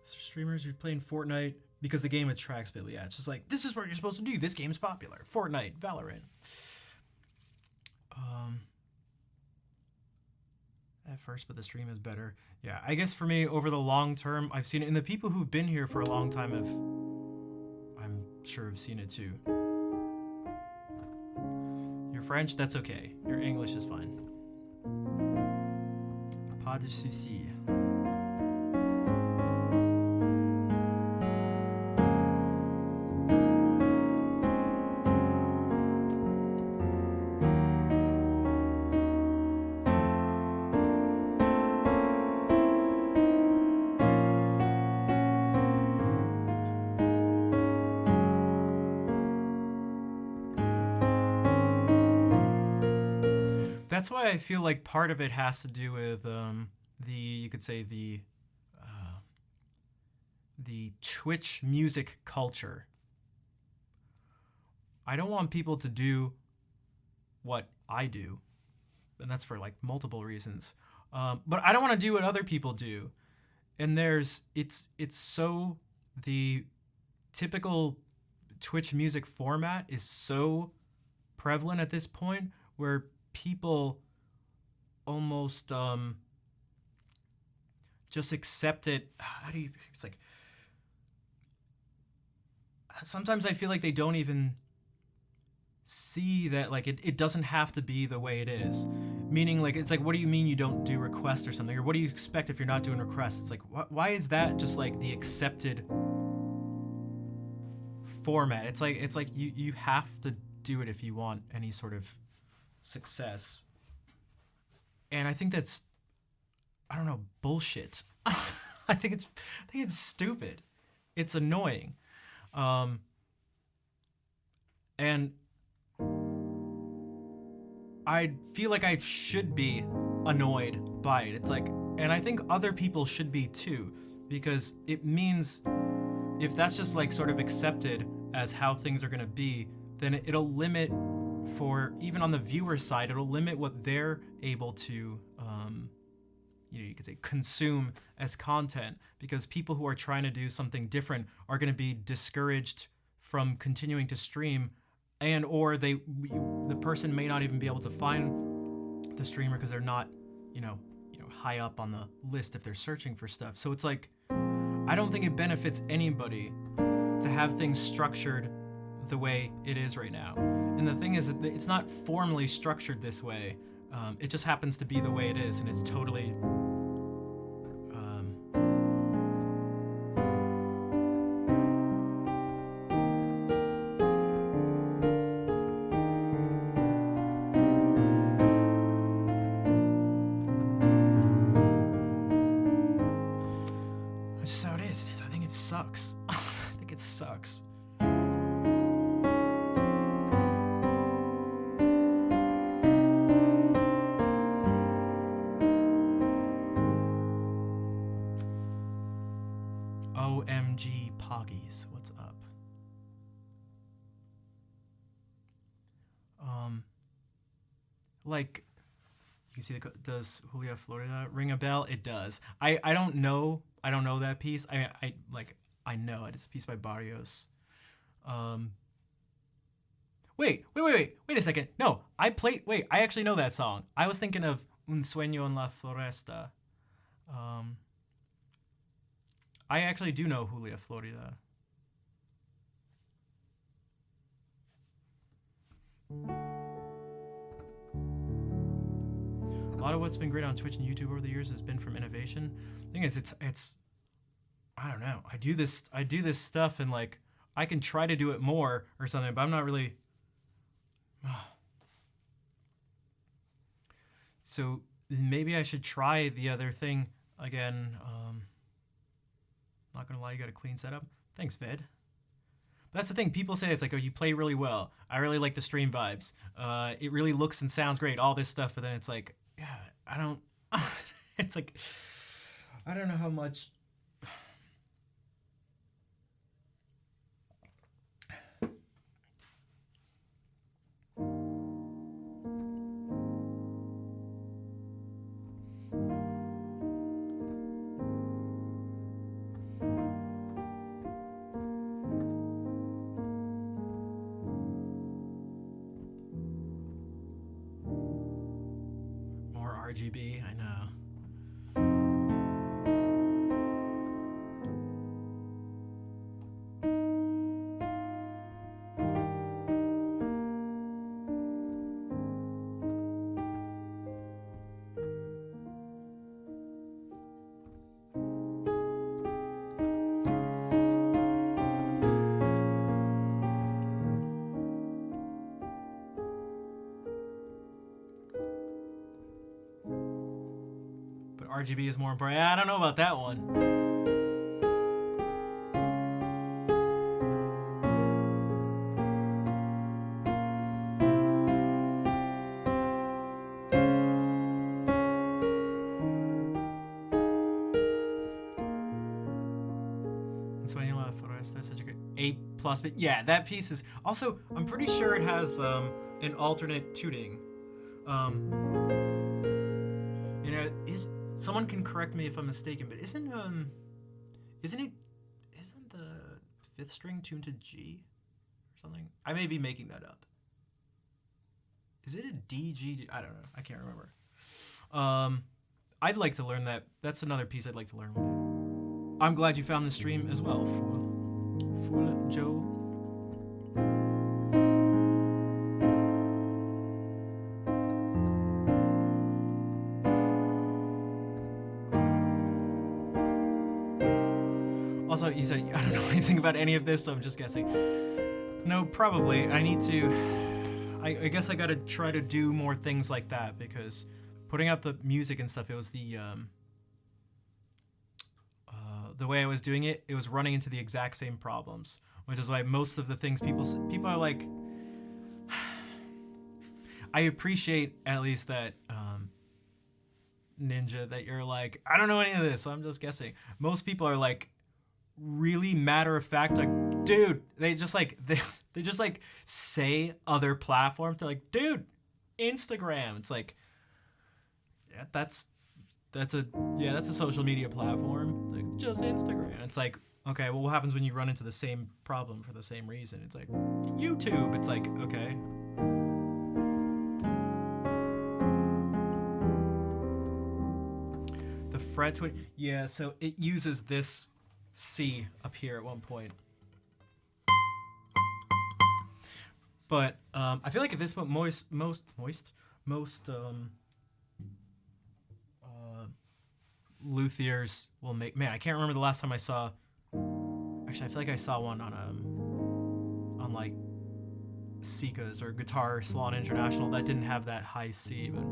Streamers who are playing Fortnite because the game attracts people. Yeah, it's just like this is what you're supposed to do. This game's popular. Fortnite, Valorant. Um, at first, but the stream is better. Yeah, I guess for me, over the long term, I've seen it, and the people who've been here for a long time I'm sure, have seen it too. Your French, that's okay. Your English is fine. Pas de soucis. That's why I feel like part of it has to do with you could say the Twitch music culture. I don't want people to do what I do, and that's for like multiple reasons. But I don't want to do what other people do. And it's so the typical Twitch music format is so prevalent at this point where people almost just accept it. How do you? It's like sometimes I feel like they don't even see that like it doesn't have to be the way it is. Meaning like it's like, what do you mean you don't do requests or something? Or what do you expect if you're not doing requests? It's like, why is that just like the accepted format? It's like you have to do it if you want any sort of success. And I think that's, I don't know, bullshit. I think it's stupid. It's annoying. And I feel like I should be annoyed by it. It's like, and I think other people should be too, because it means if that's just like sort of accepted as how things are going to be, then it'll limit, for even on the viewer side, it'll limit what they're able to, you could say, consume as content, because people who are trying to do something different are going to be discouraged from continuing to stream, and or the person may not even be able to find the streamer because they're not, high up on the list if they're searching for stuff. So it's like, I don't think it benefits anybody to have things structured the way it is right now. And the thing is that it's not formally structured this way. It just happens to be the way it is, and it's totally that's just how it is. I think it sucks. I think it sucks. OMG Poggies, what's up? Like, you can see does Julia Florida ring a bell? It does. I don't know that piece. I know it. It's a piece by Barrios. Wait a second. No, I actually know that song. I was thinking of Un Sueño en la Floresta. I actually do know Julia Florida. A lot of what's been great on Twitch and YouTube over the years has been from innovation. The thing is, it's I don't know. I do this stuff, and like I can try to do it more or something, but I'm not really. So maybe I should try the other thing again. Not gonna lie, you got a clean setup. Thanks, Ved. But that's the thing. People say it's like, oh, you play really well. I really like the stream vibes. It really looks and sounds great. All this stuff, but then it's like, yeah, I don't. It's like, I don't know how much. RGB, I know. RGB is more important. I don't know about that one. Sueño Forest, that's such a great A+, but yeah, that piece is also, I'm pretty sure it has an alternate tuning. Is someone can correct me if I'm mistaken, but isn't the 5th string tuned to G or something? I may be making that up. Is it a D, G? I don't know. I can't remember. I'd like to learn that. That's another piece I'd like to learn one day. I'm glad you found the stream as well, Fool Joe. Also, you said I don't know anything about any of this, so I'm just guessing. No, probably. I need to. I guess I gotta try to do more things like that because putting out the music and stuff, it was the way I was doing it, it was running into the exact same problems, which is why most of the things people are like. I appreciate at least that Ninja that you're like I don't know any of this, so I'm just guessing. Most people are like really matter of fact, like dude, they just like they just like say other platforms. They're like, dude, Instagram. It's like, yeah, that's a social media platform. Like just Instagram. It's like, okay, well, what happens when you run into the same problem for the same reason? It's like YouTube. It's like, okay. The Fred twin, yeah. So it uses this C up here at one point. But I feel like at this point, most luthiers will make. Man, I can't remember the last time I saw. Actually, I feel like I saw one on like Sika's or Guitar Salon International that didn't have that high C, but.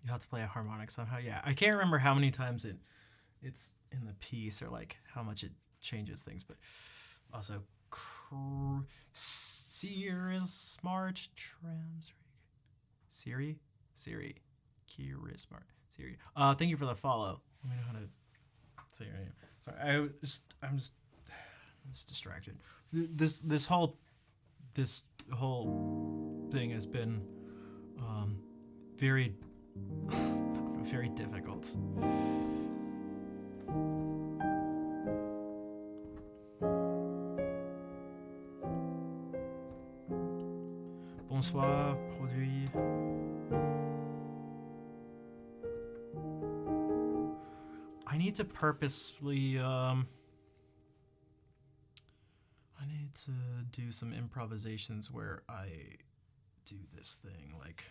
You have to play a harmonic somehow. Yeah, I can't remember how many times it's in the piece or like how much it changes things, but also Cirrus March Trams Siri. Kirismart. Siri. Thank you for the follow. Let me know how to say your name. Sorry, I'm just distracted. This whole thing has been very very difficult. Bonsoir, produit. I need to purposely I need to do some improvisations where I do this thing like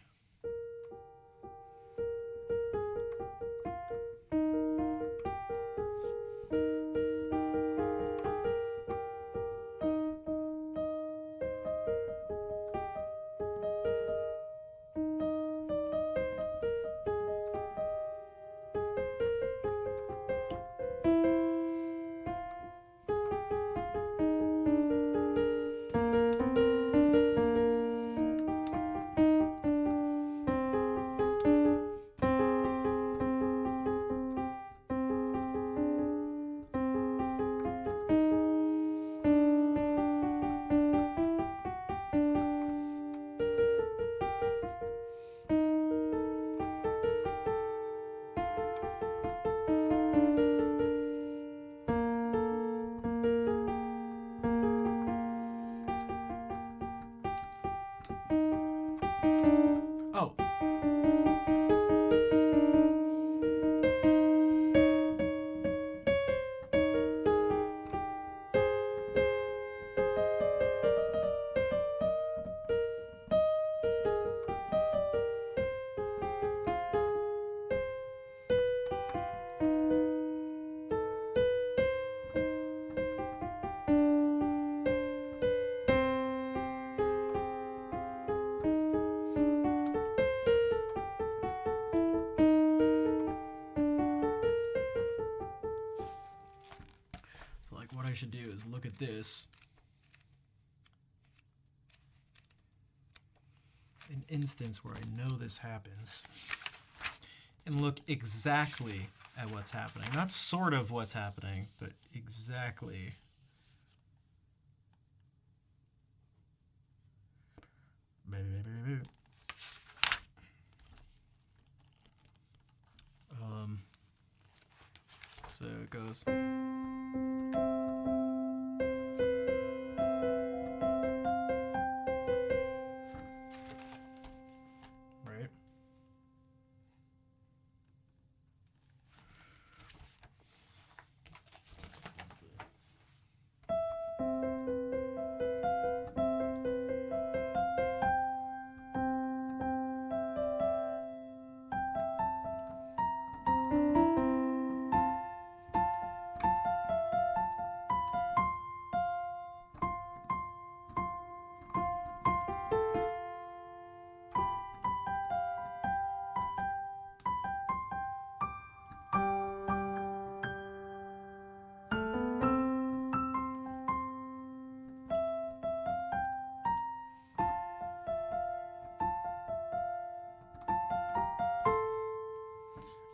oh. So like what I should do is look at this. An instance where I know this happens. And look exactly at what's happening. Not sort of what's happening, but exactly. So it goes. Right?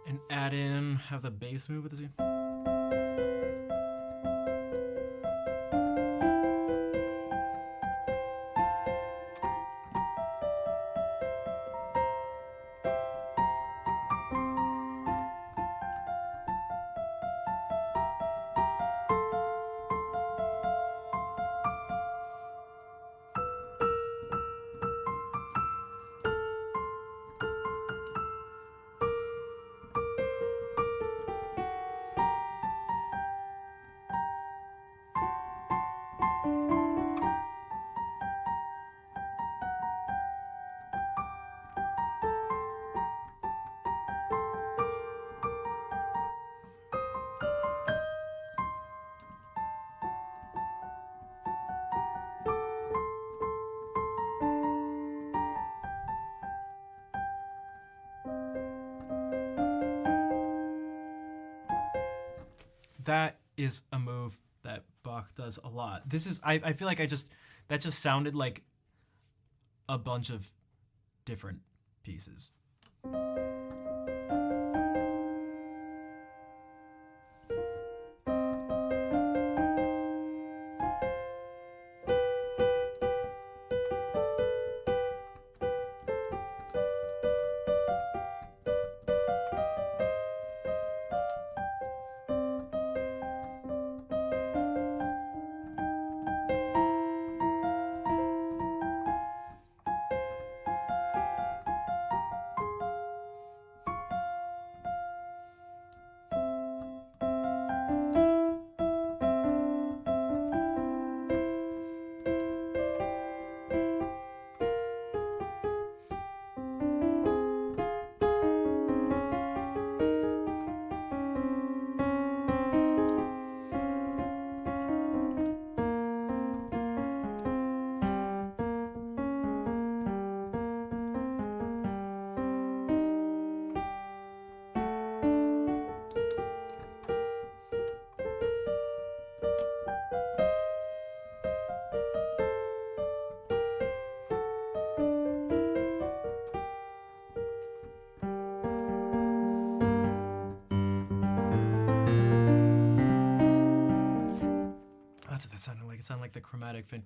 And add in, have the bass move with the Z. That is a move that Bach does a lot. This is I feel like that just sounded like a bunch of different pieces. it sounded like the chromatic fin.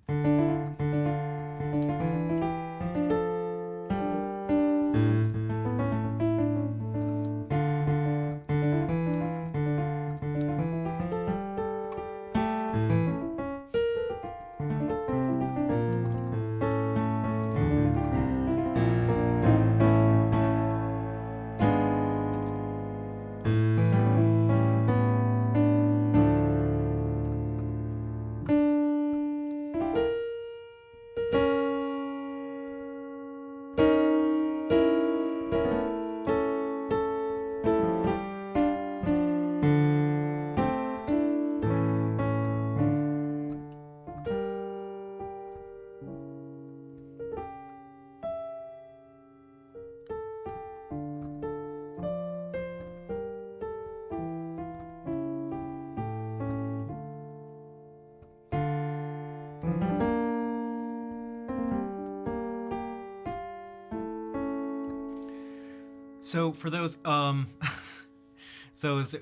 So for those,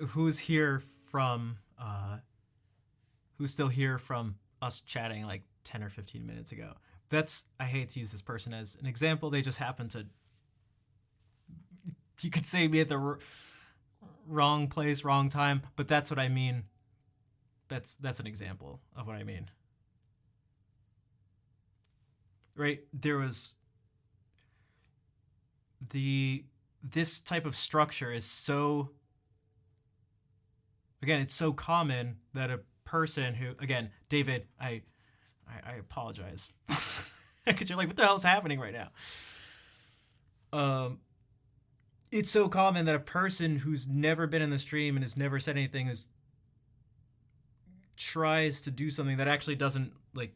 who's here from, who's still here from us chatting like 10 or 15 minutes ago? I hate to use this person as an example. They just happen to, you could say be at the wrong place, wrong time, but that's what I mean. That's an example of what I mean. Right? There was this type of structure is so, again, it's so common that a person who, again, David, I apologize because you're like, what the hell is happening right now? It's so common that a person who's never been in the stream and has never said anything tries to do something that actually doesn't like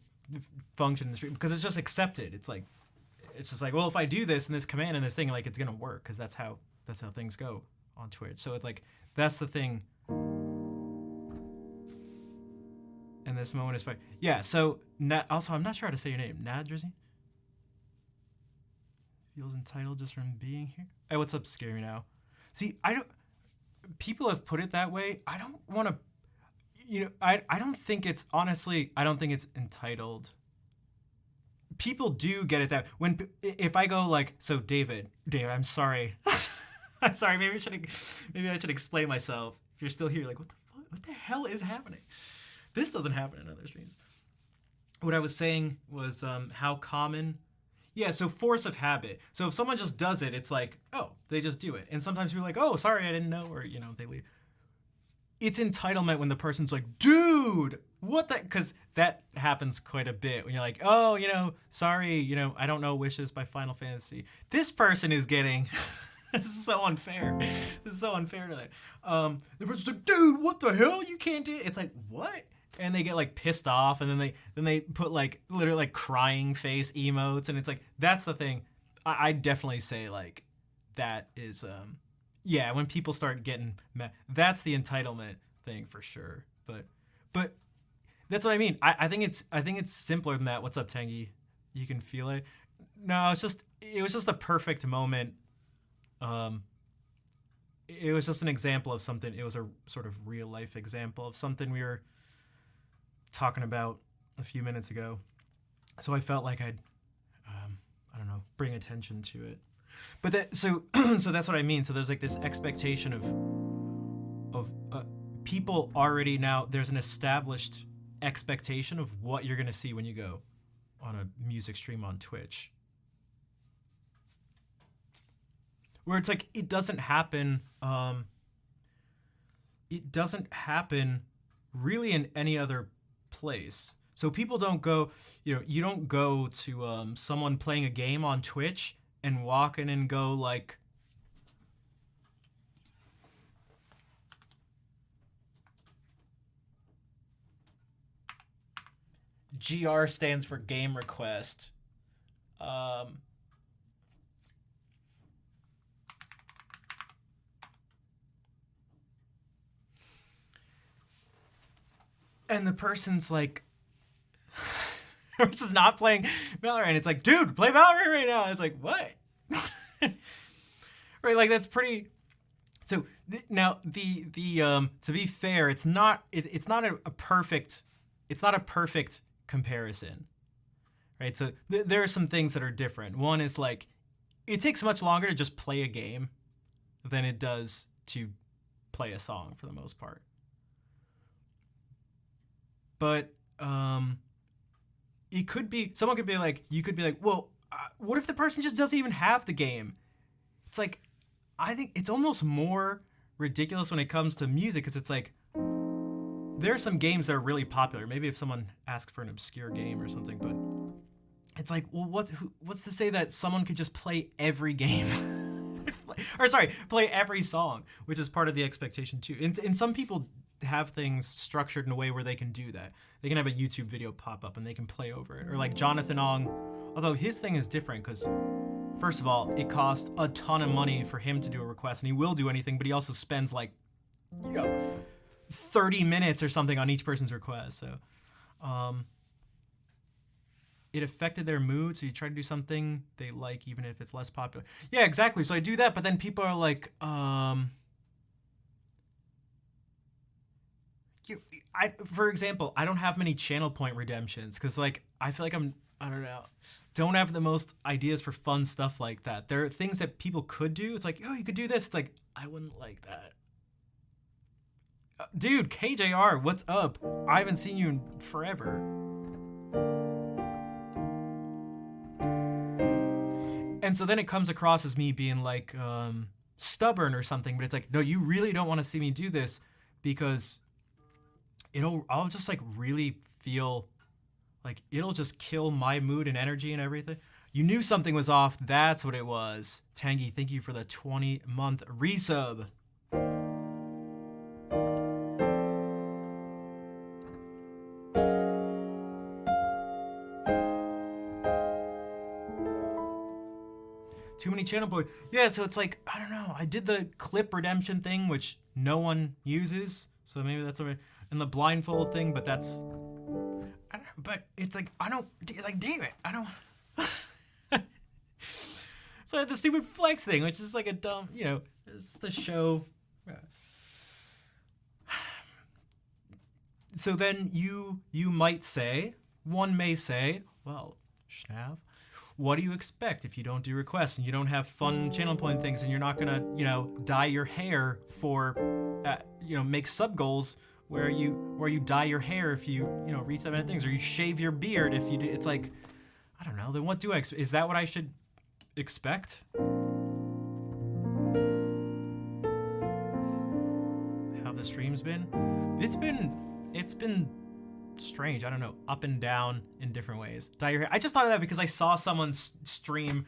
function in the stream because it's just accepted. It's just like, well, if I do this and this command and this thing, like it's gonna work because that's how things go on Twitch. So it's like that's the thing. And this moment is fine. Yeah. So also, I'm not sure how to say your name. Nadrizzy feels entitled just from being here. Hey, what's up, Scary Now? See, people have put it that way. I don't want to. I don't think it's honestly. I don't think it's entitled. People do get it that if I go like, so David, I'm sorry. I'm sorry. Maybe I should explain myself. If you're still here, like, what the hell is happening? This doesn't happen in other streams. What I was saying was how common. Yeah, so force of habit. So if someone just does it, it's like, oh, they just do it. And sometimes people are like, oh, sorry, I didn't know, or they leave. It's entitlement when the person's like, dude, what the, because that happens quite a bit when you're like, oh, sorry, I don't know Wishes by Final Fantasy. This person is getting, this is so unfair. This is so unfair to that. The person's like, dude, what the hell? You can't do it. It's like, what? And they get like pissed off, and then they put like literally like crying face emotes, and it's like, that's the thing. I definitely say like that is yeah, when people start getting mad, that's the entitlement thing for sure. But that's what I mean. I think it's simpler than that. What's up, Tangy? You can feel it. No, it was just the perfect moment. It was just an example of something. It was a sort of real life example of something we were talking about a few minutes ago. So I felt like I'd I don't know, bring attention to it. But so that's what I mean. So there's like this expectation of people already now. There's an established expectation of what you're gonna see when you go on a music stream on Twitch, where it's like it doesn't happen. It doesn't happen really in any other place. So people don't go. You don't go to someone playing a game on Twitch and walk in and go like, GR stands for game request. And the person's like, person's not playing Valorant. It's like, dude, play Valorant right now. And it's like, what? Right, like that's pretty. So now the to be fair, it's not a perfect it's not a perfect comparison, right? So there are some things that are different. One is like, it takes much longer to just play a game than it does to play a song for the most part. But it could be, someone could be like, you could be like, well, what if the person just doesn't even have the game? It's like, I think it's almost more ridiculous when it comes to music, because it's like, there are some games that are really popular. Maybe if someone asked for an obscure game or something, but it's like, well, what's to say that someone could just play every game? Or sorry, play every song, which is part of the expectation too. And some people have things structured in a way where they can do that. They can have a YouTube video pop up and they can play over it. Or like Jonathan Ong, although his thing is different because, first of all, it costs a ton of money for him to do a request, and he will do anything, but he also spends like, 30 minutes or something on each person's request. So it affected their mood, so you try to do something they like even if it's less popular. Yeah, exactly. So I do that, but then people are like, for example, I don't have many channel point redemptions because like I feel like I don't know, don't have the most ideas for fun stuff like that. There are things that people could do. It's like, oh, you could do this. It's like, I wouldn't like that. Dude, KJR, what's up? I haven't seen you in forever. And so then it comes across as me being like stubborn or something, but it's like, no, you really don't want to see me do this because I'll just like really feel like it'll just kill my mood and energy and everything. You knew something was off. That's what it was. Tangy, thank you for the 20-month resub. Too many channel points. Yeah, so it's like, I don't know. I did the clip redemption thing, which no one uses. So maybe that's what. And the blindfold thing, but that's. I don't know, but it's like, I don't. Like, damn it. I don't. So I had the stupid flex thing, which is like a dumb, it's just a show. So then you might say, one may say, well, Schnav, what do you expect if you don't do requests and you don't have fun channel point things and you're not gonna, dye your hair for, make sub goals where you dye your hair if you, reach that many things, or you shave your beard if you do. It's like, I don't know. Then what do I expect? Is that what I should expect? How the stream's been? It's been strange. I don't know, up and down in different ways. Dye your hair. I just thought of that because I saw someone stream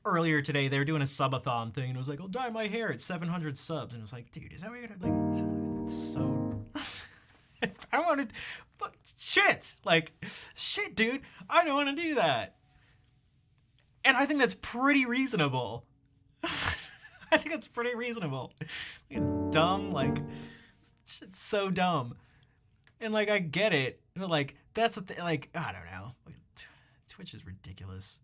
earlier today. They were doing a subathon thing, and it was like, I'll dye my hair at 700 subs, and it was like, dude, is that what you're gonna like? It's so. I wanted, but shit, dude. I don't want to do that, and I think that's pretty reasonable. I think that's pretty reasonable. Dumb, shit's so dumb. And I get it, but that's the thing. I don't know. Twitch is ridiculous.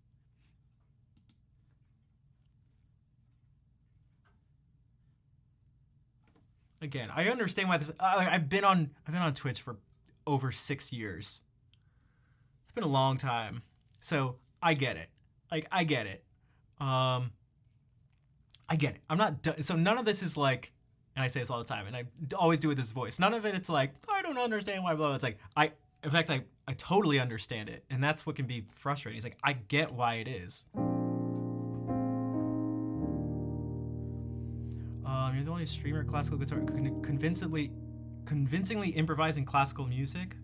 Again, I understand why this. I've been on Twitch for over 6 years. It's been a long time, so I get it. I get it. I get it. I'm not. So none of this is like. And I say this all the time, and I always do with this voice. None of it, it's like, I don't understand why, blah, blah. It's like, in fact, I totally understand it. And that's what can be frustrating. It's like, I get why it is. You're the only streamer classical guitar convincingly improvising classical music.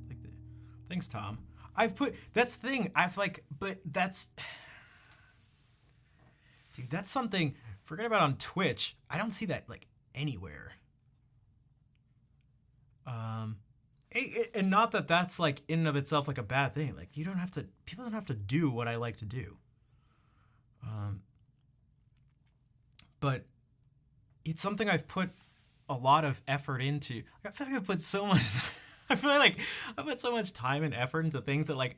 Thanks, Tom. That's the thing. But that's, dude, that's something, forget about on Twitch. I don't see that, anywhere. And not that that's in and of itself a bad thing. People don't have to do what I like to do. But it's something I've put a lot of effort into. I feel like I've put so much I feel like I've put so much time and effort into things that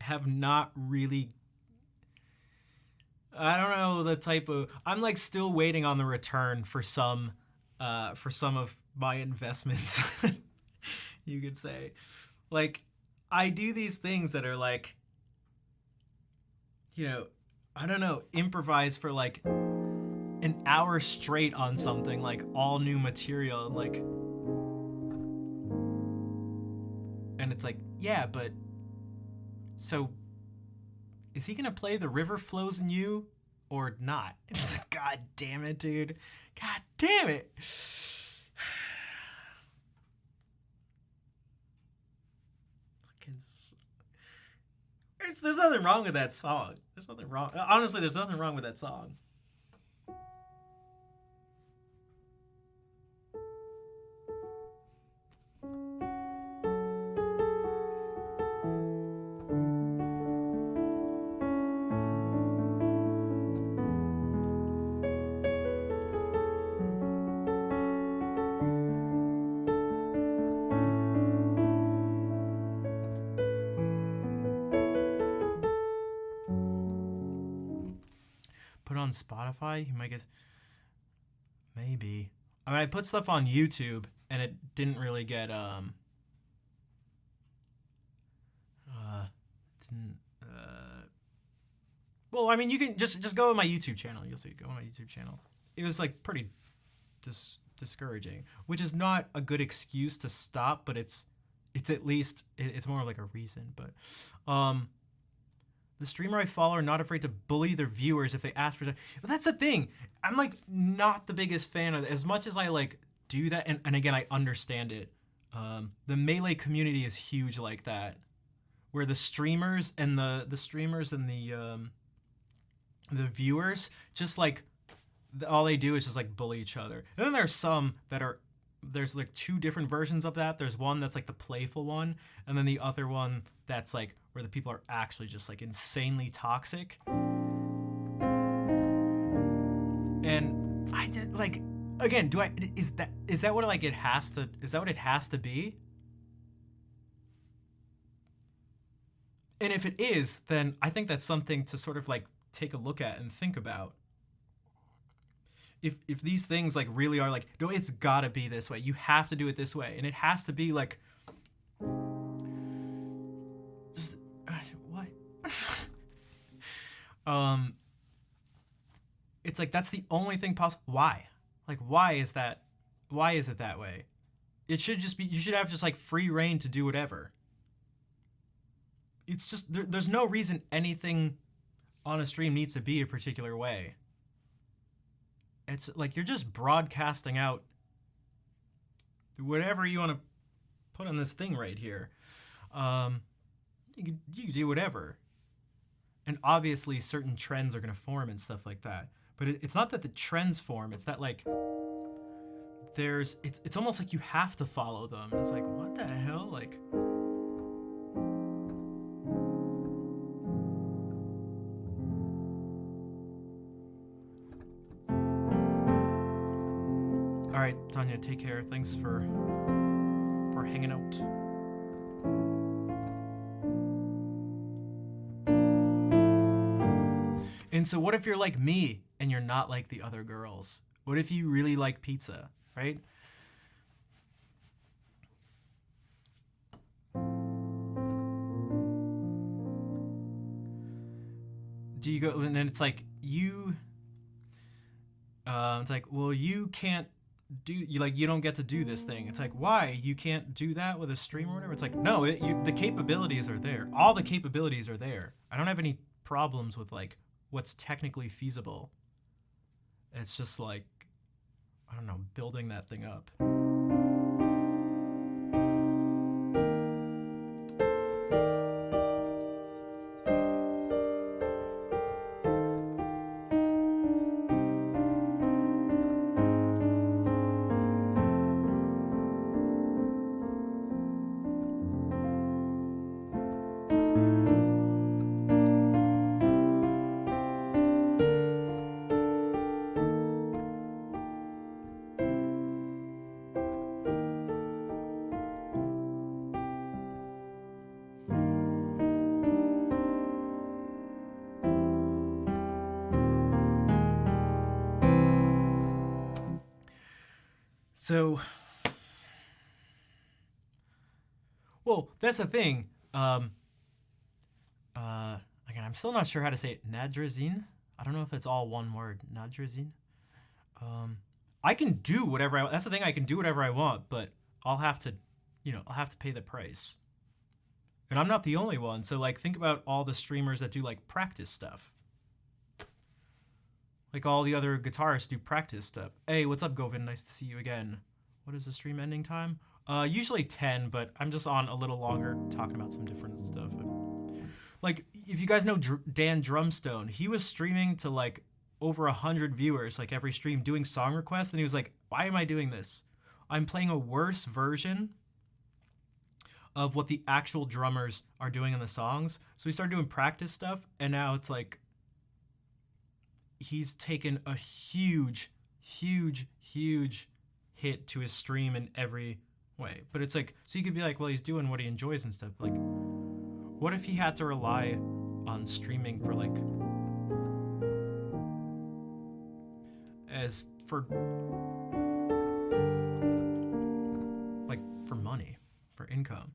have not really, I don't know, the type of, I'm still waiting on the return for some of my investments. you could say. Like, I do these things that are like, you know, I don't know, improvise for like an hour straight on something, like all new material, and like, and it's like, yeah, but so is he gonna play The River Flows in You or not? It's like, God damn it, dude. God damn it. There's nothing wrong with that song. There's nothing wrong. Honestly, there's nothing wrong with that song. Put on Spotify, you might get, maybe. I mean, I put stuff on YouTube and it didn't really get didn't well, I mean, you can just go on my YouTube channel. You'll see. Go on my YouTube channel. It was like pretty discouraging, which is not a good excuse to stop, but it's at least it's more like a reason. But the streamer I follow are not afraid to bully their viewers if they ask for something. But that's the thing. I'm like not the biggest fan of it. As much as I like do that, and again, I understand it. The Melee community is huge like that, where the streamers and the viewers just like all they do is just like bully each other. And then there's some that are, there's like two different versions of that. There's one that's like the playful one, and then the other one that's like where the people are actually just like insanely toxic. And I did like, again, is that what like it has to, is that what it has to be? And if it is, then I think that's something to sort of like take a look at and think about. If these things like really are like, no, it's gotta be this way. You have to do it this way, and it has to be like, just what? It's like that's the only thing possible. Why? Like, why is that? Why is it that way? It should just be. You should have just like free reign to do whatever. It's just there's no reason anything on a stream needs to be a particular way. It's like you're just broadcasting out whatever you want to put on this thing right here. You can do whatever. And obviously certain trends are going to form and stuff like that. But it's not that the trends form, it's that like it's almost like you have to follow them. It's like, what the hell? Like, all right, Tanya, take care. Thanks for hanging out. And so what if you're like me and you're not like the other girls? What if you really like pizza, right? Do you go, and then it's like it's like, well, you can't do, you don't get to do this thing. It's like, why? You can't do that with a stream or whatever? It's like, no, the capabilities are there. All the capabilities are there. I don't have any problems with like what's technically feasible. It's just like, I don't know, building that thing up. So that's the thing. Again, I'm still not sure how to say it. Nadrazin. I don't know if it's all one word. Nadrazin. I can do whatever I. That's the thing. I can do whatever I want, but I'll have to, I'll have to pay the price. And I'm not the only one. So like, think about all the streamers that do like practice stuff. Like all the other guitarists do practice stuff. Hey, what's up, Govin? Nice to see you again. What is the stream ending time? Usually 10, but I'm just on a little longer talking about some different stuff. Like, if you guys know Dan Drumstone, he was streaming to like over 100 viewers, like every stream, doing song requests, and he was like, why am I doing this? I'm playing a worse version of what the actual drummers are doing in the songs. So we started doing practice stuff, and now it's like he's taken a huge hit to his stream in every way. But it's like, so you could be like, well, he's doing what he enjoys and stuff. Like, what if he had to rely on streaming for like, for money, for income?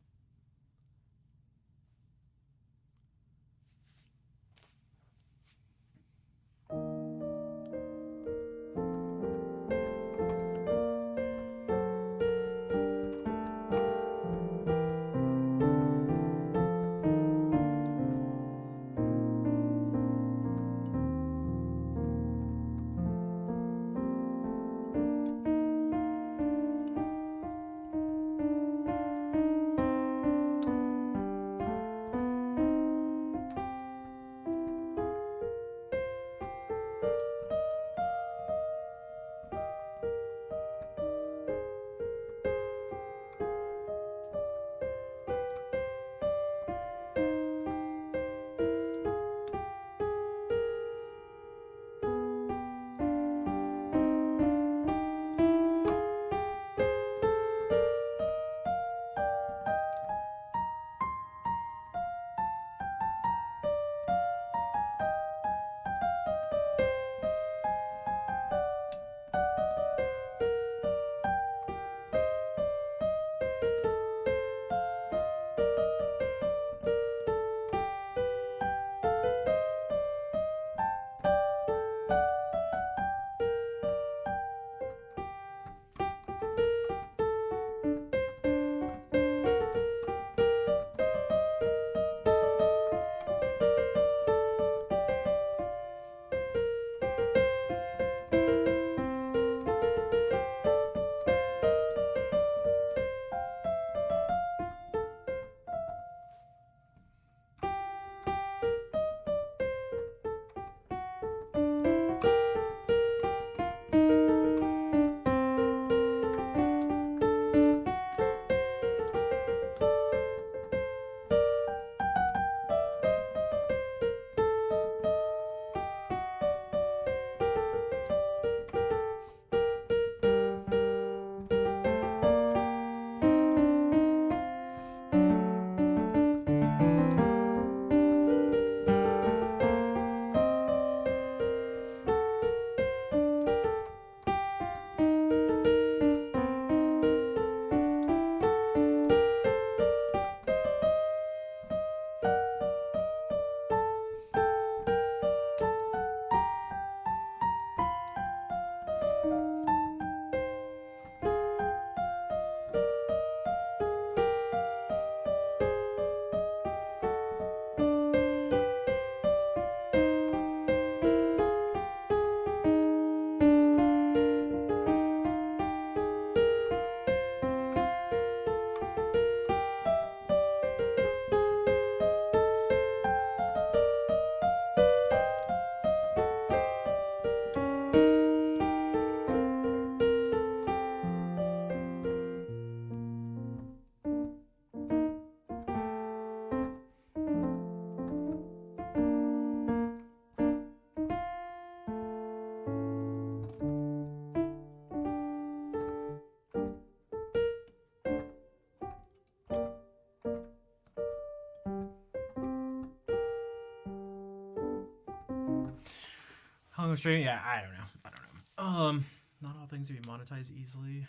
How long streaming? Yeah, I don't know. Not all things can be monetized easily.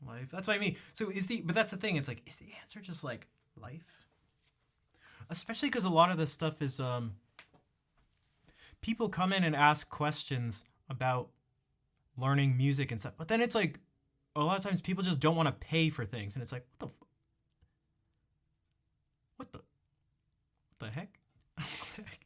Life. That's what I mean. So but that's the thing. It's like, is the answer just like life. Especially because a lot of this stuff is people come in and ask questions about learning music and stuff, but then it's like a lot of times people just don't want to pay for things, and it's like, what the heck? What the heck?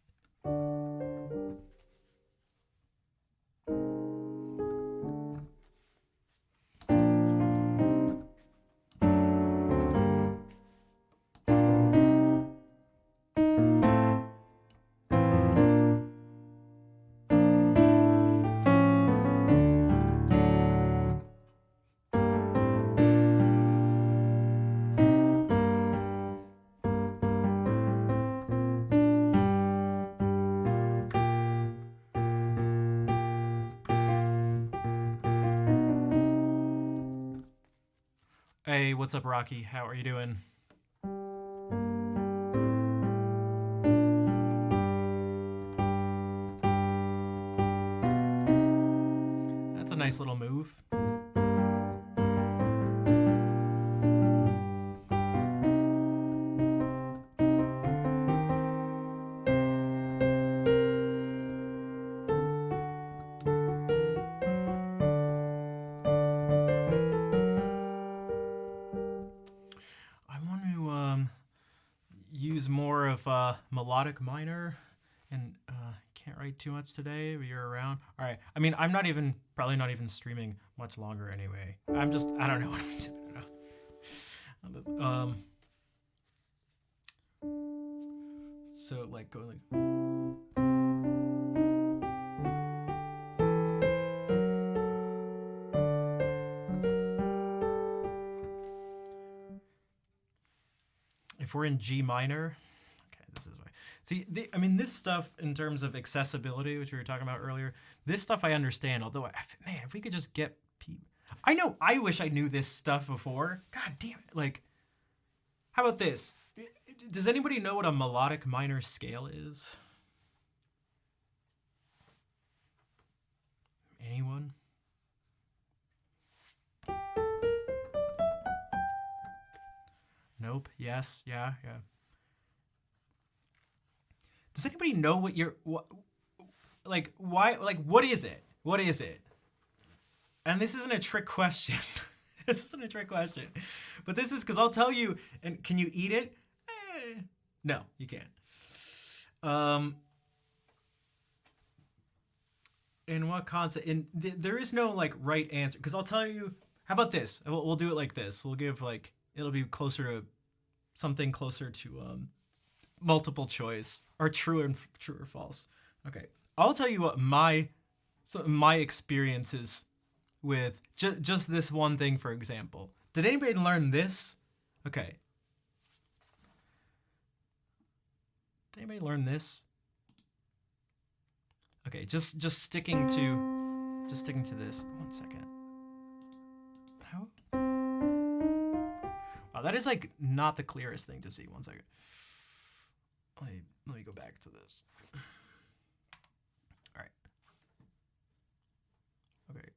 Hey, what's up, Rocky? How are you doing? That's a nice little move. Use more of melodic minor, and can't write too much today, but you're around. All right. I mean, I'm probably not even streaming much longer anyway. I don't know what I'm doing. So like go like. If we're in G minor, okay, this is why. See, I mean, this stuff in terms of accessibility, which we were talking about earlier, this stuff I understand. Although, man, if we could just get people, I wish I knew this stuff before. God damn it! Like, how about this? Does anybody know what a melodic minor scale is? Anyone? Nope. Yes. Yeah. Does anybody know what what is it? What is it? And this isn't a trick question. This isn't a trick question. But this is because I'll tell you, and can you eat it? No, you can't. In what concept? There is no like right answer, because I'll tell you. How about this? We'll do it like this. We'll give like, it'll be closer to something closer to multiple choice, or true or false. Okay, I'll tell you what my experiences with just this one thing, for example. Did anybody learn this? Okay. Did anybody learn this? Okay, just sticking to this. 1 second. How? Wow, that is like not the clearest thing to see. 1 second. Let me go back to this. All right. Okay.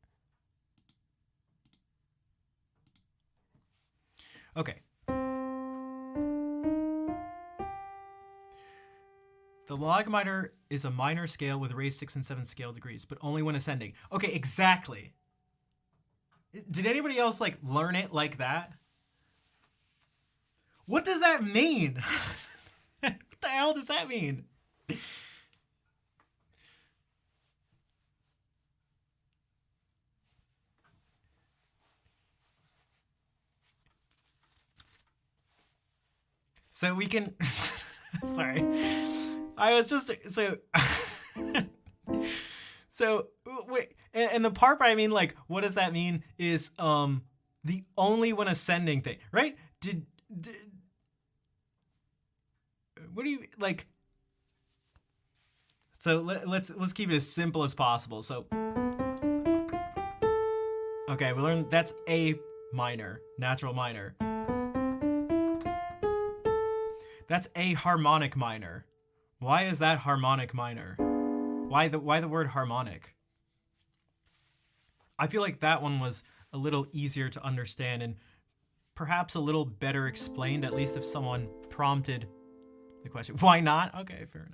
Okay. The log minor is a minor scale with raised 6 and 7 scale degrees, but only when ascending. Okay, exactly. Did anybody else like learn it like that? What does that mean? What the hell does that mean? So we can sorry. I was just so wait, and the part where I mean like what does that mean is the only when ascending thing, right? Did what do you like? So let's keep it as simple as possible. So okay, we learned that's A minor, natural minor. That's a harmonic minor. Why is that harmonic minor? Why the word harmonic? I feel like that one was a little easier to understand and perhaps a little better explained, at least if someone prompted the question. Why not? Okay, fair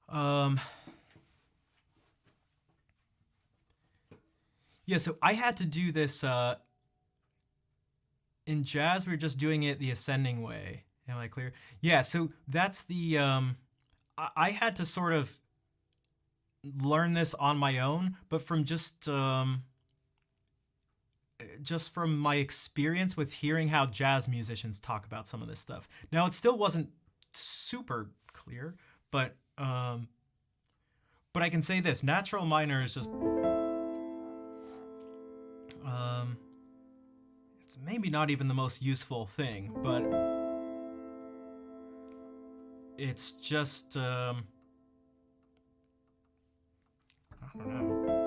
enough. Yeah, so I had to do this in jazz. We were just doing it the ascending way. Am I clear? Yeah, so that's the I had to sort of learn this on my own, but from just from my experience with hearing how jazz musicians talk about some of this stuff. Now, it still wasn't super clear, but I can say this: natural minor is just it's maybe not even the most useful thing, but it's just I don't know.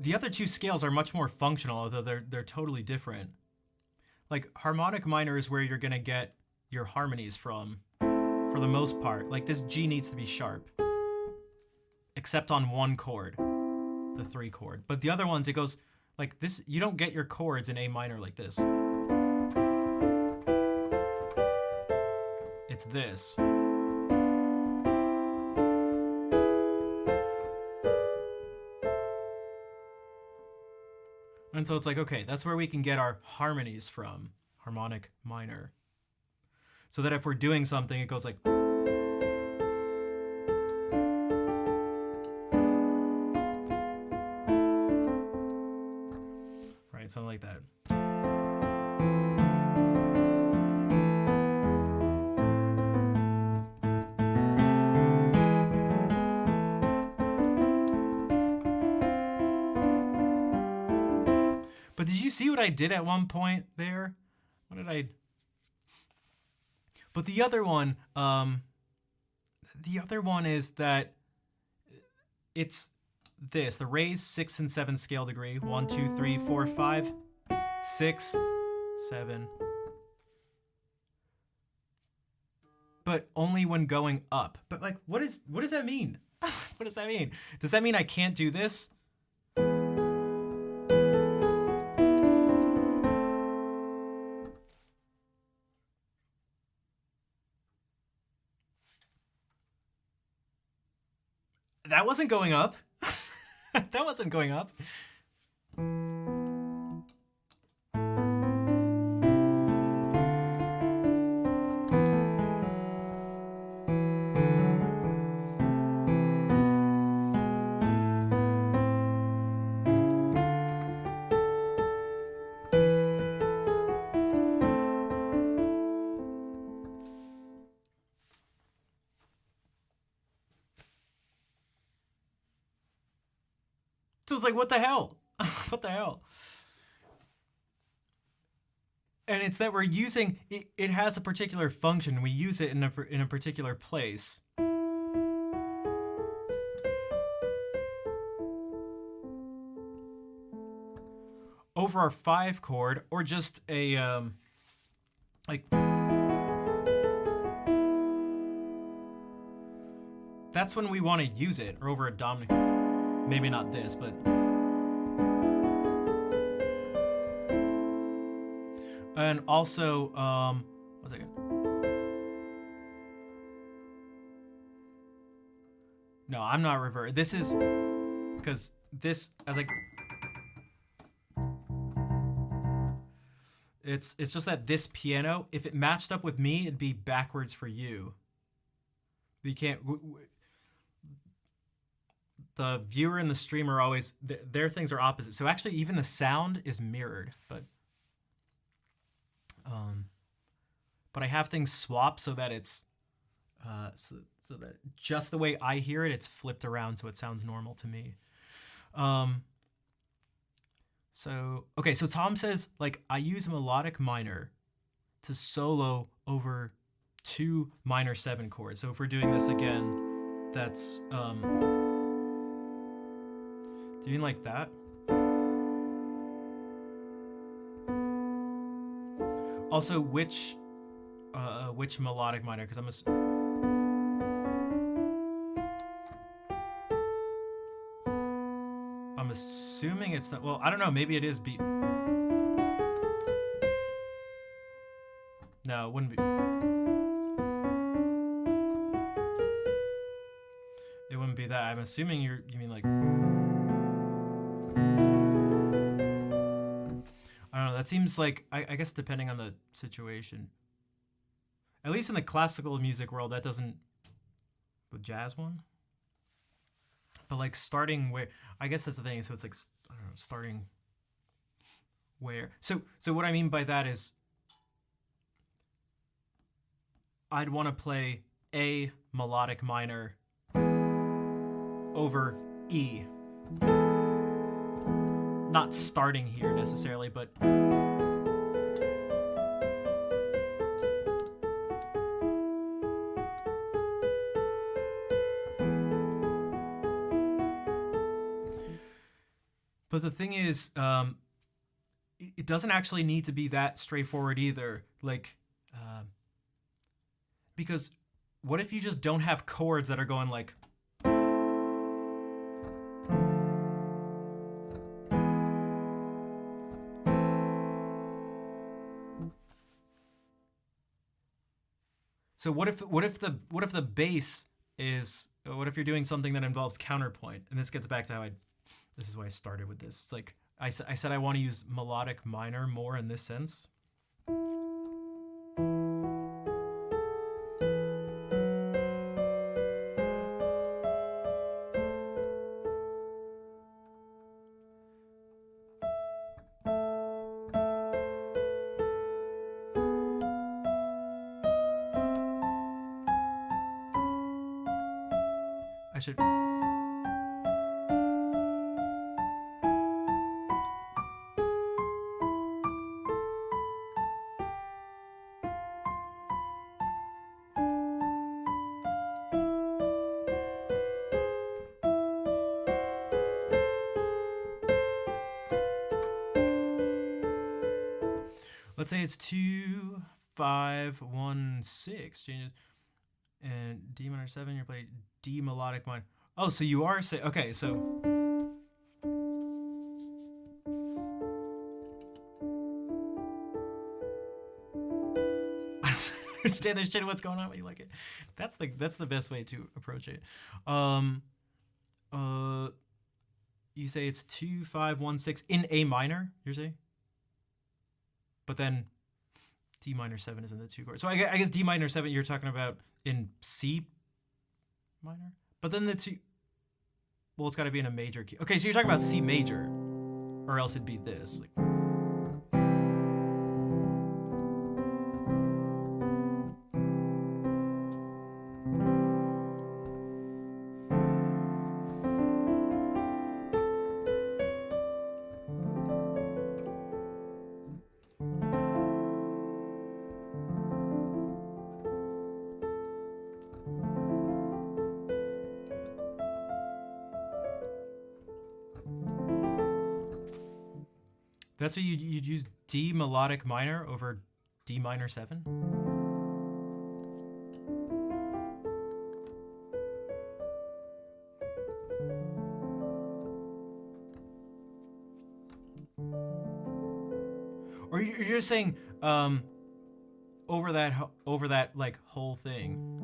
The other two scales are much more functional, although they're totally different. Like, harmonic minor is where you're gonna get your harmonies from, for the most part. Like, this G needs to be sharp, except on one chord, the 3 chord. But the other ones, it goes like this. You don't get your chords in A minor like this. It's this. And so it's like, okay, that's where we can get our harmonies from, harmonic minor. So that if we're doing something, it goes like... Right, something like that. But did you see what I did at one point there? What did I... But the other one is that it's this, the raised 6 and 7 scale degree. 1, 2, 3, 4, 5, 6, 7. But only when going up. But like, what does that mean? What does that mean? Does that mean I can't do this? That wasn't going up. That wasn't going up. So it's like, what the hell? What the hell? And it's that we're using it. It has a particular function. We use it in a particular place. Over our 5 chord, or just a like. That's when we want to use it, or over a dominant. Maybe not this, but... And also, one second. No, I'm not revert. This is... Because this, as I... It's just that this piano, if it matched up with me, it'd be backwards for you. But you can't... The viewer and the streamer always, their things are opposite. So actually, even the sound is mirrored, but I have things swapped so that it's so that just the way I hear it, it's flipped around so it sounds normal to me. So okay, so Tom says, like, I use melodic minor to solo over 2 minor 7 chords. So if we're doing this again, that's do you mean like that? Also, which melodic minor? Because I'm assuming it's not. Well, I don't know. Maybe it is B. No, it wouldn't be. It wouldn't be that. I'm assuming you mean like. I don't know. That seems like I guess depending on the situation. At least in the classical music world, that doesn't. The jazz one. But like starting where, I guess that's the thing. So it's like, I don't know, starting where. So what I mean by that is, I'd want to play A melodic minor over E. Not starting here necessarily, but the thing is, it doesn't actually need to be that straightforward either. Like, because what if you just don't have chords that are going like. So what if the bass is, what if you're doing something that involves counterpoint? And this gets back to how this is why I started with this. It's like I said I want to use melodic minor more in this sense. I should. Let's say it's 2, 5, 1, 6 changes, and D minor 7. You're playing D melodic minor. Oh, so you are saying, okay, so. I don't understand this shit. What's going on? But you like it? That's the best way to approach it. You say it's 2, 5, 1, 6 in A minor. You're saying. But then D minor 7 is in the 2 chord. So I guess D minor 7 you're talking about in C minor? But then the 2, well, it's got to be in a major key. Okay, so you're talking about C major, or else it'd be this. Like, that's what you'd use D melodic minor over D minor 7? Or you're just saying over that like whole thing.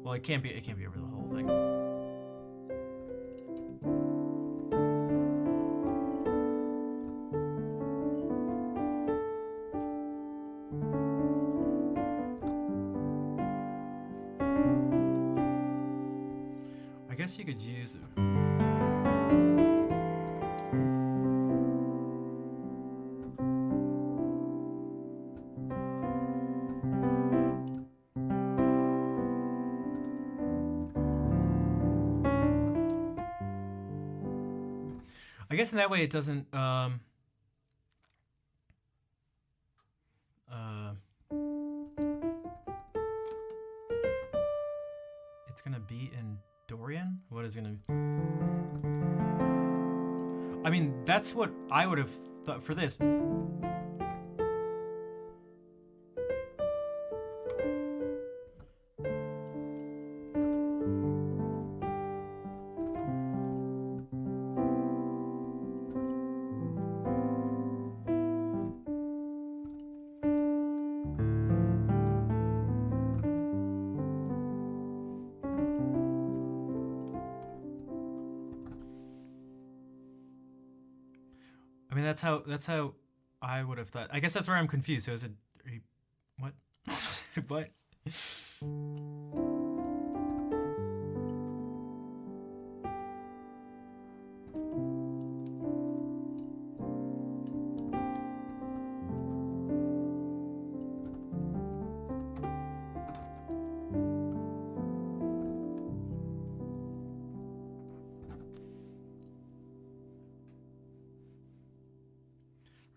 Well, it can't be over the whole thing. I guess you could use it. I guess in that way it doesn't it's gonna be in Dorian? What is gonna be? I mean, that's what I would have thought for this. I mean, that's how I would have thought. I guess that's where I'm confused. So is it what? What?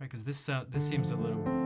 Right, because this seems a little.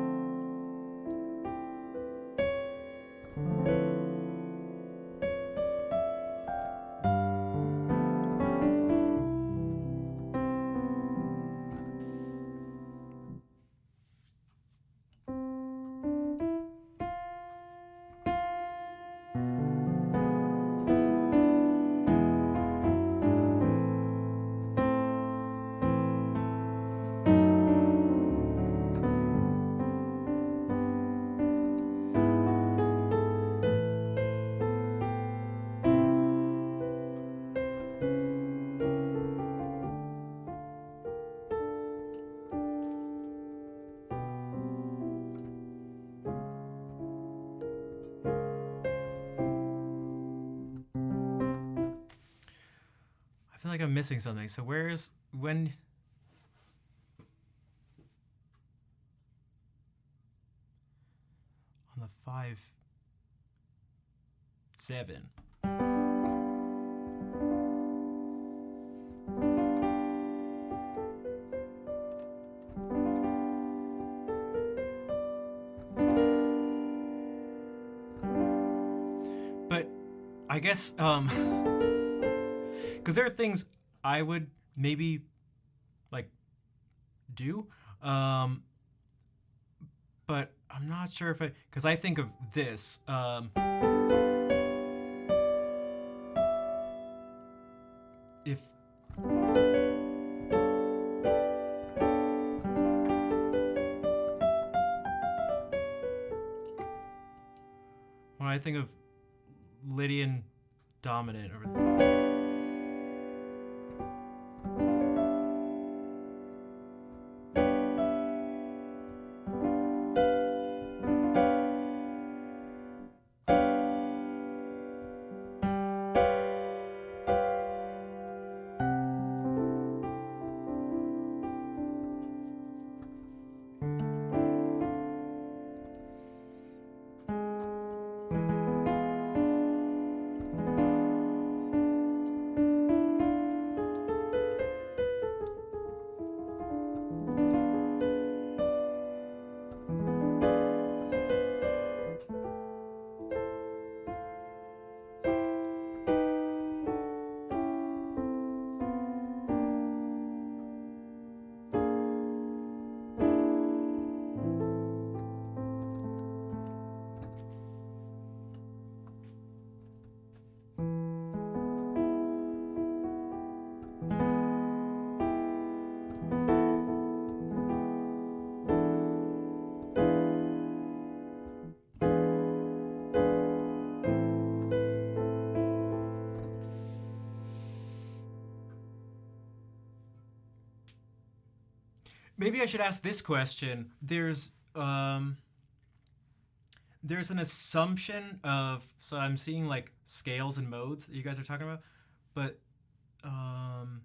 I feel like I'm missing something. So where's when? On the 5-7. But I guess because there are things I would maybe like do, um, but I'm not sure if I because I think of this. If when I think of Lydian dominant or maybe I should ask this question. There's an assumption of so I'm seeing like scales and modes that you guys are talking about, but um,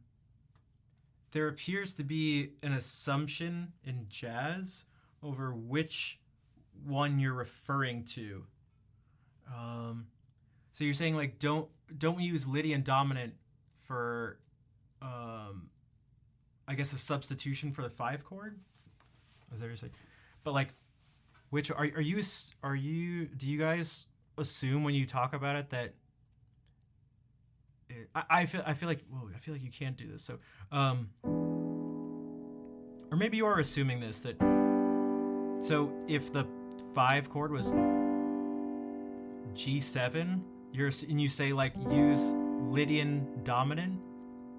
there appears to be an assumption in jazz over which one you're referring to. Um, so you're saying like don't use Lydian dominant for I guess a substitution for the 5 chord. Is that what you're saying? But like, which are you? Do you guys assume when you talk about it that I feel like whoa I feel like you can't do this. So or maybe you are assuming this, that so if the 5 chord was G7, and you say like use Lydian dominant,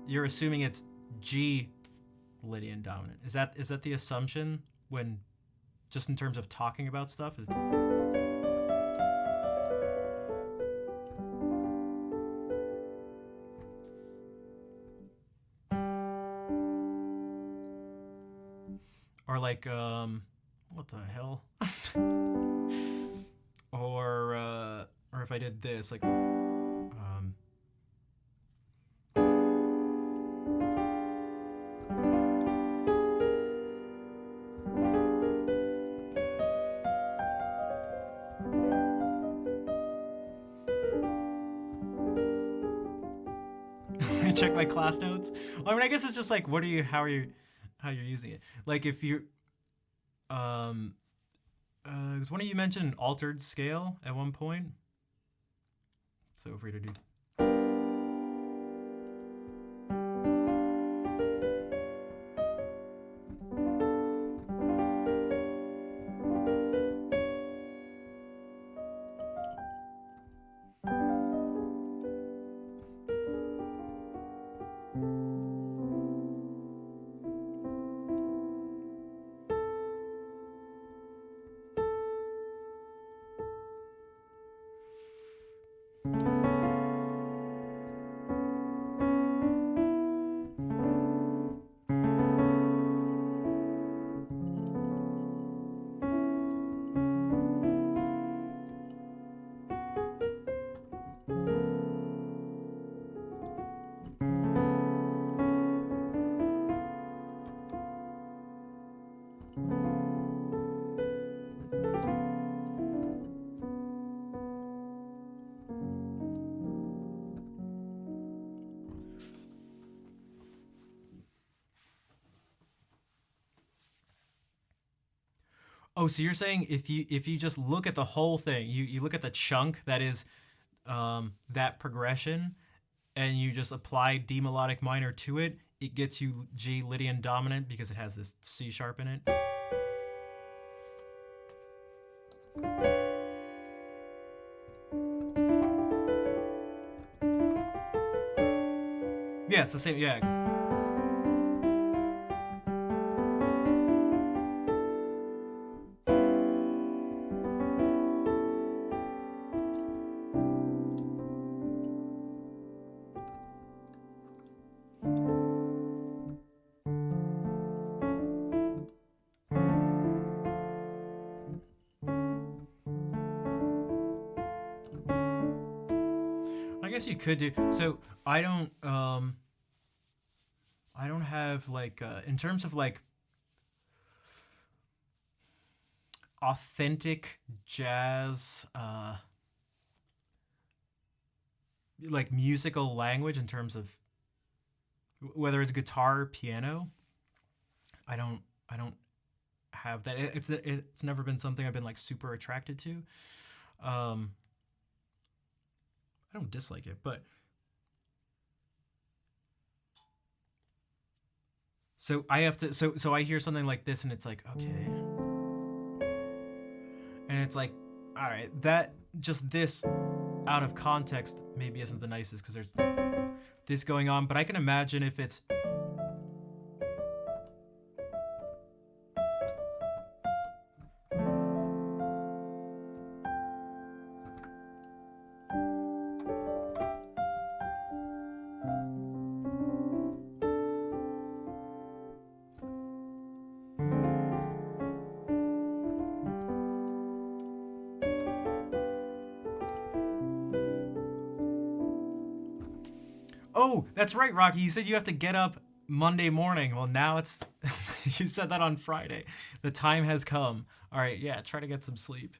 you're assuming it's G Lydian dominant. Is that the assumption when just in terms of talking about stuff? Or like what the hell? Or if I did this like check my class notes. I mean, I guess it's just like, how you're using it. Like if you're, because one of you mentioned an altered scale at one point. So if we were to do. Oh, so you're saying if you just look at the whole thing, you look at the chunk that is that progression, and you just apply D melodic minor to it, it gets you G Lydian dominant because it has this C sharp in it. Yeah, it's the same. Yeah. I guess you could do. So I don't have like in terms of like authentic jazz like musical language in terms of whether it's guitar or piano. I don't have that. It's never been something I've been like super attracted to. I don't dislike it, but so I have to so I hear something like this and it's like, okay. And it's like, all right, that just this out of context maybe isn't the nicest because there's this going on, but I can imagine if it's oh, that's right, Rocky. You said you have to get up Monday morning. Well, now it's you said that on Friday. The time has come. All right, yeah, try to get some sleep.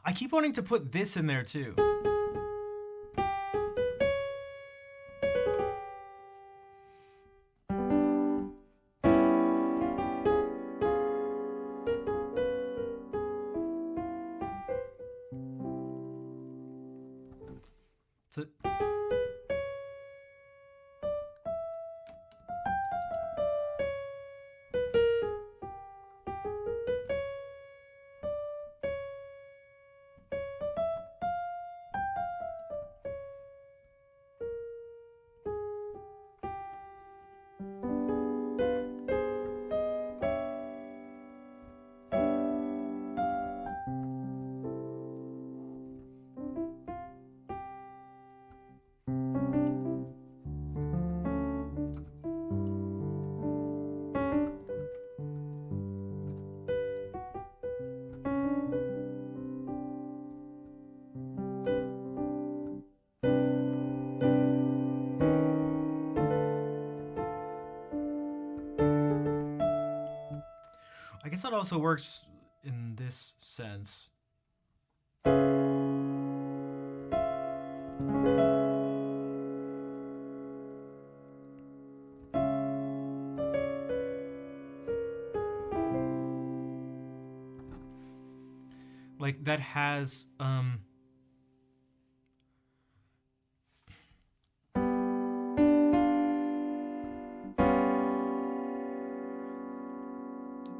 I keep wanting to put this in there too. So, I guess that also works in this sense. Like that has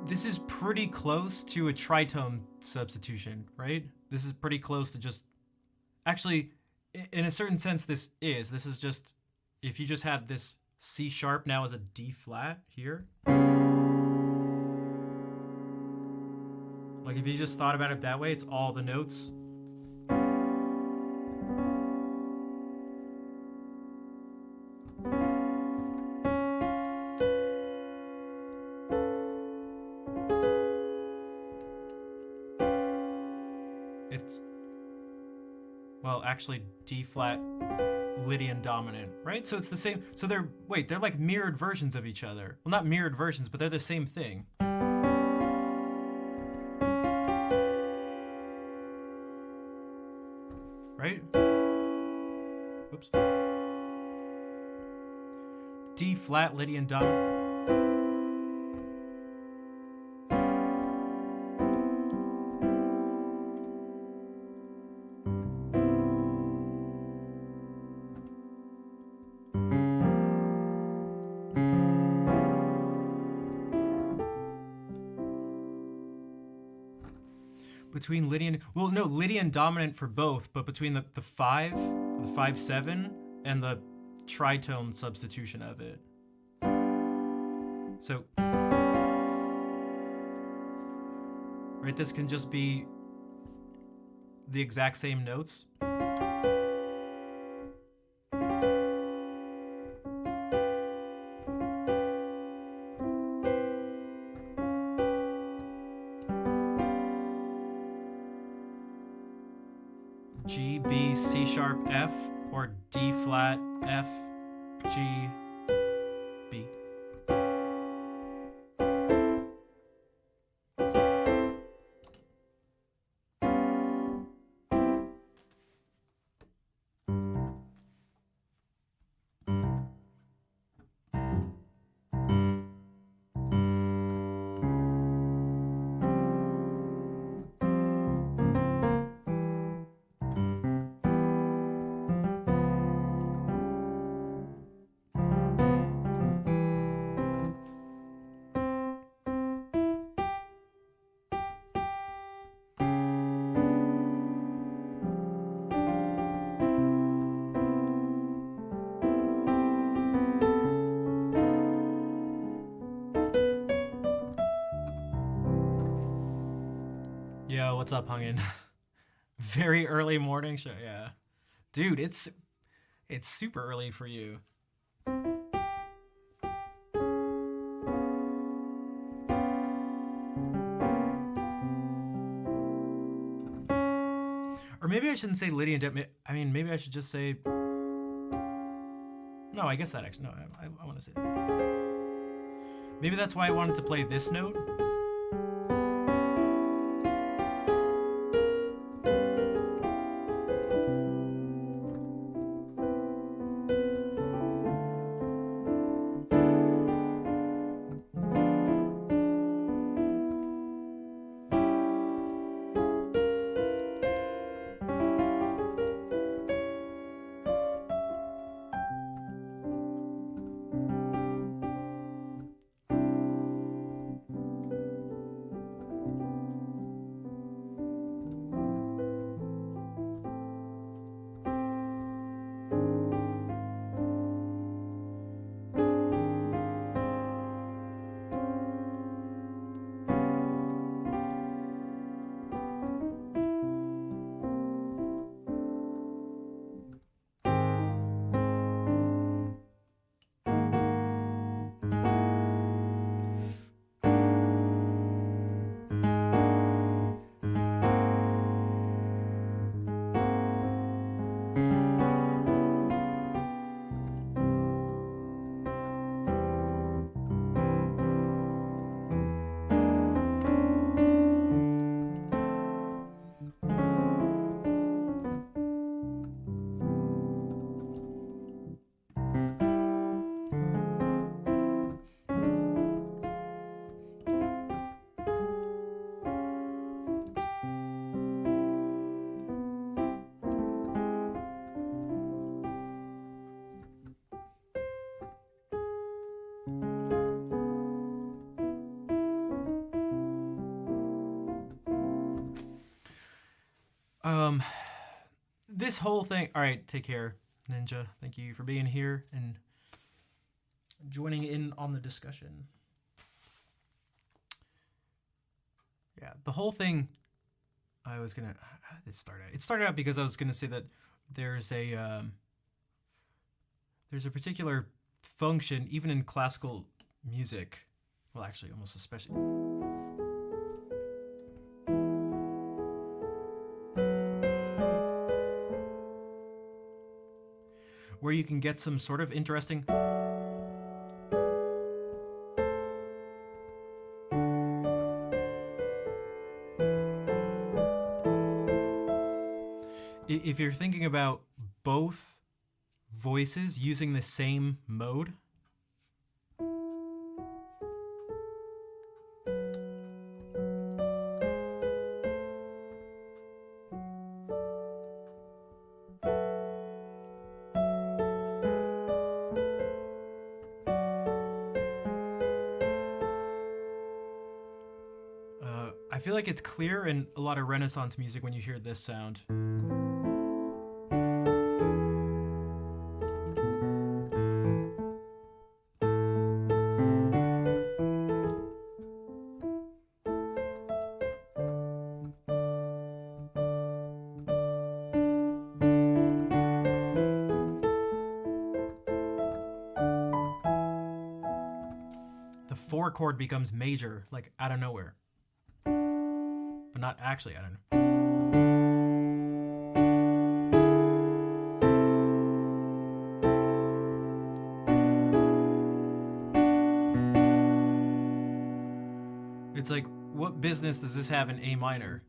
this is pretty close to a tritone substitution, right? This is pretty close to just... Actually, in a certain sense, this is just... If you just had this C sharp now as a D flat here. Like if you just thought about it that way, it's all the notes. It's, well, actually D flat, Lydian dominant, right? So it's the same. So they're like mirrored versions of each other. Well, not mirrored versions, but they're the same thing. Right? Oops. D flat, Lydian dominant. Between Lydian, well, no, Lydian dominant for both, but between the 5/7, and the tritone substitution of it. So, right, this can just be the exact same notes. G, B, C sharp, F, or D flat, F, G, B. Yo, what's up, Hungin? Very early morning show, yeah. Dude, it's super early for you. Or maybe I shouldn't say Lydian. I mean, maybe I should just say... No, I guess that actually... No, I want to say that. Maybe that's why I wanted to play this note. Um, this whole thing. All right, take care, Ninja. Thank you for being here and joining in on the discussion. Yeah, the whole thing. I was gonna. How did it start out? It started out because I was gonna say that there's a particular function even in classical music. Well, actually, almost especially. Where you can get some sort of interesting. If you're thinking about both voices using the same mode, I feel like it's clear in a lot of Renaissance music when you hear this sound. The 4 chord becomes major, like out of nowhere. But not actually, I don't know. It's like, what business does this have in A minor?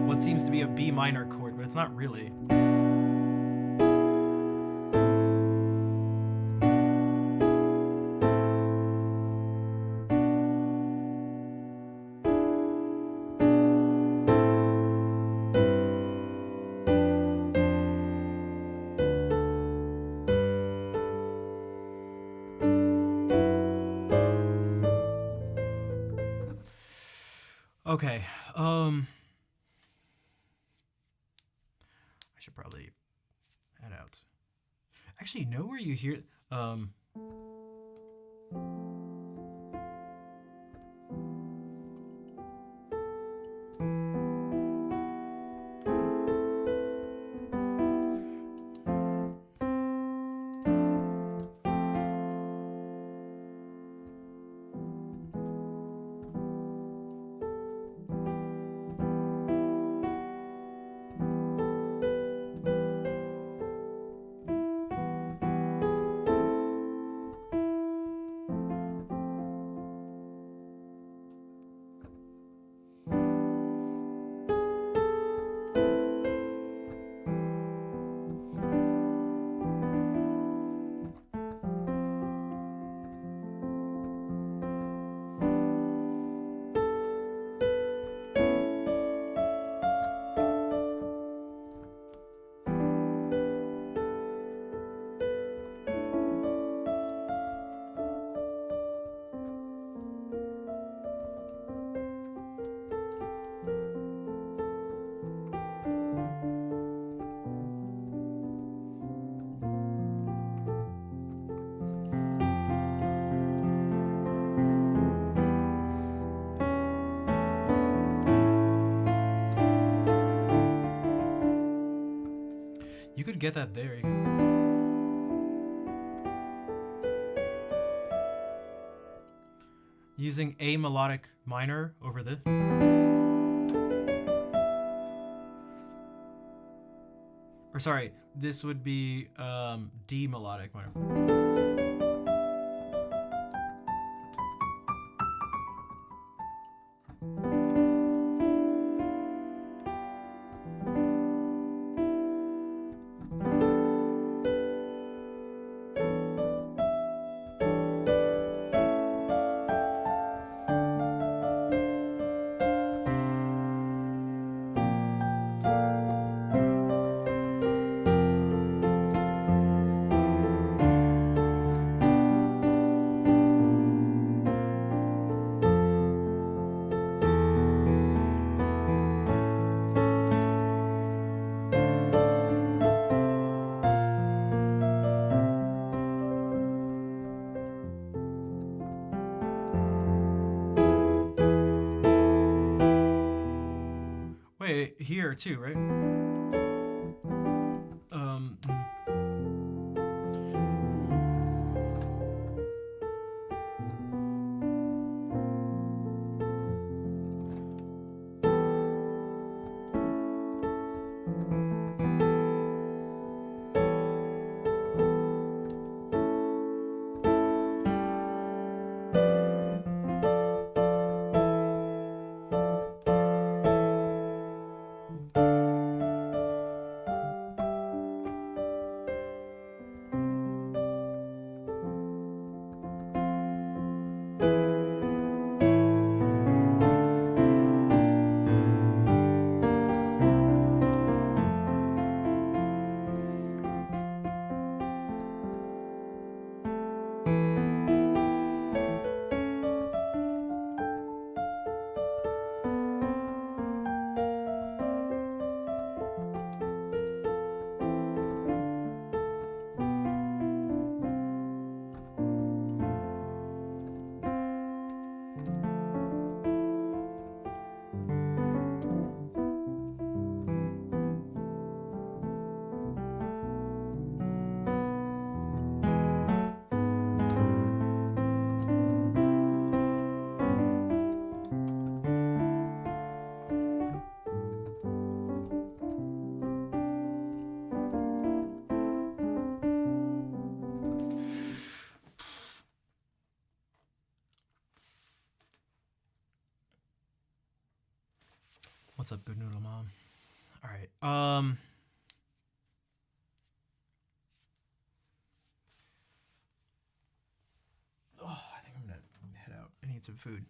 What seems to be a B minor chord, but it's not really. Okay, I should probably head out. Actually, you know where you hear, you could get that there. Using A melodic minor over the. Or sorry, this would be D melodic minor. here too, right? Um, what's up, Good Noodle Mom? All right. Oh, I think I'm gonna head out. I need some food.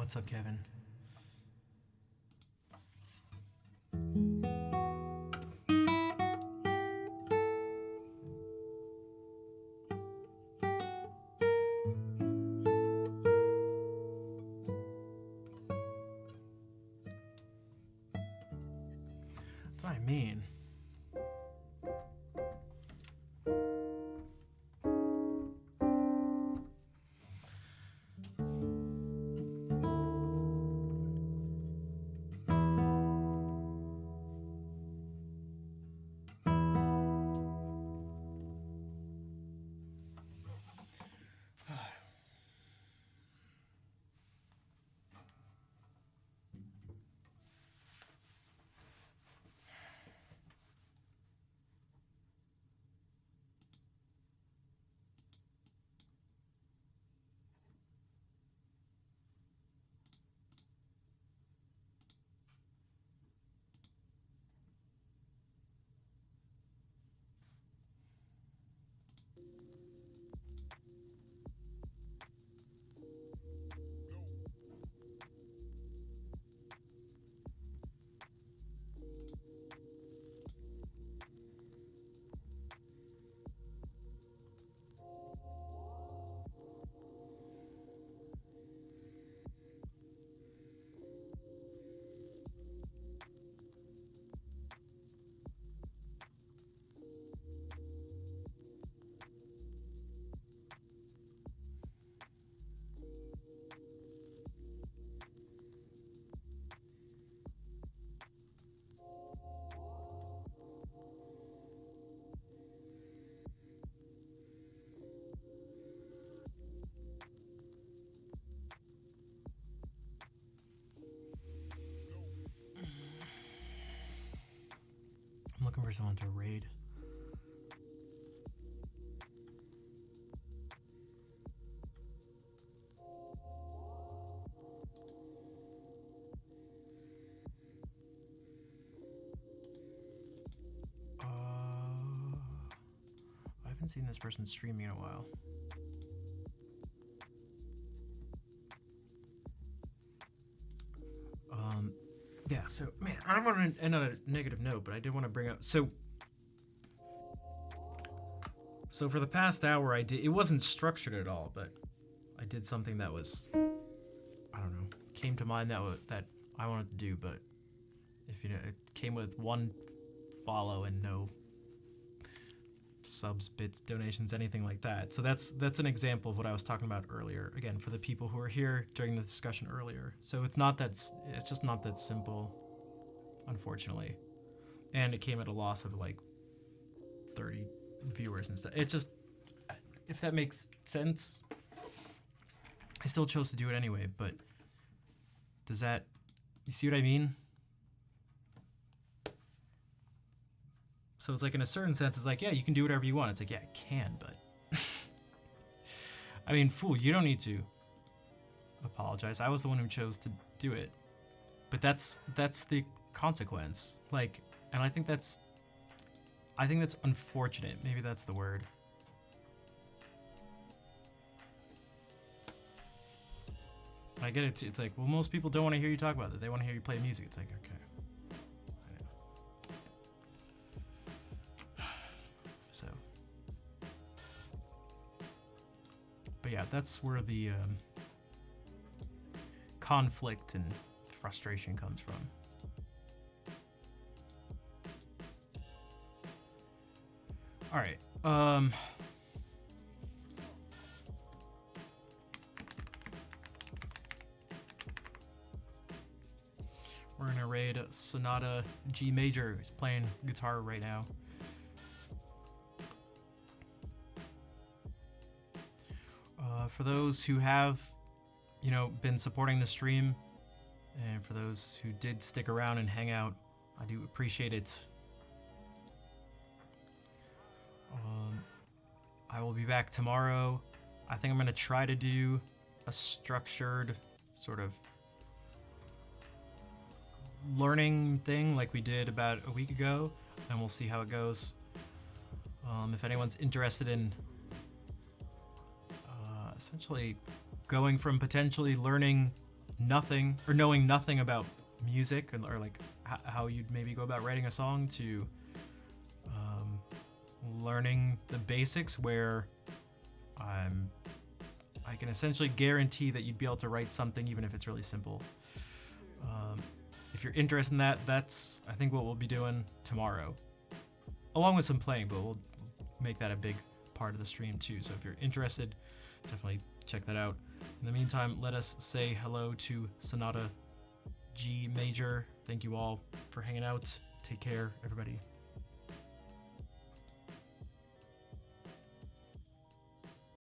what's up, Kevin? That's what I mean. I'm looking for someone to raid. I haven't seen this person streaming in a while. Yeah, so, man, I don't want to end on a negative note, but I did want to bring up, so for the past hour, it wasn't structured at all, but I did something that was, I don't know, came to mind that I wanted to do, but if you know, it came with one follow and no subs, bits, donations, anything like that. So that's an example of what I was talking about earlier. Again, for the people who were here during the discussion earlier. So it's just not that simple, unfortunately. And it came at a loss of like 30 viewers and stuff. It just, if that makes sense, I still chose to do it anyway, but does that, you see what I mean? So it's like, in a certain sense, it's like, yeah, you can do whatever you want. It's like, yeah, I can, but I mean, fool, you don't need to apologize. I was the one who chose to do it, but that's the consequence. Like, and I think that's unfortunate. Maybe that's the word. I get it. It's like, well, most people don't want to hear you talk about it. They want to hear you play music. It's like, okay. So, but yeah, that's where the conflict and frustration comes from. All right. We're gonna raid Sonata G Major, who's playing guitar right now. For those who have, you know, been supporting the stream, and for those who did stick around and hang out, I do appreciate it. I will be back tomorrow. I think I'm gonna try to do a structured sort of learning thing like we did about a week ago, and we'll see how it goes. If anyone's interested in essentially going from potentially learning nothing or knowing nothing about music or like how you'd maybe go about writing a song to learning the basics where I can essentially guarantee that you'd be able to write something even if it's really simple. If you're interested in that, that's I think what we'll be doing tomorrow, along with some playing, but we'll make that a big part of the stream too. So if you're interested, definitely check that out. In the meantime, let us say hello to Sonata G Major. Thank you all for hanging out. Take care, everybody.